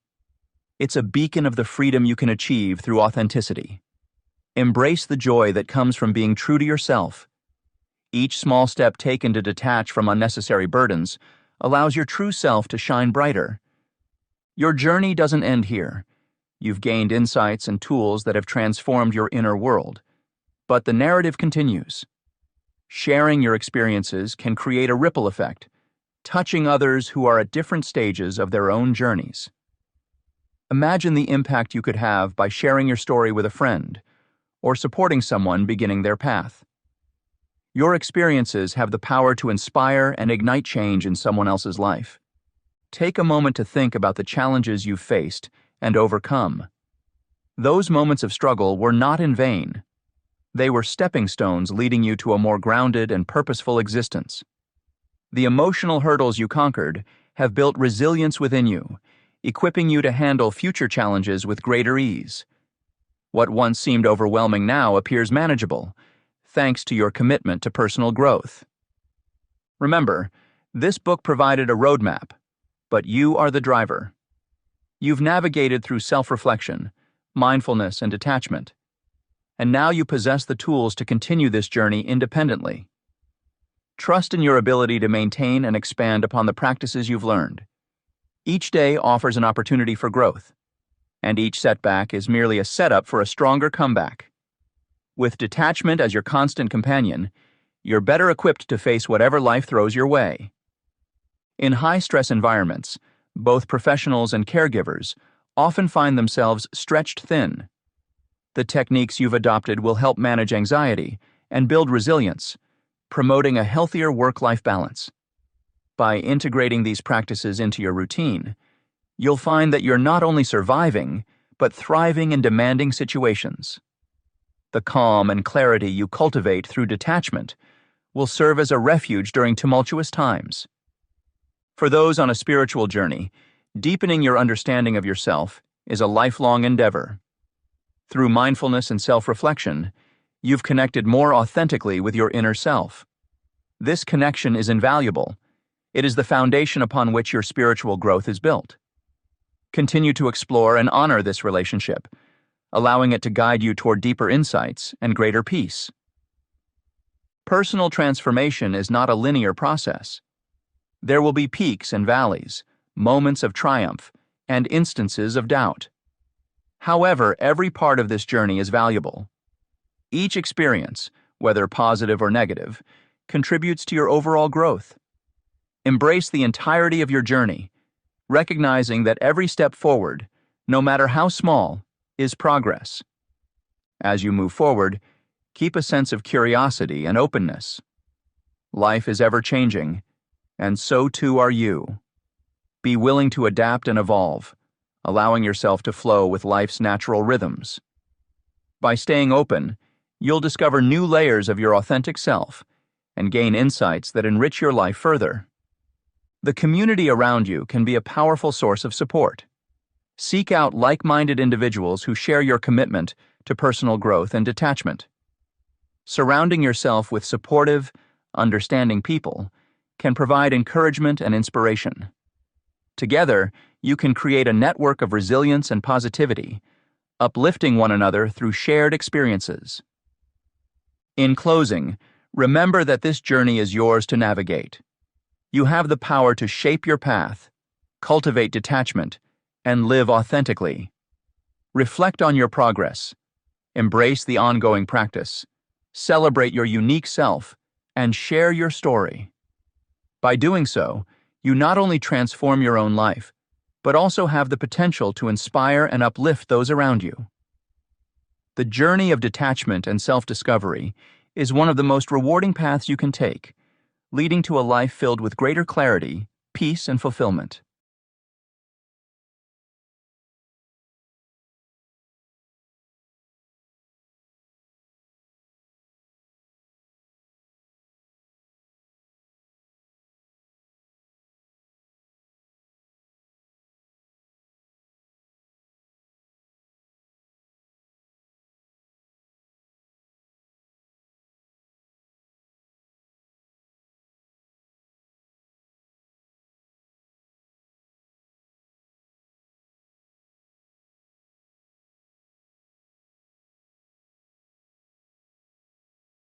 It's a beacon of the freedom you can achieve through authenticity. Embrace the joy that comes from being true to yourself. Each small step taken to detach from unnecessary burdens allows your true self to shine brighter. Your journey doesn't end here. You've gained insights and tools that have transformed your inner world. But the narrative continues. Sharing your experiences can create a ripple effect, touching others who are at different stages of their own journeys. Imagine the impact you could have by sharing your story with a friend or supporting someone beginning their path. Your experiences have the power to inspire and ignite change in someone else's life. Take a moment to think about the challenges you've faced and overcome. Those moments of struggle were not in vain. They were stepping stones leading you to a more grounded and purposeful existence. The emotional hurdles you conquered have built resilience within you, equipping you to handle future challenges with greater ease. What once seemed overwhelming now appears manageable, thanks to your commitment to personal growth. Remember, this book provided a roadmap, but you are the driver. You've navigated through self-reflection, mindfulness, and detachment. and now you possess the tools to continue this journey independently. Trust in your ability to maintain and expand upon the practices you've learned. Each day offers an opportunity for growth, and each setback is merely a setup for a stronger comeback. With detachment as your constant companion, you're better equipped to face whatever life throws your way. In high-stress environments, both professionals and caregivers often find themselves stretched thin. The techniques you've adopted will help manage anxiety and build resilience, promoting a healthier work-life balance. By integrating these practices into your routine, you'll find that you're not only surviving, but thriving in demanding situations. The calm and clarity you cultivate through detachment will serve as a refuge during tumultuous times. For those on a spiritual journey, deepening your understanding of yourself is a lifelong endeavor. Through mindfulness and self-reflection, you've connected more authentically with your inner self. This connection is invaluable. It is the foundation upon which your spiritual growth is built. Continue to explore and honor this relationship, allowing it to guide you toward deeper insights and greater peace. Personal transformation is not a linear process. There will be peaks and valleys, moments of triumph, and instances of doubt. However, every part of this journey is valuable. Each experience, whether positive or negative, contributes to your overall growth. Embrace the entirety of your journey, recognizing that every step forward, no matter how small, is progress. As you move forward, keep a sense of curiosity and openness. Life is ever-changing, and so too are you. Be willing to adapt and evolve, allowing yourself to flow with life's natural rhythms. By staying open, you'll discover new layers of your authentic self and gain insights that enrich your life further. The community around you can be a powerful source of support. Seek out like-minded individuals who share your commitment to personal growth and detachment. Surrounding yourself with supportive, understanding people can provide encouragement and inspiration. Together, you can create a network of resilience and positivity, uplifting one another through shared experiences. In closing, remember that this journey is yours to navigate. You have the power to shape your path, cultivate detachment, and live authentically. Reflect on your progress, embrace the ongoing practice, celebrate your unique self, and share your story. By doing so, you not only transform your own life, but also have the potential to inspire and uplift those around you. The journey of detachment and self-discovery is one of the most rewarding paths you can take, leading to a life filled with greater clarity, peace, and fulfillment.